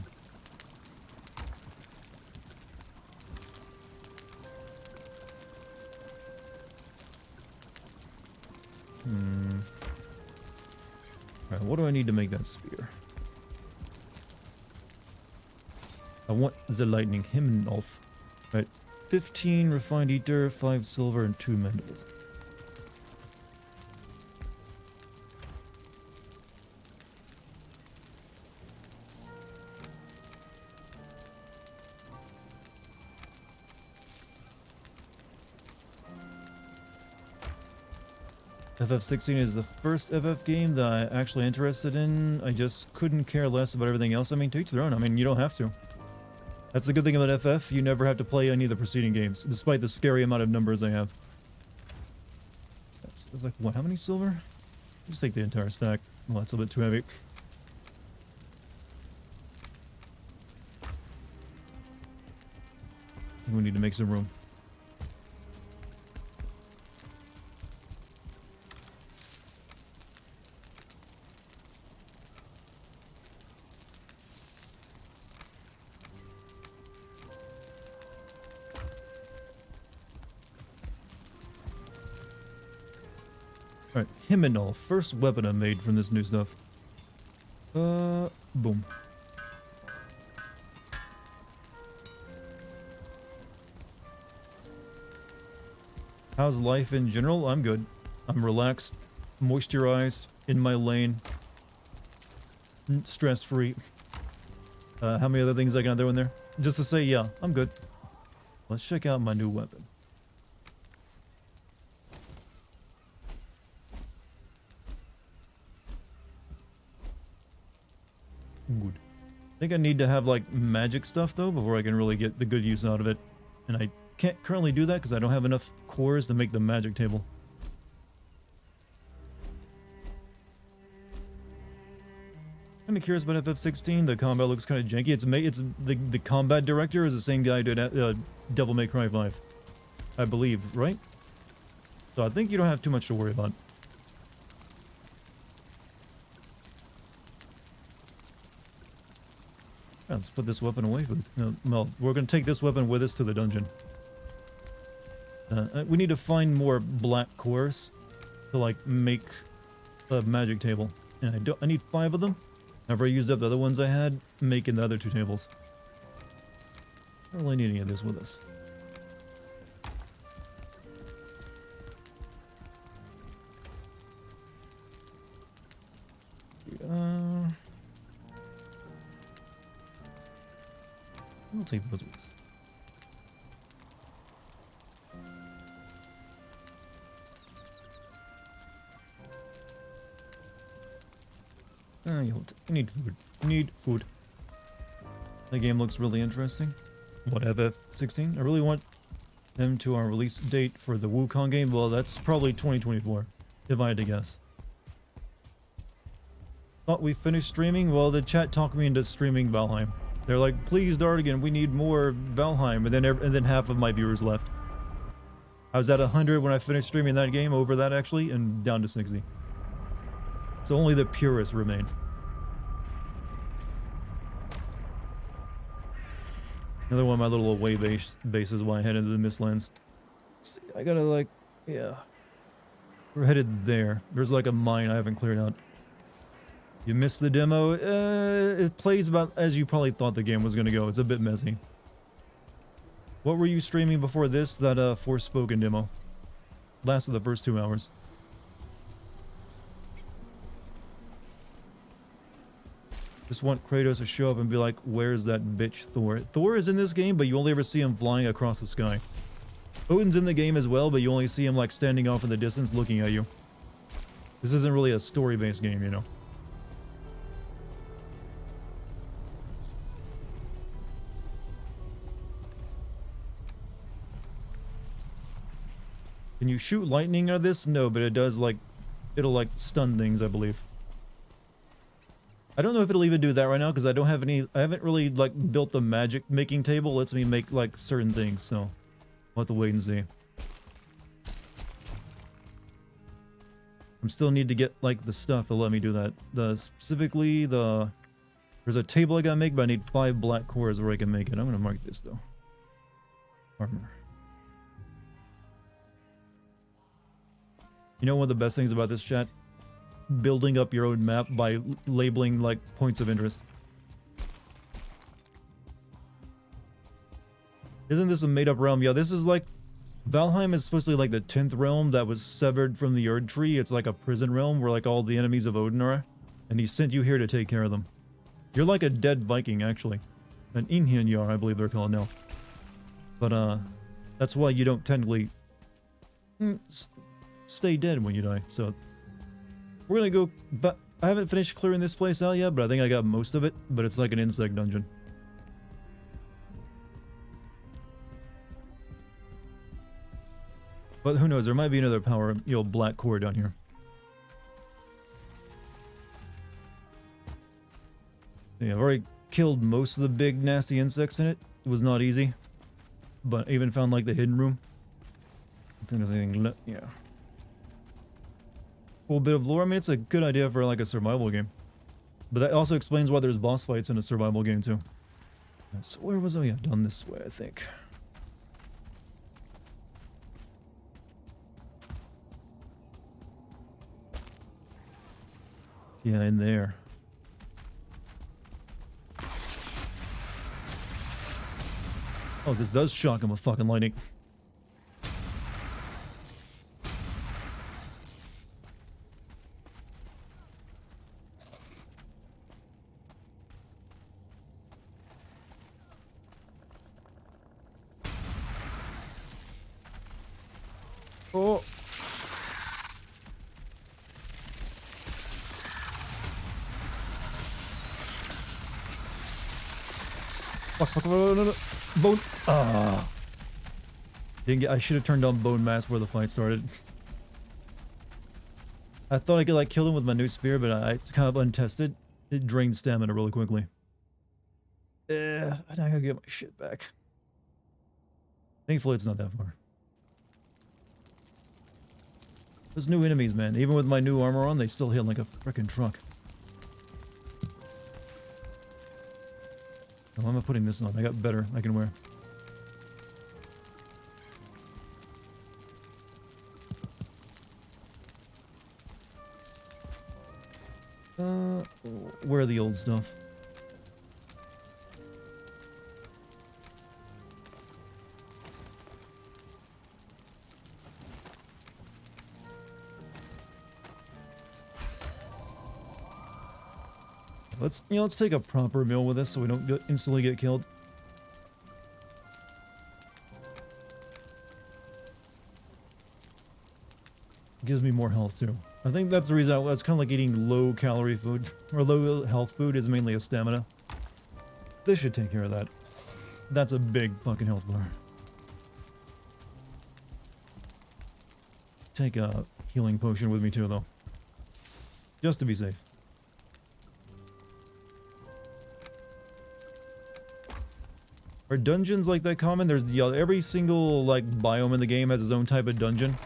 Alright, what do I need to make that spear? I want the lightning hymnal. Right. 15 refined ether, 5 silver, and 2 mandibles. FF16 is the first FF game that I'm actually interested in. I just couldn't care less about everything else. I mean, to each their own. I mean, you don't have to. That's the good thing about FF. You never have to play any of the preceding games, despite the scary amount of numbers they have. That's like, what, how many silver? Just take the entire stack. Well, that's a bit too heavy. We need to make some room. Alright, Hymenol. First weapon I made from this new stuff. Boom. How's life in general? I'm good. I'm relaxed, moisturized, in my lane, stress-free. How many other things I got there in there? Just to say, yeah, I'm good. Let's check out my new weapon. Good. I think I need to have like magic stuff though before I can really get the good use out of it. And I can't currently do that because I don't have enough cores to make the magic table. Kind of curious about FF16. The combat looks kind of janky. It's the combat director is the same guy who did Devil May Cry 5, I believe, right? So I think you don't have too much to worry about. Yeah, let's put this weapon away. Well, we're going to take this weapon with us to the dungeon. We need to find more black cores to like make a magic table. And I need 5 of them. After I used up the other ones I had, making the other 2 tables. I don't really need any of this with us. I'll take those with us. You need food. You need food. The game looks really interesting. What, FF16? I really want them to our release date for the Wukong game. Well, that's probably 2024, if I had to guess. Thought we finished streaming? Well, the chat talked me into streaming Valheim. They're like, please, Dartigan, we need more Valheim. And then half of my viewers left. I was at 100 when I finished streaming that game, over that actually, and down to 60. So only the purists remain. Another one of my little away bases while I head into the Mistlands. See, I gotta like, yeah. We're headed there. There's like a mine I haven't cleared out. You missed the demo? It plays about as you probably thought the game was gonna go. It's a bit messy. What were you streaming before this? That Forspoken demo. Lasted the first 2 hours. Just want Kratos to show up and be like, where's that bitch Thor? Thor is in this game, but you only ever see him flying across the sky. Odin's in the game as well, but you only see him like standing off in the distance looking at you. This isn't really a story-based game, you know. Can you shoot lightning out of this? No, but it does like, it'll like stun things, I believe. I don't know if it'll even do that right now because I don't have any. I haven't really like built the magic making table. Lets me make like certain things, so we'll have to wait and see. I still need to get like the stuff to let me do that. Specifically there's a table I gotta make, but I need 5 black cores where I can make it. I'm gonna mark this though. Armor. You know one of the best things about this chat? Building up your own map by labeling like points of interest. Isn't this a made-up realm? Yeah, this is like Valheim is supposed to be like the 10th realm that was severed from the Erd Tree. It's like a prison realm where like all the enemies of Odin are, and he sent you here to take care of them. You're like a dead Viking actually, an Inhjorn, I believe they're called now. But that's why you don't technically stay dead when you die. So we're gonna go, but I haven't finished clearing this place out yet, but I think I got most of it, but it's like an insect dungeon. But who knows, there might be another power, black core down here. Yeah, I've already killed most of the big nasty insects in it. It was not easy. But I even found like the hidden room. Yeah. Full bit of lore. I mean, it's a good idea for like a survival game. But that also explains why there's boss fights in a survival game too. So where was I? Yeah, done this way, I think. Yeah, in there. Oh, this does shock him with fucking lightning. Oh. Fuck, no. Bone. Ah. Didn't get. I should have turned on bone mass before the fight started. I thought I could like kill him with my new spear, but it's kind of untested. It drains stamina really quickly. I gotta get my shit back. Thankfully, it's not that far. Those new enemies, man. Even with my new armor on, they still hit like a freaking truck. Why am I putting this on? I got better I can wear. Where are the old stuff? Let's take a proper meal with this so we don't instantly get killed. Gives me more health too. I think that's the reason it's kind of like eating low calorie food or low health food is mainly a stamina. This should take care of that. That's a big fucking health bar. Take a healing potion with me too though. Just to be safe. Are dungeons like that common? There's every single like biome in the game has its own type of dungeon.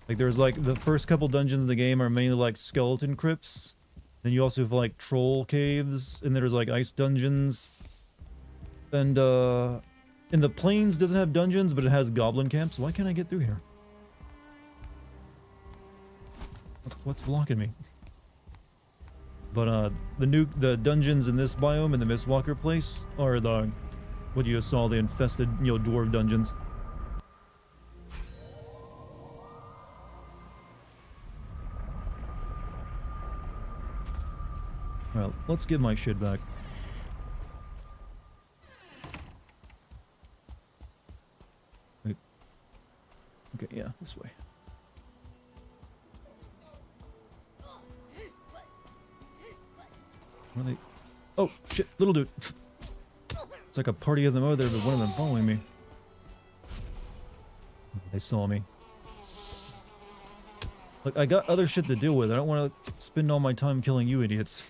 Like there's like the first couple dungeons in the game are mainly like skeleton crypts. Then you also have like troll caves, and there's like ice dungeons. And in the plains doesn't have dungeons, but it has goblin camps. Why can't I get through here? What's blocking me? But the dungeons in this biome in the Mistwalker place are the what you saw, the infested, dwarf dungeons. Well, let's get my shit back. Wait. Okay, yeah, this way. Where are they? Oh, shit, little dude. It's like a party of them over there, but one of them following me. They saw me. Look, I got other shit to deal with. I don't want to spend all my time killing you idiots.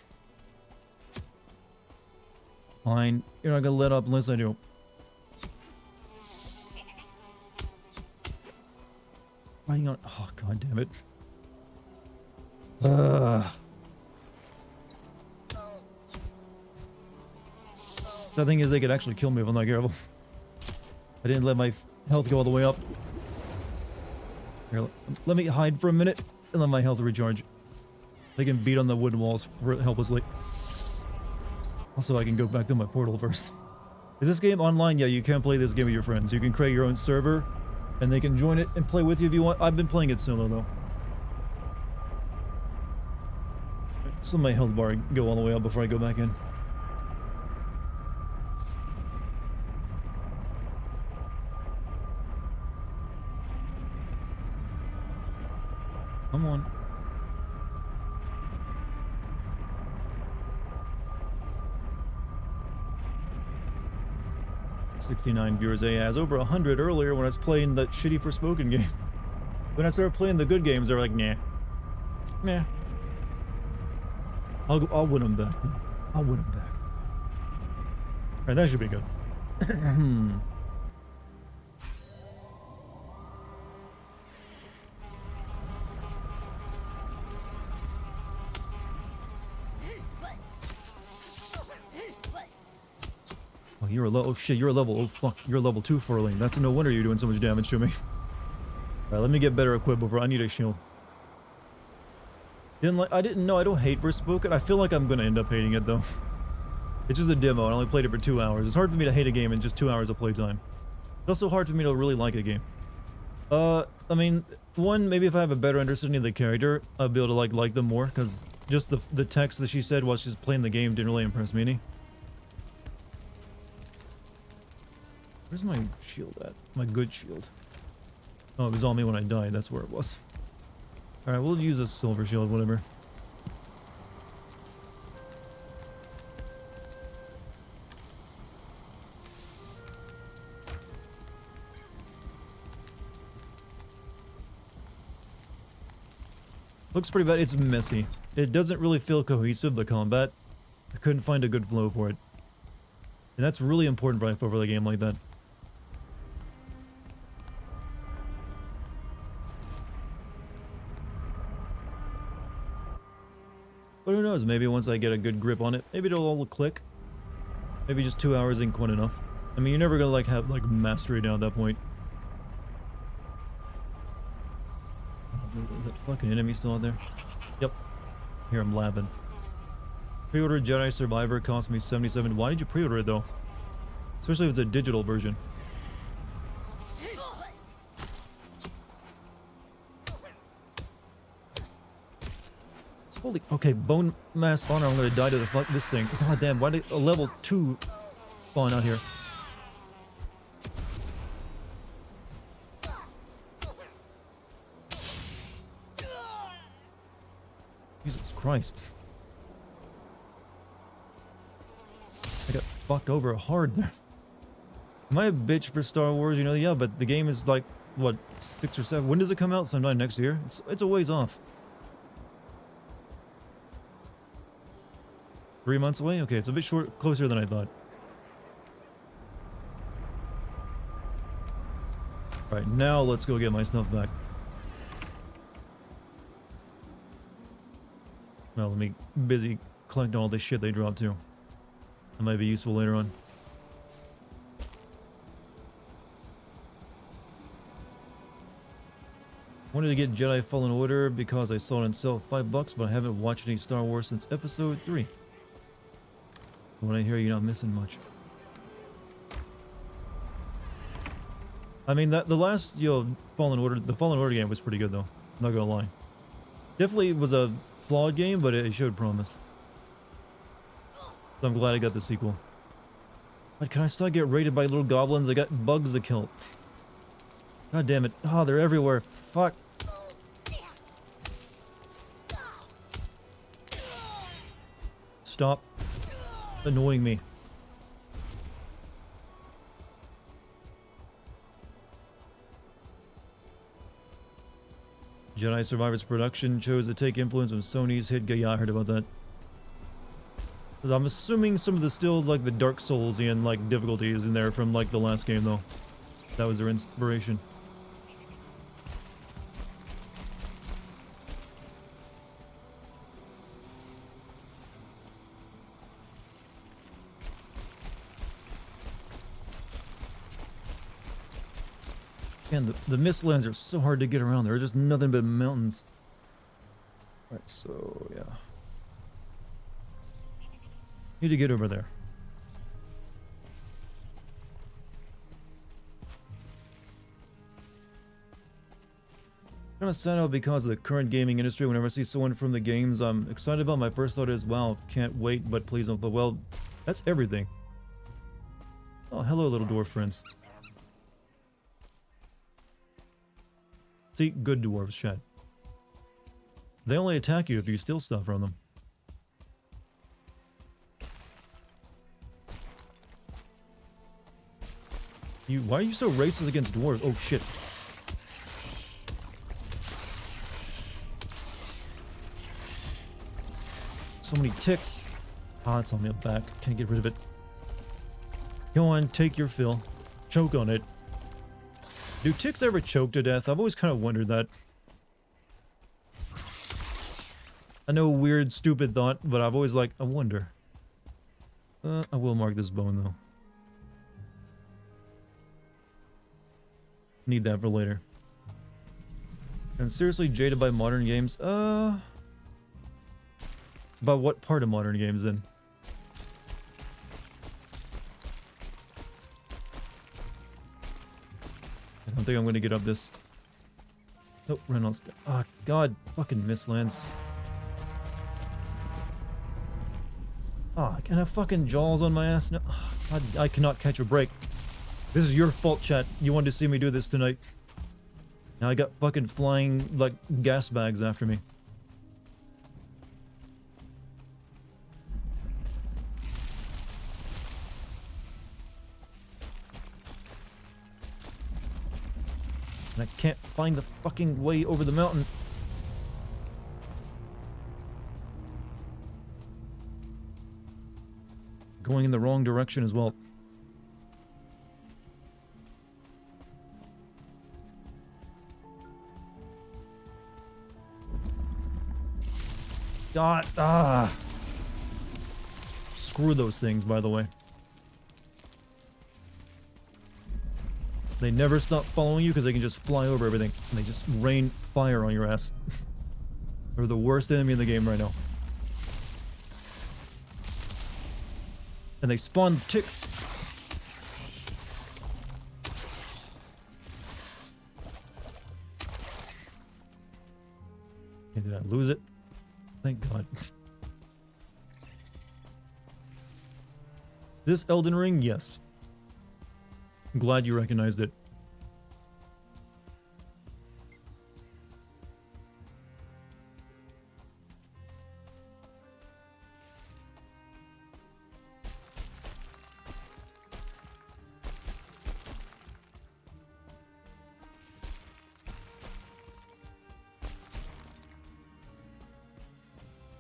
Fine. You're not gonna let up unless I do. Riding on. Oh, god damn it. Sad thing is, they could actually kill me if I'm not careful. I didn't let my health go all the way up. Here, let me hide for a minute and let my health recharge. They can beat on the wooden walls helplessly. Also, I can go back to my portal first. Is this game online? Yeah, you can play this game with your friends. You can create your own server, and they can join it and play with you if you want. I've been playing it solo, though. So my health bar go all the way up before I go back in. Come on. $69 viewers. Yeah, I was over 100 earlier when I was playing that shitty Forspoken game. When I started playing the good games, they were like, nah. Nah. I'll win them back. I'll win them back. Alright, that should be good. Oh, you're a level. Oh shit, you're a level. Oh fuck, you're a level 2 furling. That's no wonder you're doing so much damage to me. Alright, let me get better equipped before I need a shield. I didn't know. I don't hate Forspoken. I feel like I'm gonna end up hating it though. It's just a demo, and I only played it for 2 hours. It's hard for me to hate a game in just 2 hours of playtime. It's also hard for me to really like a game. I mean, one, maybe if I have a better understanding of the character, I'll be able to like them more, because just the text that she said while she's playing the game didn't really impress me any. Where's my shield at? My good shield. Oh, it was on me when I died. That's where it was. Alright, we'll use a silver shield, whatever. Looks pretty bad. It's messy. It doesn't really feel cohesive, the combat. I couldn't find a good flow for it. And that's really important for a game like that. But who knows, maybe once I get a good grip on it, maybe it'll all click. Maybe just 2 hours ain't quite enough. I mean, you're never gonna have mastery down at that point. Is that fucking enemy still out there? Yep. Here, I'm labbing. Pre-order Jedi Survivor cost me $77. Why did you pre-order it though? Especially if it's a digital version. Holy, okay, bone mass spawner, I'm gonna die to this thing. God damn, why did a level 2 spawn out here? Jesus Christ. I got fucked over hard there. Am I a bitch for Star Wars? You know, yeah, but the game is like, what, 6 or 7? When does it come out? Sometime next year? It's a ways off. 3 months away? Okay, it's a bit closer than I thought. Alright, now let's go get my stuff back. Well, let me busy collecting all this shit they dropped too. That might be useful later on. Wanted to get Jedi Fallen Order because I saw it on sale $5, but I haven't watched any Star Wars since Episode 3. When I hear you're not missing much. I mean, the last, Fallen Order, the Fallen Order game was pretty good though. Not gonna lie. Definitely was a flawed game, but it showed promise. So I'm glad I got the sequel. But can I still get raided by little goblins? I got bugs to kill. God damn it. Oh, they're everywhere. Fuck. Stop annoying me. Jedi Survivor's production chose to take influence from Sony's hit game. Yeah, I heard about that. But I'm assuming some of the still like the Dark Souls-ian like difficulty is in there from like the last game though. That was their inspiration. Man, the Mistlands are so hard to get around. There are just nothing but mountains. Alright, so, yeah. Need to get over there. Kind of sad out because of the current gaming industry. Whenever I see someone from the games I'm excited about, my first thought is, wow, can't wait, but please don't. But, well, that's everything. Oh, hello, little dwarf friends. See, good dwarves, chat. They only attack you if you steal stuff from them. Why are you so racist against dwarves? Oh shit. So many ticks. Ah, it's on my back. Can't get rid of it. Go on, take your fill. Choke on it. Do ticks ever choke to death? I've always kind of wondered that. I know, weird, stupid thought, but I've always I wonder. I will mark this bone, though. Need that for later. And seriously jaded by modern games? By what part of modern games, then? I don't think I'm gonna get up this. Oh, Reynolds. Ah, God. Fucking Mistlands. Ah, can I have fucking jaws on my ass? No, I cannot catch a break. This is your fault, chat. You wanted to see me do this tonight. Now I got fucking flying, gas bags after me. And I can't find the fucking way over the mountain. Going in the wrong direction as well. God, screw those things, by the way. They never stop following you because they can just fly over everything. And they just rain fire on your ass. They're the worst enemy in the game right now. And they spawn ticks. Okay, did I lose it? Thank God. This Elden Ring? Yes. I'm glad you recognized it.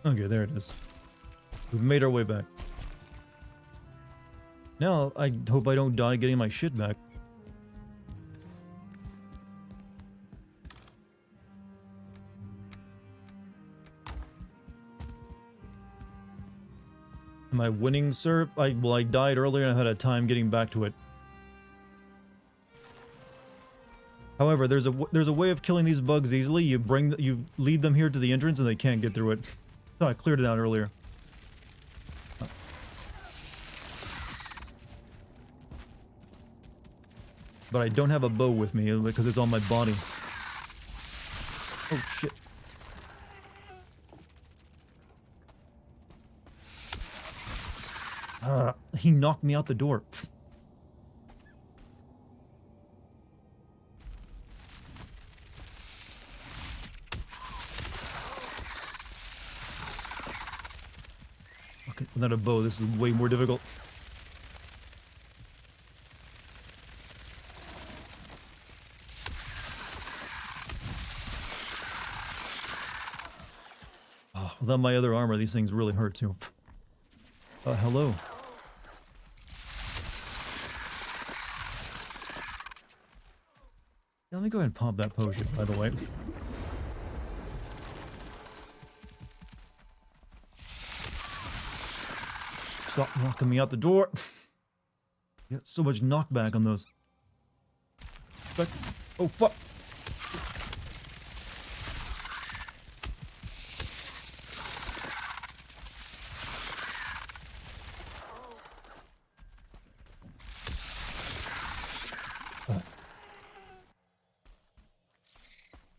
Okay, there it is. We've made our way back. Now, I hope I don't die getting my shit back. Am I winning, sir? I died earlier and I had a time getting back to it. However, there's a way of killing these bugs easily. You lead them here to the entrance and they can't get through it. Oh, I cleared it out earlier. But I don't have a bow with me because it's on my body. Oh shit. He knocked me out the door. Okay, without a bow, this is way more difficult. Oh, without my other armor, these things really hurt too. Hello. Yeah, let me go ahead and pop that potion, by the way. Stop knocking me out the door. You got so much knockback on those. But, oh fuck.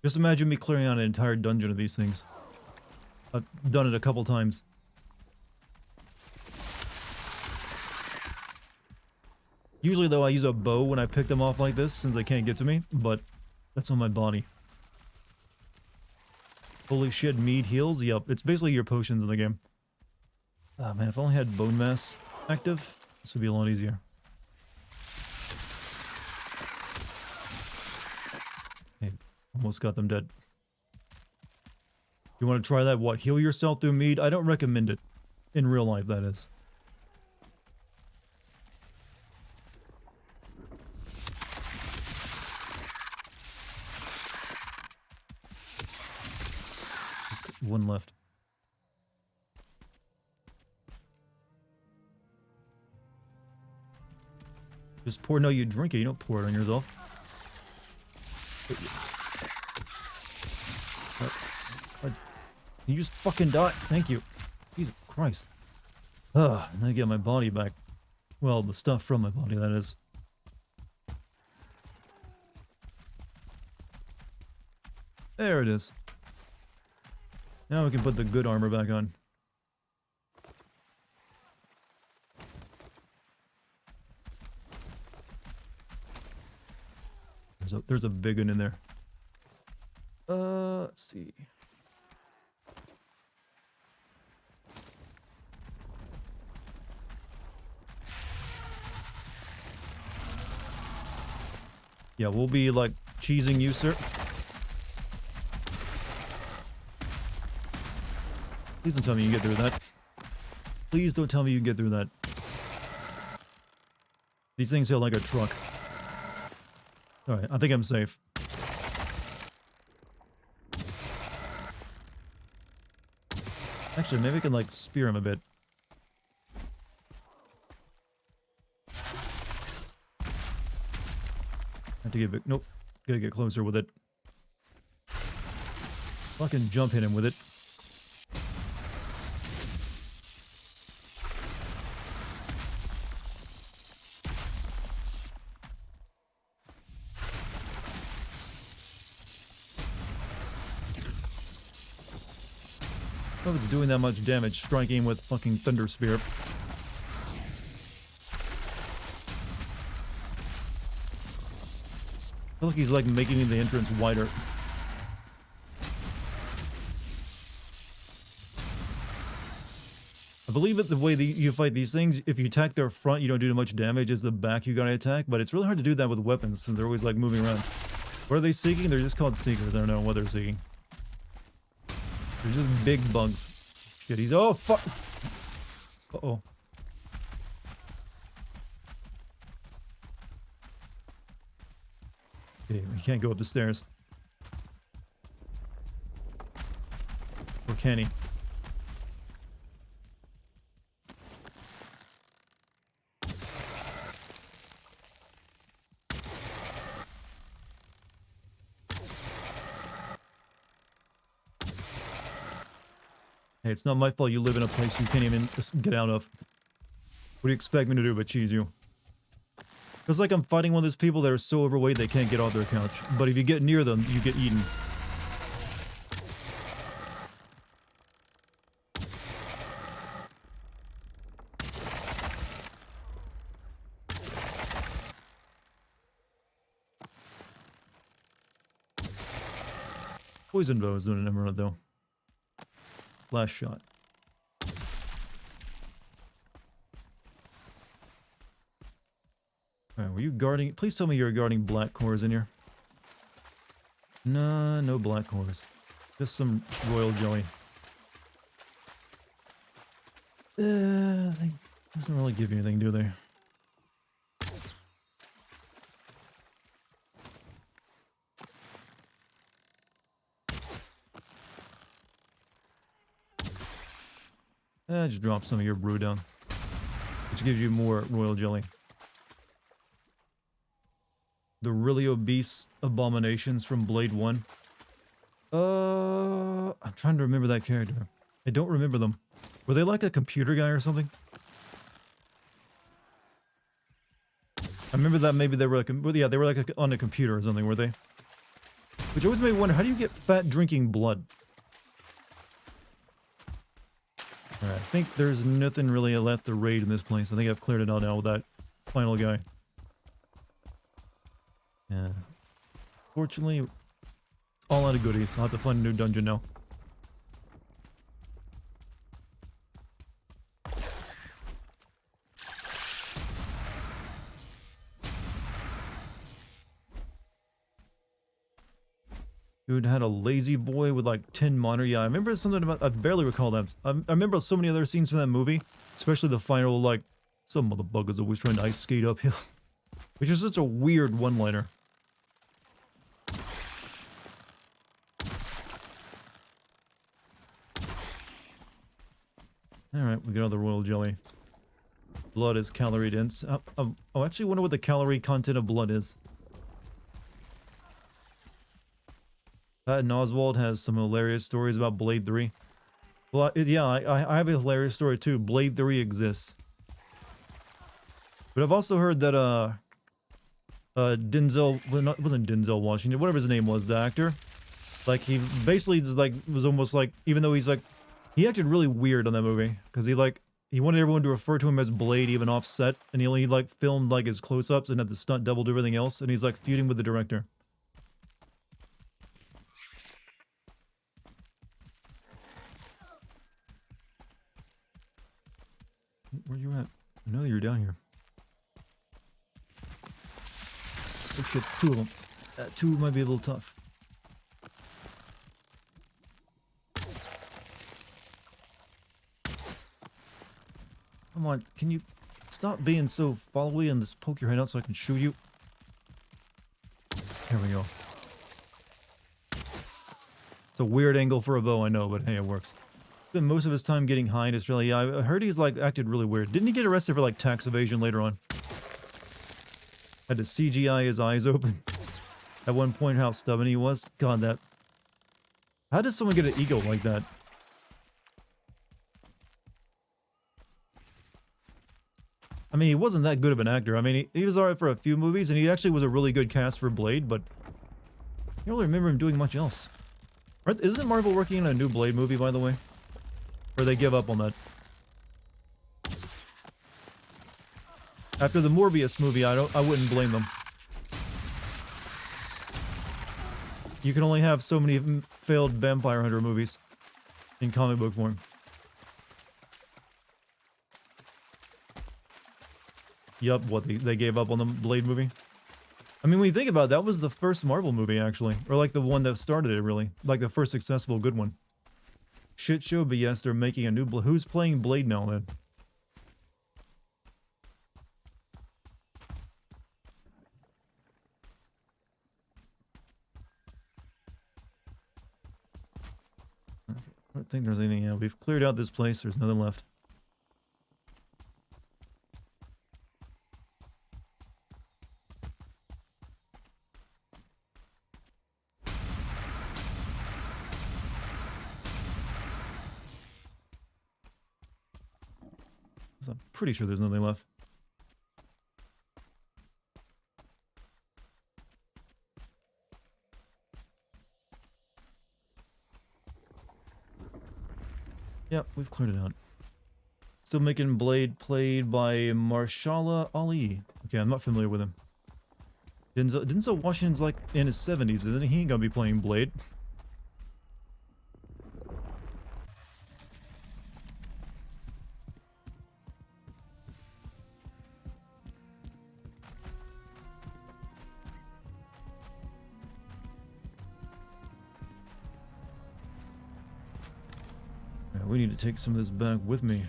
Just imagine me clearing out an entire dungeon of these things. I've done it a couple times. Usually though I use a bow when I pick them off like this since they can't get to me, but that's on my body. Holy shit, mead heals? Yep, it's basically your potions in the game. Ah, man, if I only had bone mass active, this would be a lot easier. Hey, almost got them dead. You want to try that? What, heal yourself through mead? I don't recommend it. In real life, that is. One left. Just pour. No, you drink it. You don't pour it on yourself. You just fucking die. Thank you. Jesus Christ. Ugh, I get my body back. Well, the stuff from my body, that is. There it is. Now we can put the good armor back on. There's a big one in there. Let's see. Yeah, we'll be like cheesing you, sir. Please don't tell me you can get through that. Please don't tell me you can get through that. These things feel like a truck. Alright, I think I'm safe. Actually, maybe I can like spear him a bit. Have to get big. Nope. Gotta get closer with it. Fucking jump hit him with it. I was doing that much damage striking with fucking Thunder Spear. I feel like he's like making the entrance wider. I believe that the way that you fight these things, if you attack their front, you don't do much damage. It's the back you gotta attack, but it's really hard to do that with weapons, since they're always like moving around. What are they seeking? They're just called seekers. I don't know what they're seeking. They're just big bugs. Shit, he's... Oh, fuck! Uh-oh. Okay, we can't go up the stairs. Or can he? Hey, it's not my fault you live in a place you can't even get out of. What do you expect me to do but cheese you? It's like I'm fighting one of those people that are so overweight they can't get off their couch. But if you get near them, you get eaten. Poison bow is doing an emerald though. Last shot. Alright, were you guarding? Please tell me you're guarding black cores in here. Nah, no black cores. Just some royal jelly. They doesn't really give you anything, do they? Just drop some of your brew down, which gives you more royal jelly. The really obese abominations from Blade 1. I'm trying to remember that character. I don't remember them. Were they like a computer guy or something? I remember that maybe they were like, well, yeah, they were like on a computer or something, were they? Which always made me wonder, how do you get fat drinking blood? Alright, I think there's nothing really left to raid in this place. I think I've cleared it out now with that final guy. Yeah. Fortunately, all out of goodies. I'll have to find a new dungeon now. Dude had a lazy boy with like 10 monitor. Yeah, I remember something about. I barely recall that. I remember so many other scenes from that movie, especially the final, like, some motherfuckers always trying to ice skate uphill, which is such a weird one-liner. Alright, we got all the royal jelly. Blood is calorie dense. I actually wonder what the calorie content of blood is. Patton Oswalt has some hilarious stories about Blade 3. Well, yeah, I have a hilarious story too. Blade 3 exists. But I've also heard that, Denzel, well, it wasn't Denzel Washington, whatever his name was, the actor. Like, he basically just, like, was almost like, even though he's like, he acted really weird on that movie. Because he wanted everyone to refer to him as Blade even off set. And he only, like, filmed, like, his close-ups and had the stunt double do everything else. And he's, like, feuding with the director. Where you at? I know you're down here. Oh shit, two of them. Two might be a little tough. Come on, can you stop being so followy and just poke your head out so I can shoot you? There we go. It's a weird angle for a bow, I know, but hey, it works. Spent most of his time getting high in Australia. I heard he's like acted really weird. Didn't he get arrested for like tax evasion later on? Had to CGI his eyes open. At one point, how stubborn he was. God, that. How does someone get an ego like that? I mean, he wasn't that good of an actor. I mean, he was alright for a few movies, and he actually was a really good cast for Blade, but I don't really remember him doing much else. Isn't Marvel working on a new Blade movie, by the way? Or they give up on that? After the Morbius movie, I wouldn't blame them. You can only have so many failed vampire hunter movies in comic book form. Yup, what, they gave up on the Blade movie? I mean, when you think about it, that was the first Marvel movie, actually. Or like the one that started it, really. Like the first successful good one. Shit show, but yes, they're making a new who's playing Blade now, then? I don't think there's anything else. We've cleared out this place. There's nothing left. I'm pretty sure there's nothing left. Yep, we've cleared it out. Still making Blade, played by Marshala Ali. Okay, I'm not familiar with him. Denzel Washington's like in his 70s, isn't he? He ain't gonna be playing Blade. We need to take some of this back with me.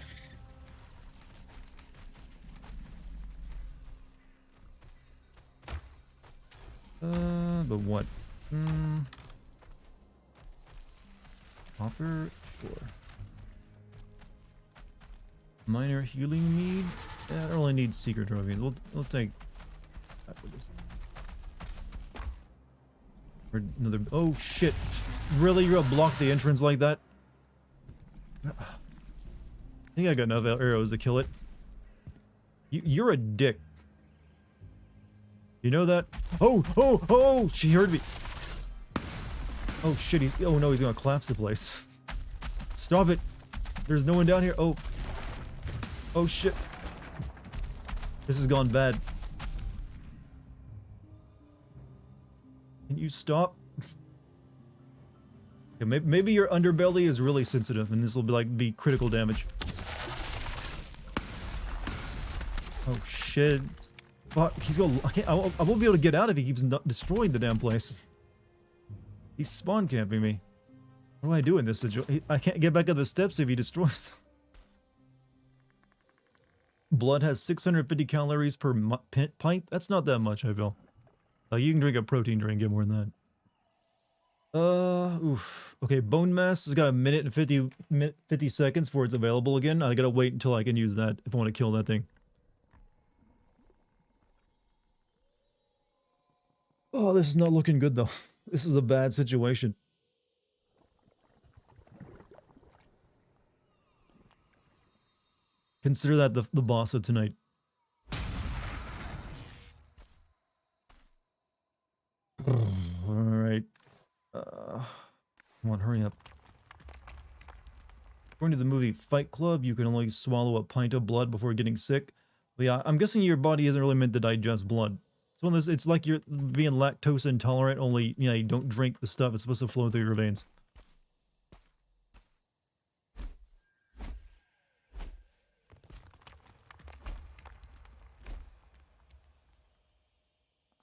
But what? Hopper? Sure. Minor healing need? Yeah, I don't really need secret trophies. We'll take... Or another... Oh shit! Really? You're gonna block the entrance like that? I think I got enough arrows to kill it. You're a dick. You know that? Oh! She heard me. Oh shit! Oh no! He's gonna collapse the place. Stop it! There's no one down here. Oh shit! This has gone bad. Can you stop? Okay, maybe your underbelly is really sensitive, and this will be critical damage. Oh shit! Fuck! He's gonna. I won't be able to get out if he keeps destroying the damn place. He's spawn camping me. What do I do in this situation? I can't get back up the steps if he destroys them. Blood has 650 calories per pint. That's not that much, I feel. You can drink a protein drink, get more than that. Oof. Okay, bone mass has got a minute and 50 seconds before it's available again. I gotta wait until I can use that if I want to kill that thing. Oh, this is not looking good though. This is a bad situation. Consider that the boss of tonight. Alright. Come on, hurry up. According to the movie Fight Club, you can only swallow a pint of blood before getting sick. But yeah, I'm guessing your body isn't really meant to digest blood. It's one of those, it's like you're being lactose intolerant, only, you know, you don't drink the stuff. It's supposed to flow through your veins.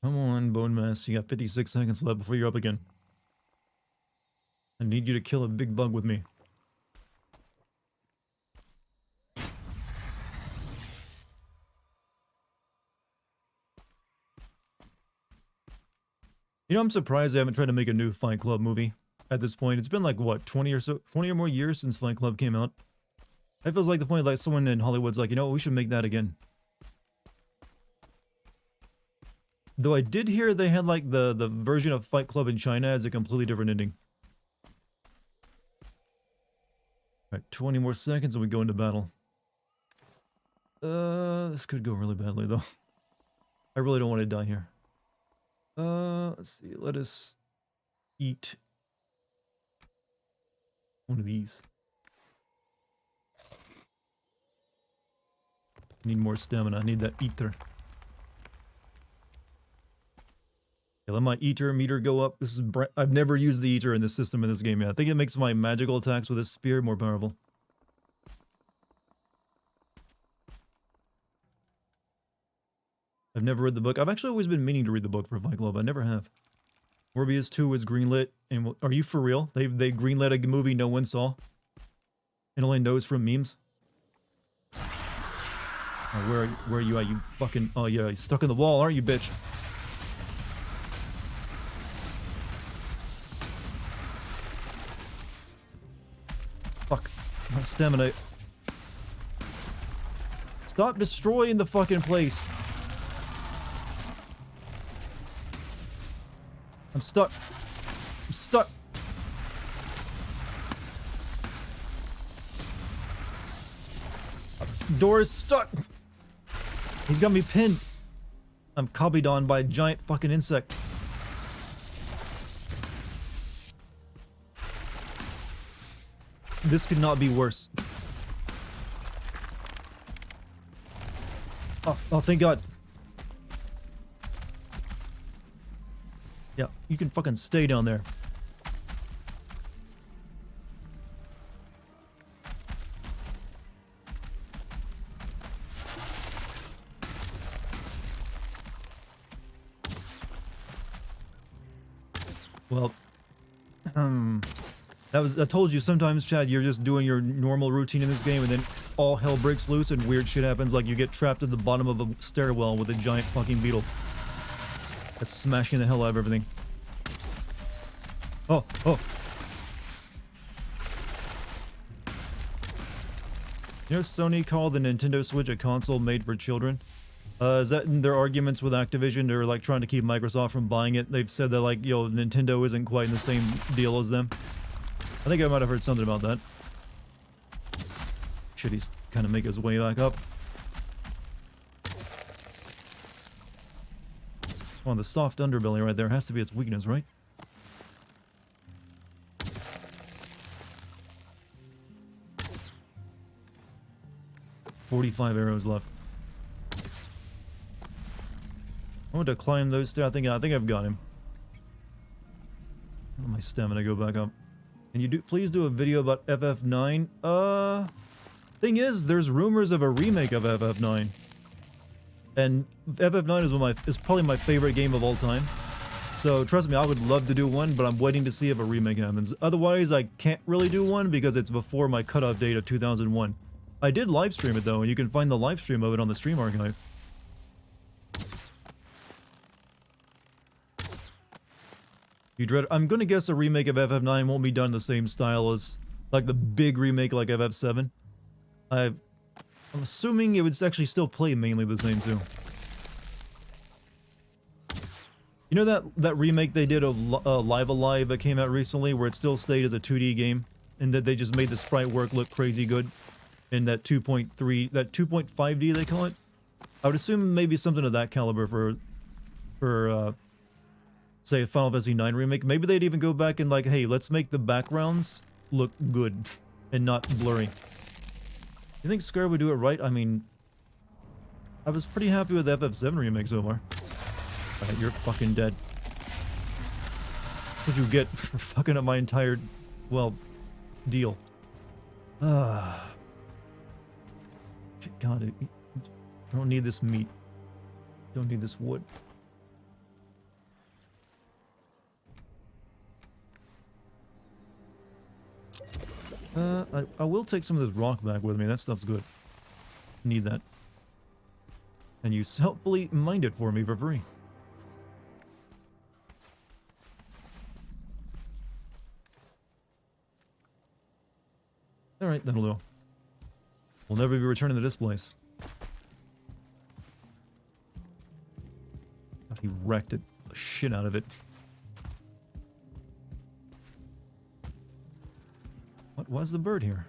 Come on, bone mass. You got 56 seconds left before you're up again. I need you to kill a big bug with me. You know, I'm surprised they haven't tried to make a new Fight Club movie at this point. It's been like, what, 20 or more years since Fight Club came out. It feels like the point, like someone in Hollywood's like, you know what, we should make that again. Though I did hear they had like the version of Fight Club in China has a completely different ending. Alright, 20 more seconds and we go into battle. This could go really badly though. I really don't want to die here. Let's see, let us eat one of these. Need more stamina, I need that ether. Okay, let my eater meter go up. This is I've never used the eater in this system in this game yet. I think it makes my magical attacks with a spear more powerful. I've never read the book. I've actually always been meaning to read the book for Fight Club. I never have. Morbius 2 was greenlit, and are you for real? They greenlit a movie no one saw, and only knows from memes. Oh, where are you at? You fucking oh yeah, you're stuck in the wall, aren't you, bitch? Fuck, my stamina. Stop destroying the fucking place. I'm stuck. I'm stuck. Door is stuck. He's got me pinned. I'm copied on by a giant fucking insect. This could not be worse. Oh, thank God. Yeah, you can fucking stay down there. Well, I told you sometimes, Chad, you're just doing your normal routine in this game and then all hell breaks loose and weird shit happens, like you get trapped at the bottom of a stairwell with a giant fucking beetle. That's smashing the hell out of everything. Oh. You know, Sony called the Nintendo Switch a console made for children. Is that in their arguments with Activision? They're like trying to keep Microsoft from buying it. They've said that like, yo, Nintendo isn't quite in the same deal as them. I think I might have heard something about that. Should he kind of make his way back up? Come on, the soft underbelly right there has to be its weakness, right? $45 arrows left. I want to climb those stairs. I think I've got him. Let my stamina go back up. Can you please do a video about FF9? Thing is, there's rumors of a remake of FF9. And FF9 is probably my favorite game of all time. So So trust me, I would love to do one, but I'm waiting to see if a remake happens. Otherwise, I can't really do one because it's before my cutoff date of 2001. I did live stream it though, and you can find the live stream of it on the stream archive. You dread. I'm gonna guess a remake of FF9 won't be done in the same style as like the big remake like FF7. I'm assuming it would actually still play mainly the same too. You know that remake they did of Live Alive that came out recently, where it still stayed as a 2D game, and that they just made the sprite work look crazy good, in that 2.3, that 2.5D they call it. I would assume maybe something of that caliber for say a Final Fantasy IX remake. Maybe they'd even go back and like, hey, let's make the backgrounds look good and not blurry. You think Square would do it right? I mean, I was pretty happy with the FF7 remake so far. Alright, you're fucking dead. What'd you get for fucking up my entire, well, deal? God, I don't need this meat. Don't need this wood. I will take some of this rock back with me. That stuff's good. Need that. And you helpfully mined it for me for free. Alright, that'll do. We'll never be returning to this place. God, he wrecked it. The shit out of it. What was the bird here?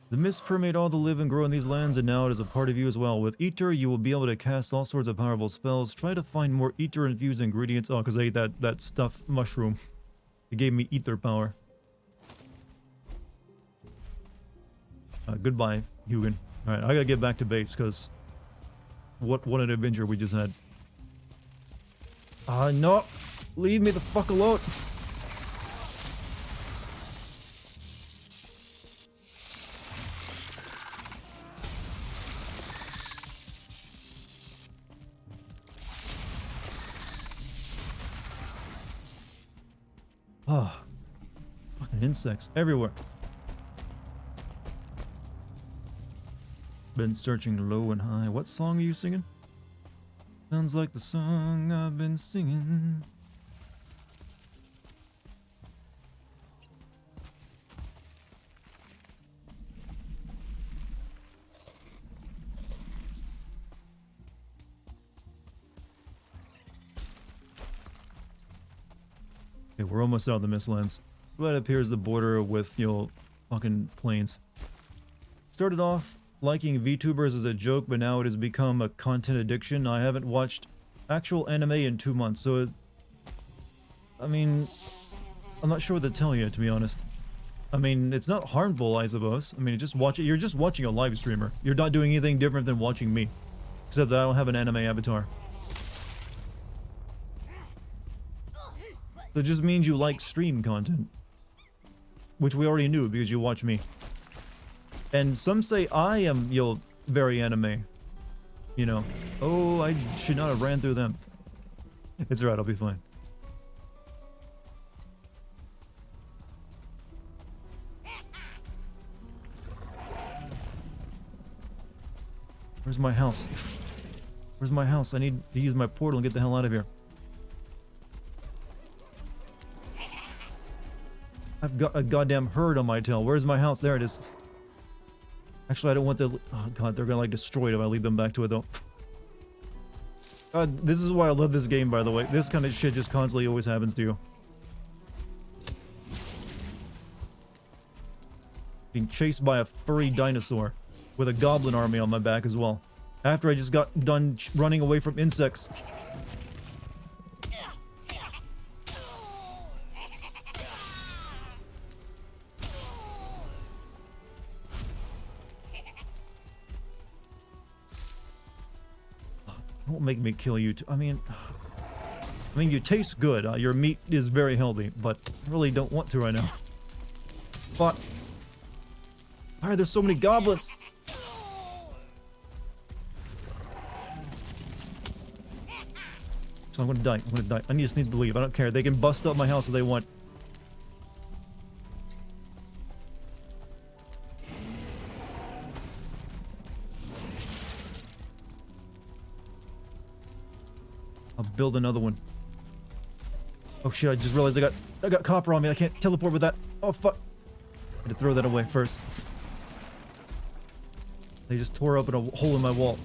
The mist permeate all the live and grow in these lands, and now it is a part of you as well. With Ether, you will be able to cast all sorts of powerful spells. Try to find more Ether-infused ingredients. Oh, because I ate that stuff mushroom. It gave me Ether power. Goodbye, Hugin. Alright, I gotta get back to base, because... What an adventure we just had. No! Leave me the fuck alone! Ah, fucking insects everywhere. Been searching low and high. What song are you singing? Sounds like the song I've been singing. Okay, we're almost out of the Mistlands. But it appears the border with, you know, fucking plains. Started off liking VTubers as a joke, but now it has become a content addiction. I haven't watched actual anime in 2 months, so I mean, I'm not sure what to tell you, to be honest. I mean, it's not harmful, I suppose. I mean, you're just watching a live streamer. You're not doing anything different than watching me. Except that I don't have an anime avatar. That just means you like stream content. Which we already knew, because you watch me. And some say I am, you know, very anime. You know. Oh, I should not have ran through them. It's alright, I'll be fine. Where's my house? Where's my house? I need to use my portal and get the hell out of here. I've got a goddamn herd on my tail. Where's my house? There it is. Actually, I don't want the... Oh god, they're gonna like destroy it if I lead them back to it though. God, this is why I love this game, by the way. This kind of shit just constantly always happens to you. Being chased by a furry dinosaur. With a goblin army on my back as well. After I just got done running away from insects. Don't make me kill you. I mean, you taste good. Your meat is very healthy, but I really don't want to right now. But why are there so many goblins? So I'm gonna die. I'm gonna die. I just need to leave. I don't care. They can bust up my house if they want. I'll build another one. Oh shit, I just realized I got copper on me. I can't teleport with that. Oh fuck. I had to throw that away first. They just tore open a hole in my wall.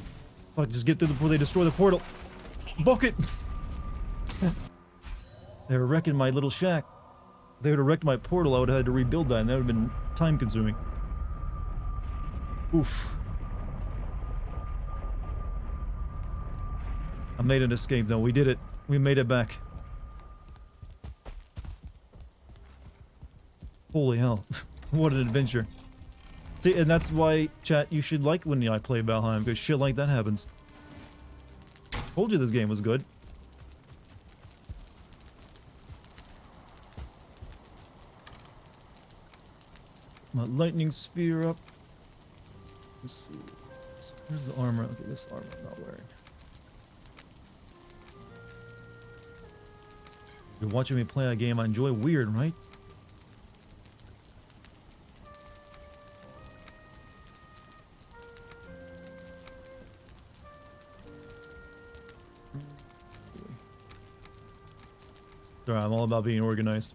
Fuck, just get through before they destroy the portal. Book it! They were wrecking my little shack. If they would have wrecked my portal, I would have had to rebuild that, and that would have been time consuming. Oof. I made an escape though. We did it. We made it back. Holy hell. What an adventure. See, and that's why, chat, you should like when I play Valheim, because shit like that happens. Told you this game was good. My lightning spear up. Let's see. Where's the armor? Okay, this armor I'm not wearing. You're watching me play a game I enjoy. Weird, right? Sorry, I'm all about being organized.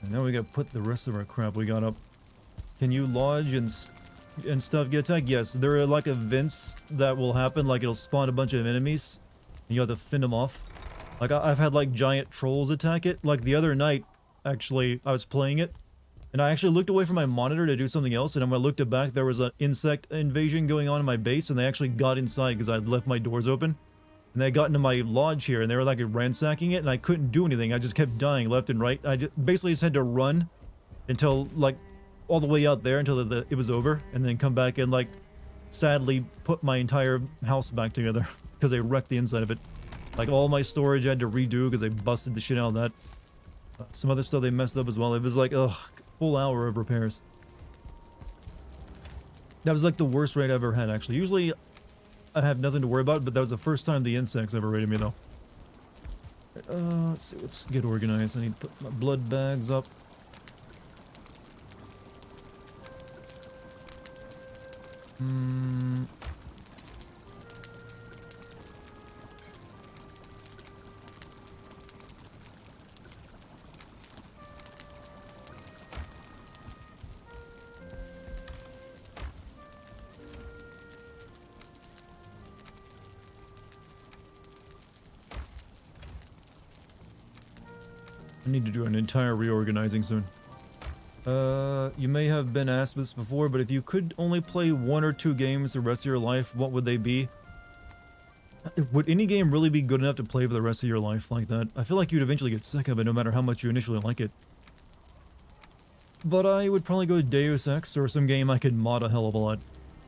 And now we gotta put the rest of our crap we got up. Can you lodge and stuff get attacked? Yes, there are like events that will happen, like it'll spawn a bunch of enemies, and you have to fend them off. Like I've had like giant trolls attack it. Like the other night, actually, I was playing it, and I actually looked away from my monitor to do something else, and when I looked it back, there was an insect invasion going on in my base, and they actually got inside because I'd left my doors open. And they got into my lodge here, and they were like ransacking it, and I couldn't do anything. I just kept dying left and right. I basically just had to run until, like, all the way out there until it was over, and then come back and, like, sadly put my entire house back together because they wrecked the inside of it. Like, all my storage I had to redo because they busted the shit out of that. Some other stuff they messed up as well. It was like, ugh, full hour of repairs. That was, like, the worst raid I've ever had, actually. Usually I have nothing to worry about, but that was the first time the insects ever raided me, though. Let's see, let's get organized. I need to put my blood bags up. I need to do an entire reorganizing soon. You may have been asked this before, but if you could only play 1 or 2 games the rest of your life, what would they be? Would any game really be good enough to play for the rest of your life like that? I feel like you'd eventually get sick of it no matter how much you initially like it. But I would probably go Deus Ex or some game I could mod a hell of a lot.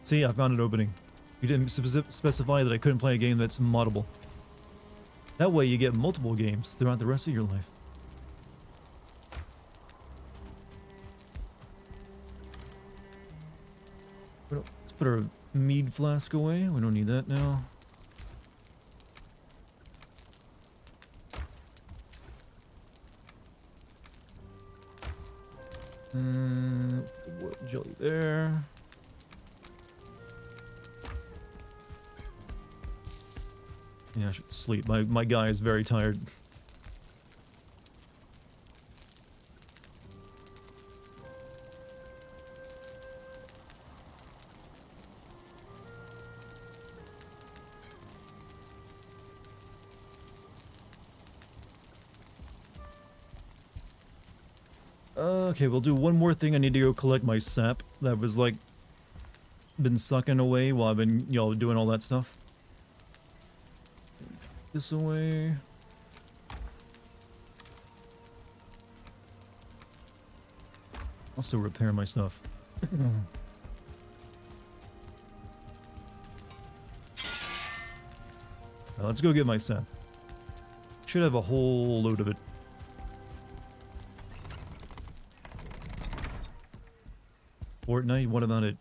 See, I found an opening. You didn't specify that I couldn't play a game that's moddable. That way you get multiple games throughout the rest of your life. Let's put our mead flask away. We don't need that now. Put the jelly there. Yeah, I should sleep. My guy is very tired. Okay, we'll do one more thing. I need to go collect my sap that was like been sucking away while I've been, you know, doing all that stuff. This away. Also repair my stuff. Now let's go get my sap. Should have a whole load of it. Fortnite, what about it?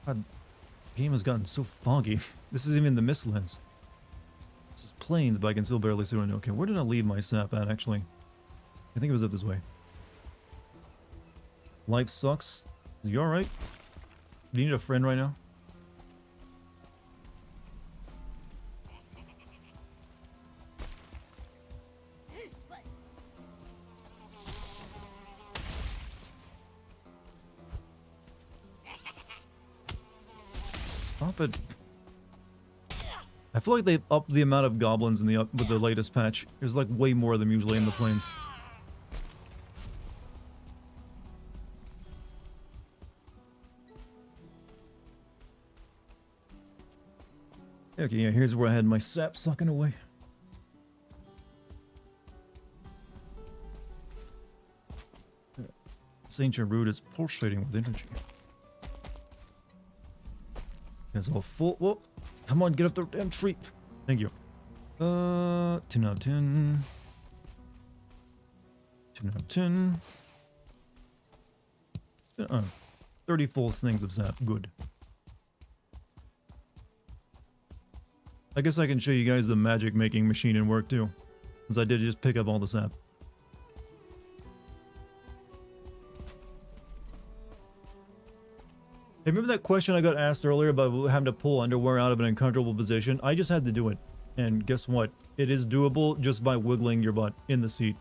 God, the game has gotten so foggy. This is even the Mistlands. This is plains, but I can still barely see what I know. Okay, where did I leave my sap at, actually? I think it was up this way. Life sucks. You alright? Do you need a friend right now? Stop it. I feel like they've upped the amount of goblins in with the latest patch. There's like way more of them usually in the plains. Okay, yeah, here's where I had my sap sucking away. This ancient root is pulsating with energy. It's all full. Whoa! Come on, get up the damn tree. Thank you. 10 out of 10. 10 out of 10. 30 full things of sap. Good. I guess I can show you guys the magic making machine in work too. Because I did just pick up all the sap. Hey, remember that question I got asked earlier about having to pull underwear out of an uncomfortable position? I just had to do it. And guess what? It is doable just by wiggling your butt in the seat.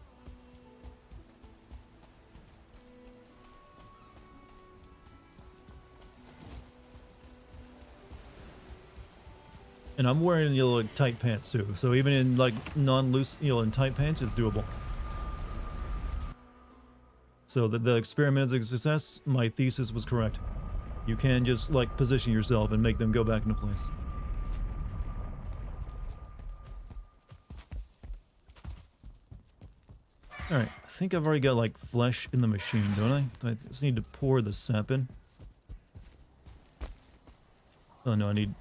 And I'm wearing, you know, like, tight pants too. So even in like non-loose, you know, in tight pants, it's doable. So the experiment is a success. My thesis was correct. You can just like position yourself and make them go back into place. Alright, I think I've already got like flesh in the machine, don't I? I just need to pour the sap in. Oh no, I need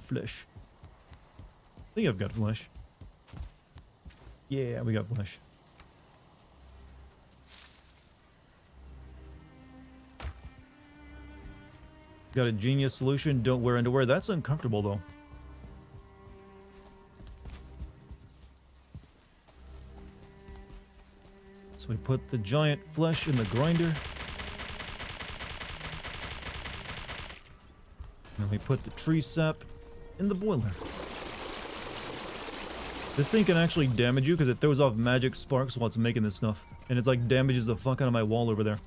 flesh. I think I've got flesh. Yeah, we got flesh. Got a genius solution, don't wear underwear. That's uncomfortable though. So we put the giant flesh in the grinder. And we put the tree sap in the boiler. This thing can actually damage you because it throws off magic sparks while it's making this stuff. And it's like damages the fuck out of my wall over there.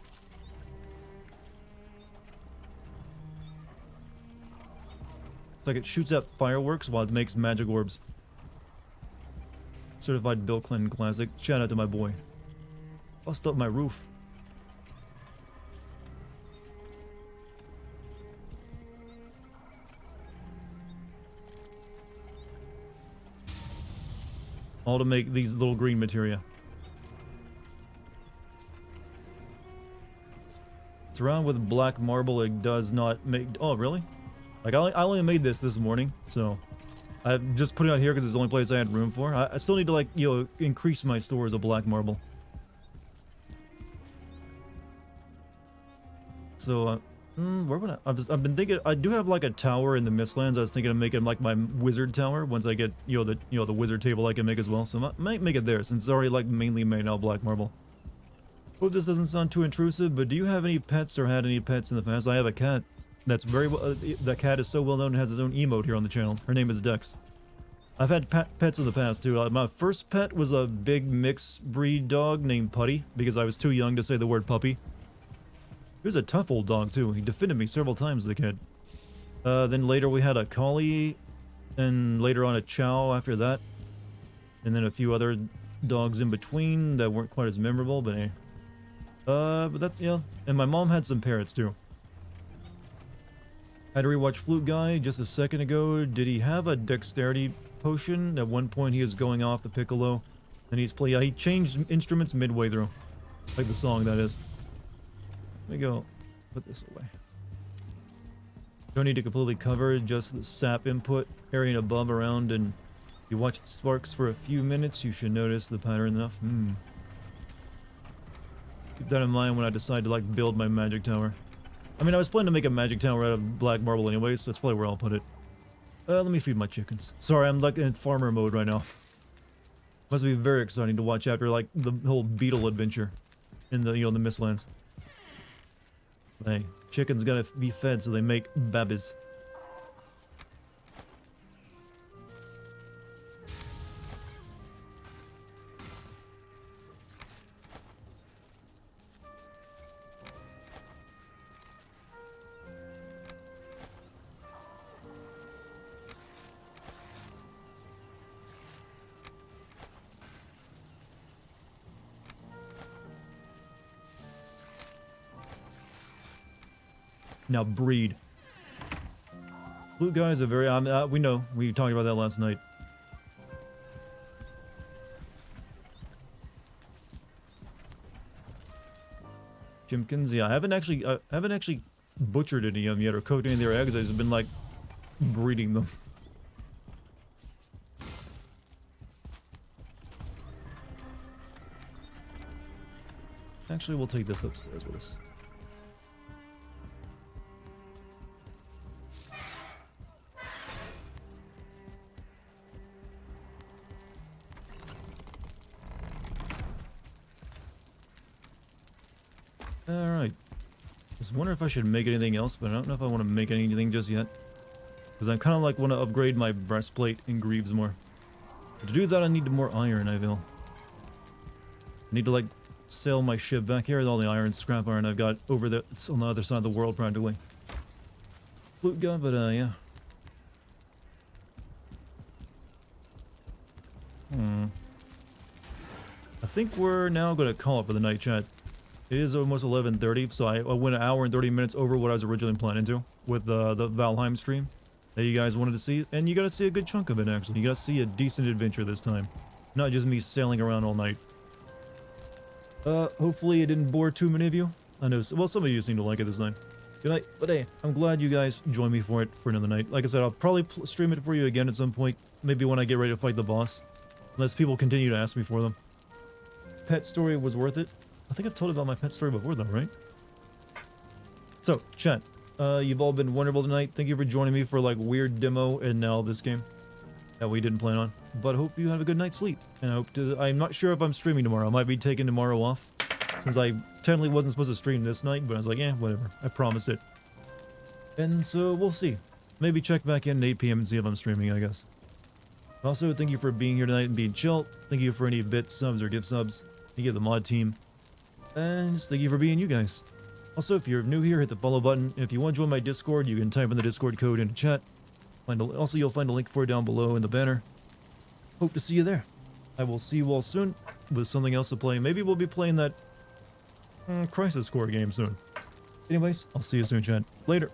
It's like it shoots out fireworks while it makes magic orbs. Certified Bill Clinton classic. Shout out to my boy. Bust up my roof. All to make these little green materia. Surrounded with black marble, it does not make... Oh, really? Like, I only made this morning, so... I just put it out here because it's the only place I had room for. I still need to, like, you know, increase my stores of black marble. So, where would I've been thinking... I do have, like, a tower in the Mistlands. I was thinking of making, like, my wizard tower once I get, the wizard table I can make as well. So I might make it there since it's already, like, mainly made out of black marble. Hope this doesn't sound too intrusive, but do you have any pets or had any pets in the past? I have a cat. That's very well... that cat is so well known and has its own emote here on the channel. Her name is Dex. I've had pets in the past, too. My first pet was a big mixed breed dog named Putty, because I was too young to say the word puppy. He was a tough old dog, too. He defended me several times as a kid. Then later we had a collie, and later on a chow after that. And then a few other dogs in between that weren't quite as memorable, but hey. But that's, yeah. And my mom had some parrots, too. I had to rewatch Flute Guy just a second ago. Did he have a dexterity potion? At one point he was going off the piccolo, and he changed instruments midway through. Like the song, that is. Let me go put this away. Don't need to completely cover, just the sap input, area and above, around, and you watch the sparks for a few minutes, you should notice the pattern enough. Keep that in mind when I decide to, like, build my magic tower. I mean, I was planning to make a magic tower out of black marble anyways, so that's probably where I'll put it. Let me feed my chickens. Sorry, I'm like in farmer mode right now. Must be very exciting to watch after like the whole beetle adventure in the, you know, the Mistlands. Hey, chickens gotta be fed so they make babies. Now breed. Blue guys are very. We know. We talked about that last night. Jimkins, yeah, I haven't actually butchered any of them yet or cooked any of their eggs. I've just been like breeding them. Actually, we'll take this upstairs with us. Alright. Just wonder if I should make anything else, but I don't know if I want to make anything just yet. Because I kind of like want to upgrade my breastplate and greaves more. But to do that, I need more iron, I feel. I need to like sail my ship back here with all the iron, scrap iron I've got over there. It's on the other side of the world practically. Flute gun, but yeah. I think we're now going to call it for the night, chat. It is almost 11:30, so I went an hour and 30 minutes over what I was originally planning to with the Valheim stream that you guys wanted to see. And you got to see a good chunk of it, actually. You got to see a decent adventure this time. Not just me sailing around all night. Hopefully it didn't bore too many of you. I know, well, some of you seem to like it this night. Good night. But hey, I'm glad you guys joined me for it for another night. Like I said, I'll probably stream it for you again at some point. Maybe when I get ready to fight the boss. Unless people continue to ask me for them. Pet story was worth it. I think I've told about my pet story before though, right? So, chat, you've all been wonderful tonight. Thank you for joining me for like weird demo and now this game that we didn't plan on. But I hope you have a good night's sleep. And I hope to, I'm not sure if I'm streaming tomorrow. I might be taking tomorrow off. Since I technically wasn't supposed to stream this night, but I was like, yeah, whatever. I promised it. And so we'll see. Maybe check back in at 8 PM and see if I'm streaming, I guess. Also, thank you for being here tonight and being chill. Thank you for any bit subs or gift subs. Thank you to the mod team. And just thank you for being you guys. Also, if you're new here, hit the follow button. And if you want to join my Discord, you can type in the Discord code into chat. Also, you'll find a link for it down below in the banner. Hope to see you there. I will see you all soon with something else to play. Maybe we'll be playing that Crisis Core game soon. Anyways, I'll see you soon, chat. Later.